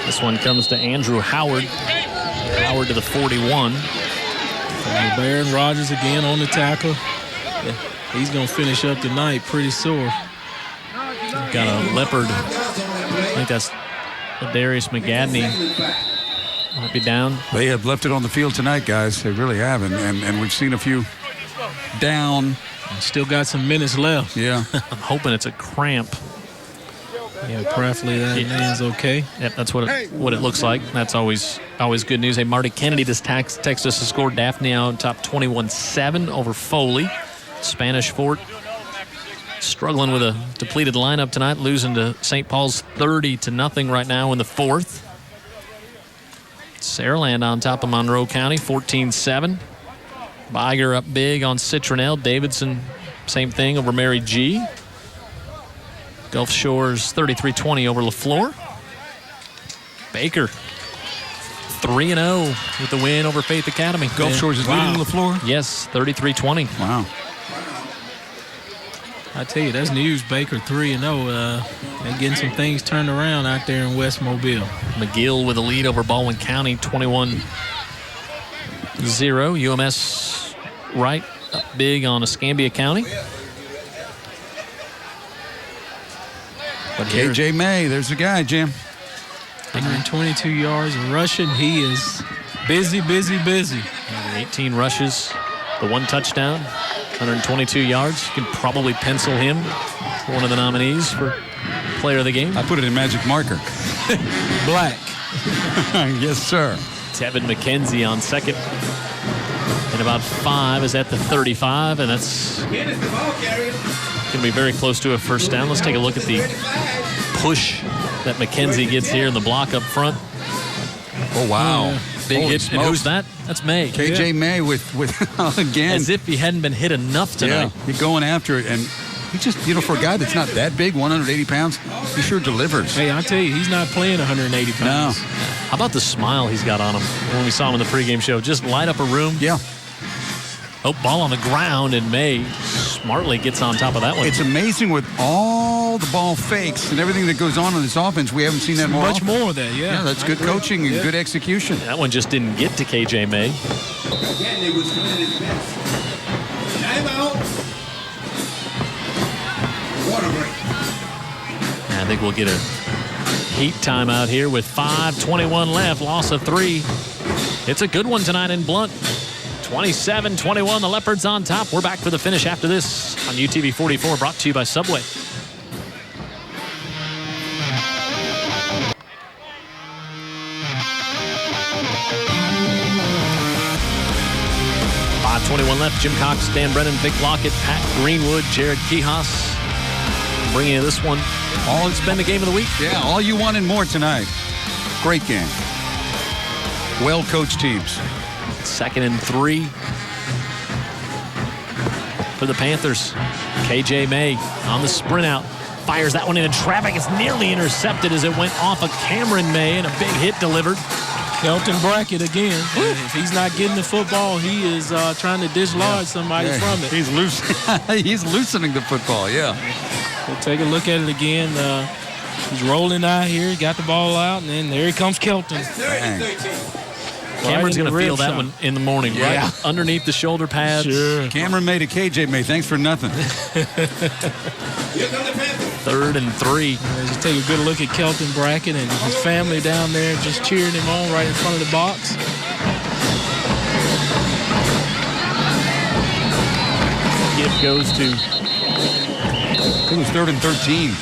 This one comes to Andrew Howard. Howard to the 41. Baron Rogers again on the tackle. Yeah, he's going to finish up the night pretty sore. Got a Leopard. I think that's Darius McGadney Might be down. They have left it on the field tonight, guys. They really have, and we've seen a few down. Still got some minutes left. Yeah. I'm hoping it's a cramp. Yeah, preferably that man's okay. Yep, that's what it looks like. That's always good news. Hey, Marty Kennedy just texted us to score. Daphne on top 21-7 over Foley. Spanish Fort struggling with a depleted lineup tonight, losing to St. Paul's 30-0 right now in the fourth. Saraland on top of Monroe County, 14-7. Biger up big on Citronelle. Davidson, same thing over Mary G. Gulf Shores 33-20 over LaFleur. Baker 3-0 with the win over Faith Academy. Gulf Shores is leading LaFleur? Yes, 33-20. Wow. I tell you, that's news. Baker 3-0. They're getting some things turned around out there in West Mobile. McGill with a lead over Baldwin County, 21-0. UMS right up big on Escambia County. But KJ May, there's the guy, Jim. 122 yards rushing. He is busy. 18 rushes, the one touchdown, 122 yards. You can probably pencil him for one of the nominees for player of the game. I put it in magic marker. Black. Yes, sir. Tevin McKenzie on second. And about 5 is at the 35, and that's going to be very close to a first down. Let's take a look at the push that McKenzie gets here in the block up front. Oh, wow. Big hit. And who's that? That's May. KJ May with again. As if he hadn't been hit enough tonight. Yeah, he's going after it, and he just, for a guy that's not that big, 180 pounds, he sure delivers. Hey, I tell you, he's not playing 180 pounds. No. How about the smile he's got on him when we saw him in the pregame show? Just light up a room. Yeah. Oh, ball on the ground, and May smartly gets on top of that one. It's amazing with all the ball fakes and everything that goes on in this offense. We haven't seen that more often. more of that, yeah. Yeah, that's good coaching and good execution. That one just didn't get to KJ May. Again, it was committed best. Timeout. Water break. I think we'll get a heat timeout here with 5:21 left. Loss of 3. It's a good one tonight in Blount. 27-21, the Leopards on top. We're back for the finish after this on UTV 44, brought to you by Subway. .21 left. Jim Cox, Dan Brennan, Vic Lockett, Pat Greenwood, Jared Kihas. Bringing you this one. All it's been the game of the week. Yeah, all you want and more tonight. Great game. Well-coached teams. 2nd and 3 for the Panthers. KJ May on the sprint out. Fires that one into traffic. It's nearly intercepted as it went off of Cameron May, and a big hit delivered. Kelton Brackett again. If he's not getting the football, he is trying to dislodge somebody from it. He's he's loosening the football, yeah. We'll take a look at it again. He's rolling out here, got the ball out, and then there he comes Kelton. Cameron's going to feel that one in the morning, right? Underneath the shoulder pads. Sure. Cameron May to KJ May. Thanks for nothing. 3rd and 3. Just take a good look at Kelton Brackett and his family down there just cheering him on right in front of the box. Gift goes to... It was 3rd and 13.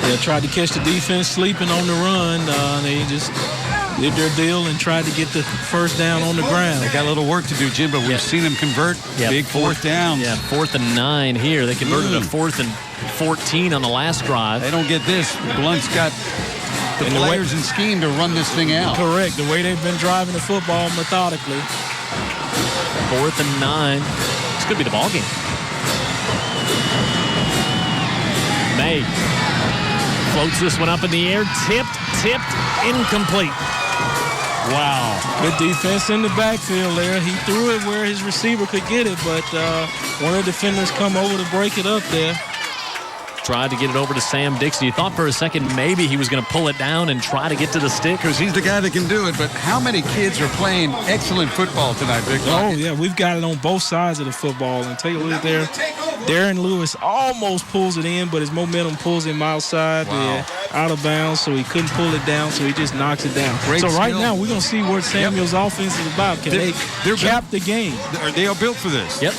They tried to catch the defense sleeping on the run. They just did their deal and tried to get the first down on the ground. They got a little work to do, Jim, but we've seen them convert big 4th downs. Yeah, 4th and 9 here. They converted a 4th and 14 on the last drive. They don't get this. Blount's got the players and scheme to run this thing out. Correct. The way they've been driving the football methodically. 4th and 9. This could be the ball game. May floats this one up in the air. Tipped, incomplete. Wow. Good defense in the backfield there. He threw it where his receiver could get it, but one of the defenders come over to break it up there. Tried to get it over to Sam Dixon. You thought for a second maybe he was going to pull it down and try to get to the stick. Because he's the guy that can do it, but how many kids are playing excellent football tonight, Vic? Oh, yeah, we've got it on both sides of the football. And take a look there. Darren Lewis almost pulls it in, but his momentum pulls him outside. Wow. out of bounds, so he couldn't pull it down, so he just knocks it down. Great so right skill. now, we're going to see what Samuel's offense is about. Can they cap the game? They are built for this. Yep.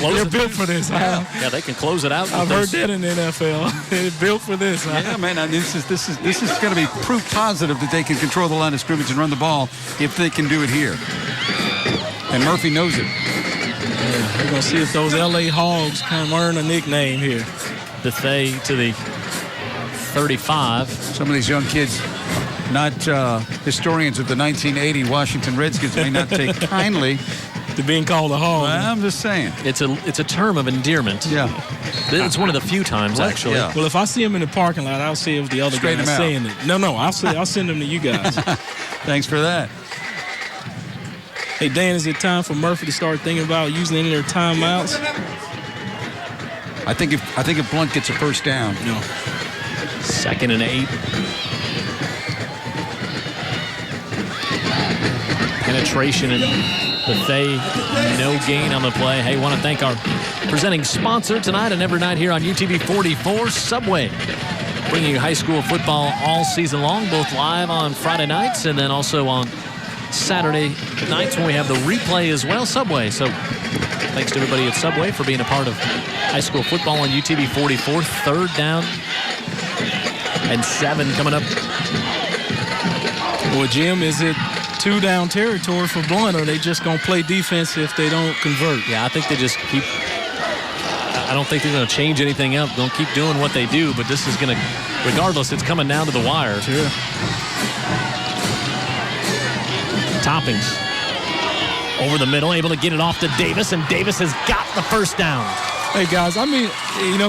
They're built for this. Yeah, they can close it out. I've heard that in the NFL. They're built for this. Yeah, man. This is going to be proof positive that they can control the line of scrimmage and run the ball if they can do it here. And Murphy knows it. Yeah, we're going to see if those L.A. Hogs can earn a nickname here. Bethay to the 35. Some of these young kids, not historians of the 1980 Washington Redskins, may not take kindly to being called a hog. Well, I'm just saying. It's a term of endearment. Yeah. It's one of the few times, actually. Yeah. Well, if I see him in the parking lot, I'll see if the other guy is saying it. No, I'll send him to you guys. Thanks for that. Hey, Dan, is it time for Murphy to start thinking about using any of their timeouts? I think if Blount gets a first down. No. 2nd and 8. Penetration and Bethay, no gain on the play. Hey, want to thank our presenting sponsor tonight and every night here on UTV 44, Subway. Bringing you high school football all season long, both live on Friday nights and then also on Saturday nights when we have the replay as well. Subway. So thanks to everybody at Subway for being a part of high school football on UTV 44. 3rd down and 7 coming up. Well, Jim, is it 2-down territory for Blount, or are they just going to play defense if they don't convert? Yeah, I think they just keep. I don't think they're going to change anything up. They'll keep doing what they do, but this is going to, regardless, it's coming down to the wire. Sure. Toppings over the middle, able to get it off to Davis, and Davis has got the first down. Hey, guys, I mean,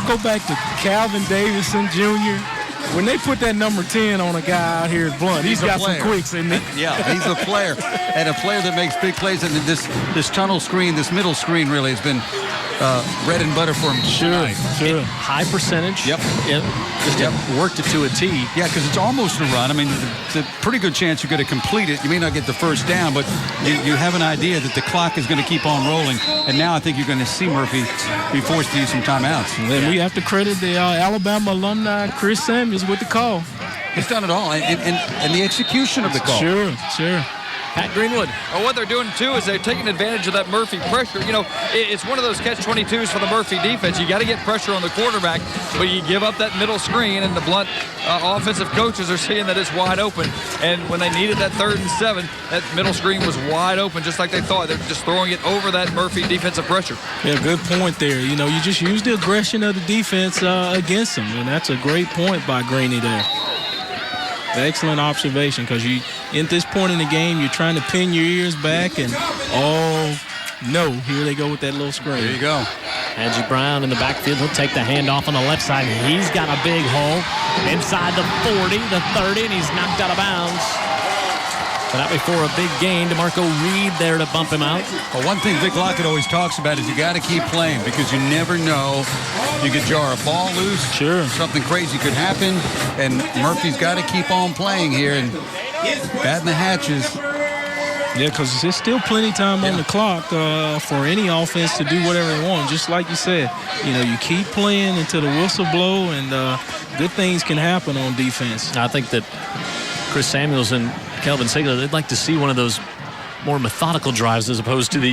go back to Calvin Davidson Jr. When they put that number 10 on a guy out here at Blount, he's got some quicks in it. Yeah, he's a player, and a player that makes big plays. And this tunnel screen, this middle screen really has been bread and butter for him. Sure. High percentage. Yep. Worked it to a T. Yeah, because it's almost a run. I mean, it's a pretty good chance you're going to complete it. You may not get the first down, but you have an idea that the clock is going to keep on rolling. And now I think you're going to see Murphy be forced to use some timeouts. And then we have to credit the Alabama alumni, Chris Samuels, with the call. He's done it all, and the execution of the call. Sure. Pat Greenwood. Well, what they're doing, too, is they're taking advantage of that Murphy pressure. It's one of those catch-22s for the Murphy defense. You got to get pressure on the quarterback, but you give up that middle screen, and the Blount offensive coaches are seeing that it's wide open. And when they needed that 3rd and 7, that middle screen was wide open, just like they thought. They're just throwing it over that Murphy defensive pressure. Yeah, good point there. You just use the aggression of the defense against them, and that's a great point by Greeny there. Excellent observation, because at this point in the game, you're trying to pin your ears back, and no, here they go with that little screen. There you go. Angie Brown in the backfield. He'll take the handoff on the left side. He's got a big hole inside the 40, the 30, and he's knocked out of bounds. But out before a big gain, DeMarco Reed there to bump him out. Well, one thing Vic Lockett always talks about is you got to keep playing, because you never know. You could jar a ball loose. Sure. Something crazy could happen, and Murphy's got to keep on playing here and batting the hatches. Yeah, because there's still plenty of time on the clock for any offense to do whatever they want. Just like you said, you keep playing until the whistle blow, and good things can happen on defense. I think that Chris Samuels and Kelvin Sigler, they'd like to see one of those more methodical drives as opposed to the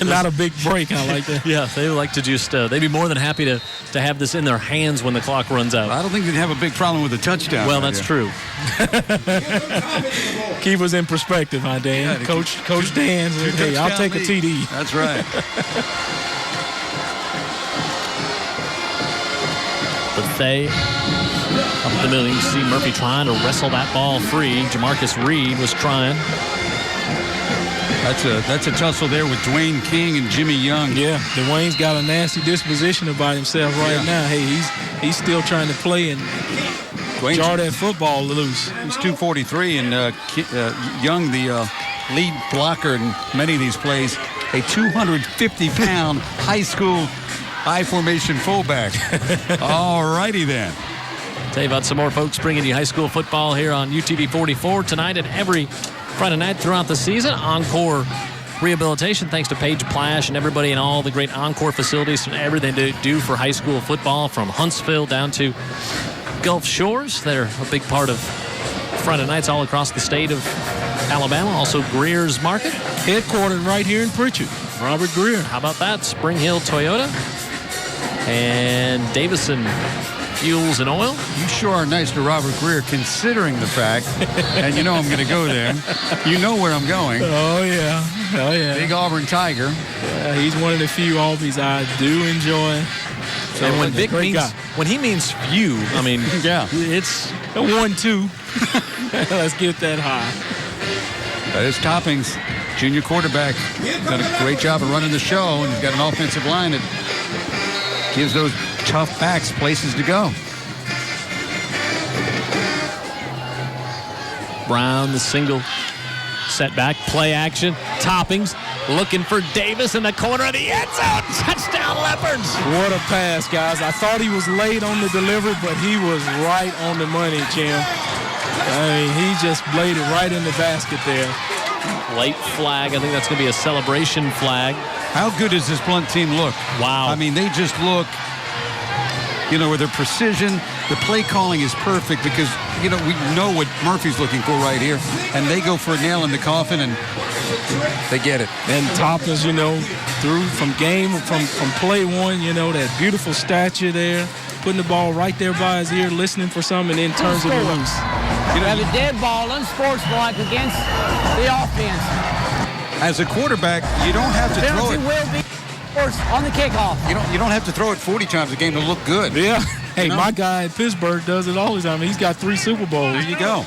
not a big break. I like that. Yeah, they would like to just they'd be more than happy to have this in their hands when the clock runs out. I don't think they'd have a big problem with a touchdown. Well, that's true. Keep us in perspective, huh, Dan? Yeah, Coach Dan said, hey, I'll take a TD. That's right. Bethay up the middle. You see Murphy trying to wrestle that ball free. Jamarcus Reed was trying. That's a tussle there with Dwayne King and Jimmy Young. Yeah, Dwayne's got a nasty disposition about himself right now. Hey, he's still trying to play and jar that football loose. He's 243, and Young, the lead blocker in many of these plays, a 250-pound high school I-formation fullback. All righty then. Tell you about some more folks bringing you high school football here on UTV 44 tonight and every Friday night throughout the season. Encore Rehabilitation, thanks to Paige Plash and everybody in all the great Encore facilities and everything they do for high school football, from Huntsville down to Gulf Shores. They're a big part of Friday nights all across the state of Alabama. Also Greer's Market. Headquartered right here in Pritchard. Robert Greer. How about that? Spring Hill Toyota. And Davison Fuels and Oil. You sure are nice to Robert Greer, considering the fact, and you know I'm going to go there. You know where I'm going. Oh, yeah. Oh, yeah. Big Auburn Tiger. He's one of the few Albies I do enjoy. So and when Vic means, when he means few, I mean, yeah, it's a 1-2. Let's get that high. That is Toppings, junior quarterback. Done a great job of running the show, and he's got an offensive line that gives those tough backs places to go. Brown, the single setback, play action. Toppings looking for Davis in the corner of the end zone. Touchdown, Leopards. What a pass, guys. I thought he was late on the delivery, but he was right on the money, Jim. I mean, he just bladed right in the basket there. Late flag. I think that's going to be a celebration flag. How good does this Blount team look? Wow. I mean, they just look, you know, with their precision. The play calling is perfect because, you know, we know what Murphy's looking for right here. And they go for a nail in the coffin, and they get it. And Toppins, you know, through from play one, you know, that beautiful stature there, putting the ball right there by his ear, listening for something, and then turns it loose. You have a dead ball, unsportsmanlike against the offense. As a quarterback, you don't have to throw it. Will be on the kickoff. You don't have to throw it 40 times a game to look good. Yeah. Hey, my guy in Pittsburgh does it all the time. He's got 3 Super Bowls. There you go.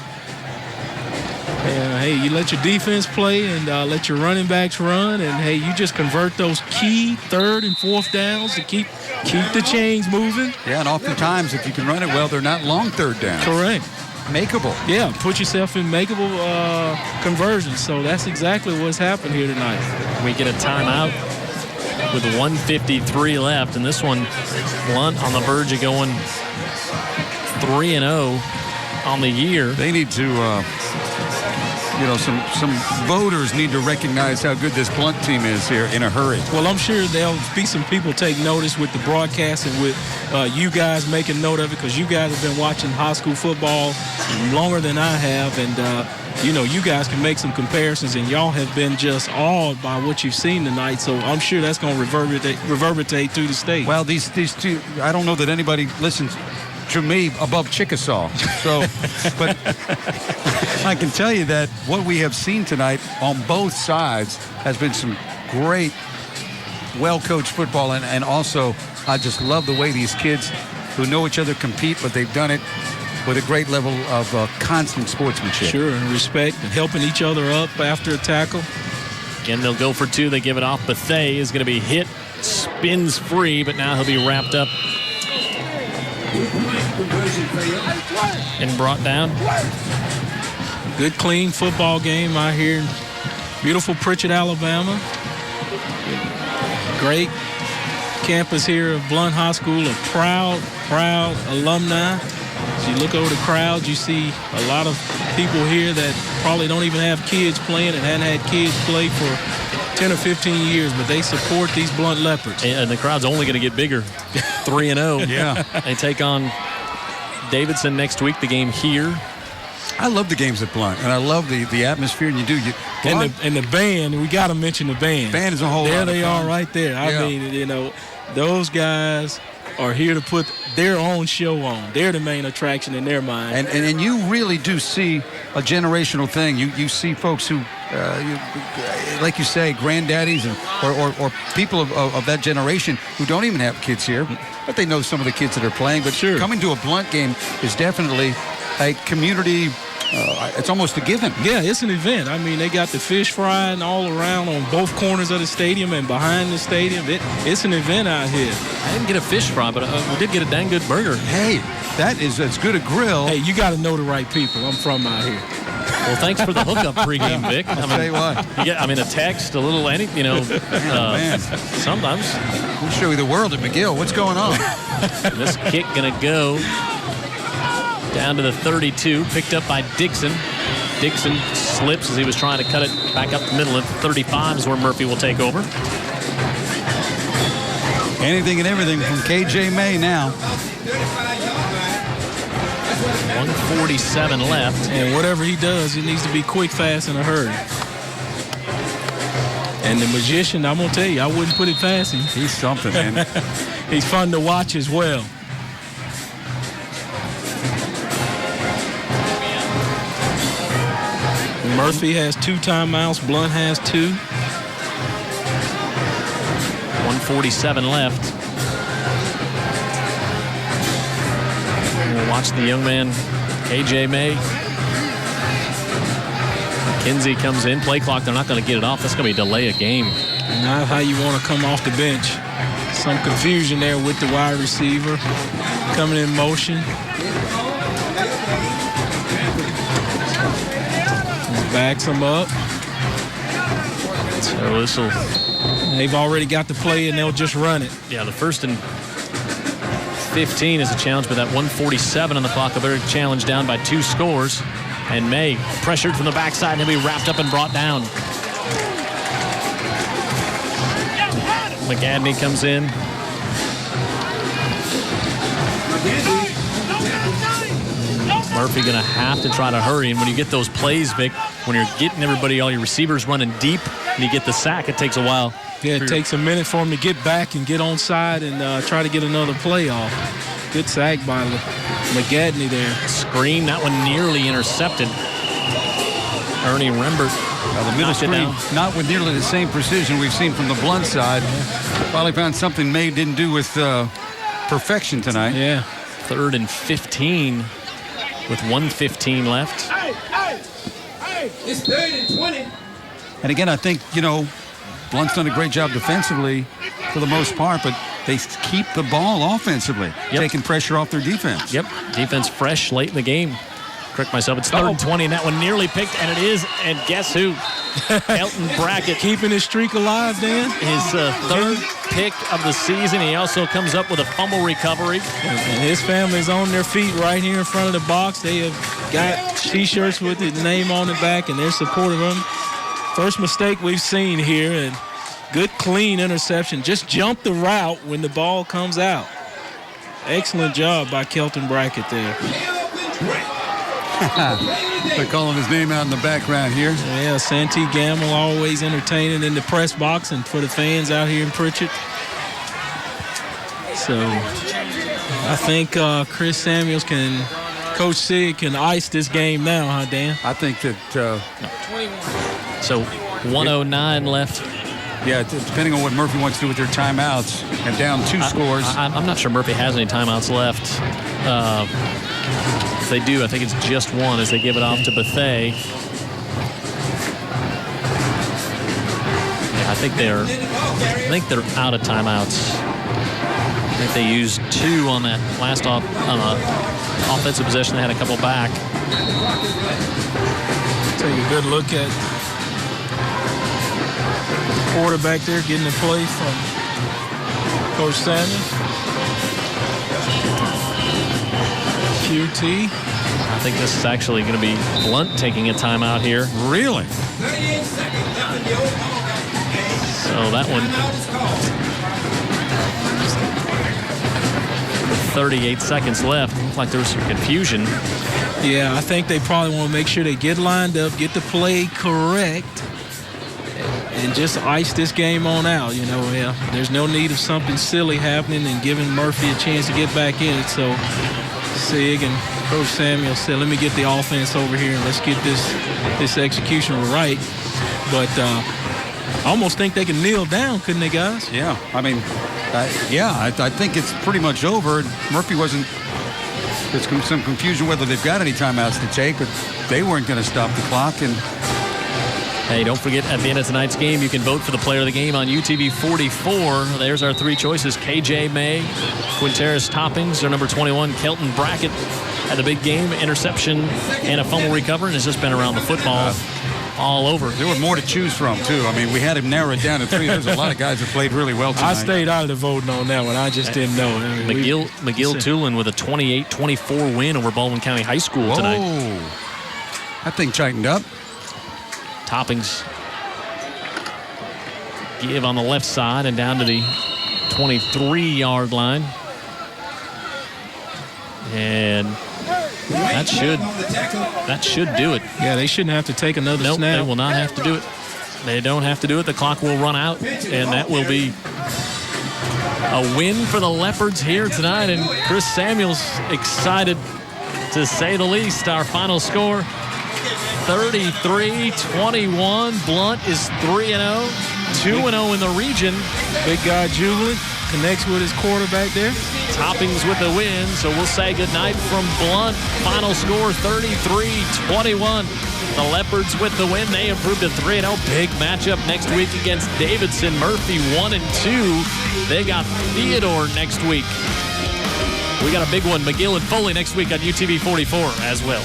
And, hey, you let your defense play and let your running backs run, and hey, you just convert those key 3rd and 4th downs to keep the chains moving. Yeah, and oftentimes if you can run it well, they're not long 3rd downs. Correct. Makeable. Yeah, put yourself in makeable conversions. So that's exactly what's happened here tonight. We get a timeout with 1:53 left, and this one, Blount on the verge of going 3-0 on the year. They need to, you know, some voters need to recognize how good this Blount team is here in a hurry. Well, I'm sure there'll be some people take notice with the broadcast and with you guys making note of it, because you guys have been watching high school football longer than I have, and you know, you guys can make some comparisons, and y'all have been just awed by what you've seen tonight. So I'm sure that's going to reverberate through the state. Well, these two, I don't know that anybody listens to me above Chickasaw. So, but I can tell you that what we have seen tonight on both sides has been some great, well-coached football, and also I just love the way these kids who know each other compete, but they've done it with a great level of constant sportsmanship. Sure, and respect, and helping each other up after a tackle. Again, they'll go for 2. They give it off. Bethea is going to be hit, spins free, but now he'll be wrapped up and brought down. Good, clean football game out here in beautiful Pritchard, Alabama. Great campus here of Blount High School, a proud alumni. As you look over the crowd, you see a lot of people here that probably don't even have kids playing and hadn't had kids play for 10 or 15 years, but they support these Blount Leopards. And the crowd's only going to get bigger. 3-0. Yeah. They take on Davidson next week, the game here. I love the games at Blount, and I love the atmosphere, and you do. And the band, we got to mention the band. Band is a whole lot. There they are right there. I mean, you know, those guys are here to put their own show on. They're the main attraction in their mind. And you really do see a generational thing. You see folks who, like you say, granddaddies or people of that generation who don't even have kids here, but they know some of the kids that are playing. But sure, coming to a Blount game is definitely a community. It's almost a given. Yeah, it's an event. I mean, they got the fish frying all around on both corners of the stadium and behind the stadium. It's an event out here. I didn't get a fish fry, but we did get a dang good burger. Hey, that is as good a grill. Hey, you got to know the right people. I'm from out here. Well, thanks for the hookup pregame, Vic. I'll tell you what. A text, a little man. Sometimes. We'll show you the world at McGill. What's going on? This kick going to go down to the 32, picked up by Dixon. Dixon slips as he was trying to cut it back up the middle. At 35 is where Murphy will take over. Anything and everything from KJ May now. 1:47 left. And whatever he does, it needs to be quick, fast, and a hurry. And the magician, I'm going to tell you, I wouldn't put it past him. He's something, man. He's fun to watch as well. Murphy has 2 timeouts. Blount has 2. 1:47 left. We'll watch the young man, KJ May. Kinsey comes in. Play clock, they're not going to get it off. That's going to be a delay of game. Not how you want to come off the bench. Some confusion there with the wide receiver coming in motion. Backs him up. So this will... They've already got the play, and they'll just run it. Yeah, the 1st and 15 is a challenge, but that 1:47 on the clock, a very challenge down by 2 scores. And May pressured from the backside, and he'll be wrapped up and brought down. McGadney comes in. Murphy going to have to try to hurry. And when you get those plays, Vic, when you're getting everybody, all your receivers running deep, and you get the sack, it takes a while. Yeah, it takes a minute for him to get back and get on side and try to get another play off. Good sack by McGadney there. Screen, that one nearly intercepted. Ernie Rembert. The middle screen, not with nearly the same precision we've seen from the Blount side. Probably found something May didn't do with perfection tonight. Yeah. 3rd and 15 with 1:15 left. It's 3rd and 20. And again, I think, Blount's done a great job defensively for the most part, but they keep the ball offensively, taking pressure off their defense. Yep, defense fresh late in the game. Correct myself, it's 3rd and 20, and that one nearly picked, and it is, and guess who? Kelton Brackett. Keeping his streak alive, Dan. His 3rd pick of the season. He also comes up with a fumble recovery. And his family's on their feet right here in front of the box. They have got T-shirts with his name on the back, and they're supporting him. First mistake we've seen here, and good clean interception. Just jump the route when the ball comes out. Excellent job by Kelton Brackett there. They're calling his name out in the background here. Yeah, Santee Gamble always entertaining in the press box and for the fans out here in Pritchett. So I think Chris Samuels Coach Sig can ice this game now, huh, Dan? I think that... So 1:09 left. Yeah, depending on what Murphy wants to do with their timeouts, and down 2 scores. I'm not sure Murphy has any timeouts left. If they do, I think it's just 1 as they give it off to Bethea. Yeah, I think they're out of timeouts. I think they used 2 on that last offensive possession. They had a couple back. Take a good look at the quarterback there getting the play from Coach Samuel. QT. I think this is actually going to be Blount taking a timeout here. Really? 38 seconds down in the old ball game. So that one, 38 seconds left. Looks like there was some confusion. Yeah, I think they probably want to make sure they get lined up, get the play correct, and just ice this game on out. There's no need of something silly happening and giving Murphy a chance to get back in it. So Sig and Coach Samuel said, let me get the offense over here and let's get this execution right. But I almost think they can kneel down, couldn't they, guys? Yeah, I mean, I think it's pretty much over. Murphy wasn't... There's some confusion whether they've got any timeouts to take, but they weren't going to stop the clock. And hey, don't forget, at the end of tonight's game, you can vote for the player of the game on UTV 44. There's our 3 choices. KJ May, Quinteris Toppings, their number 21. Kelton Brackett had the big game, interception and a fumble recovery, and has just been around the football all over. There were more to choose from, too. I mean, we had him narrowed down to 3. There's a lot of guys that played really well tonight. I stayed out of the voting on that one. I just didn't know. McGill Tulin with a 28-24 win over Baldwin County High School tonight. That thing tightened up. Toppings give on the left side and down to the 23-yard line. And That should do it. Yeah, they shouldn't have to take another Nope, snap. they will not have to do it. They don't have to do it. The clock will run out, and that will be a win for the Leopards here tonight. And Chris Samuels excited, to say the least. Our final score, 33-21. Blount is 3-0, 2-0 in the region. Big guy jubilant, connects with his quarterback there. Toppings with the win, so we'll say goodnight from Blount. Final score, 33-21. The Leopards with the win. They improved to 3-0. Big matchup next week against Davidson. Murphy 1-2. They got Theodore next week. We got a big one, McGill and Foley next week on UTV 44 as well.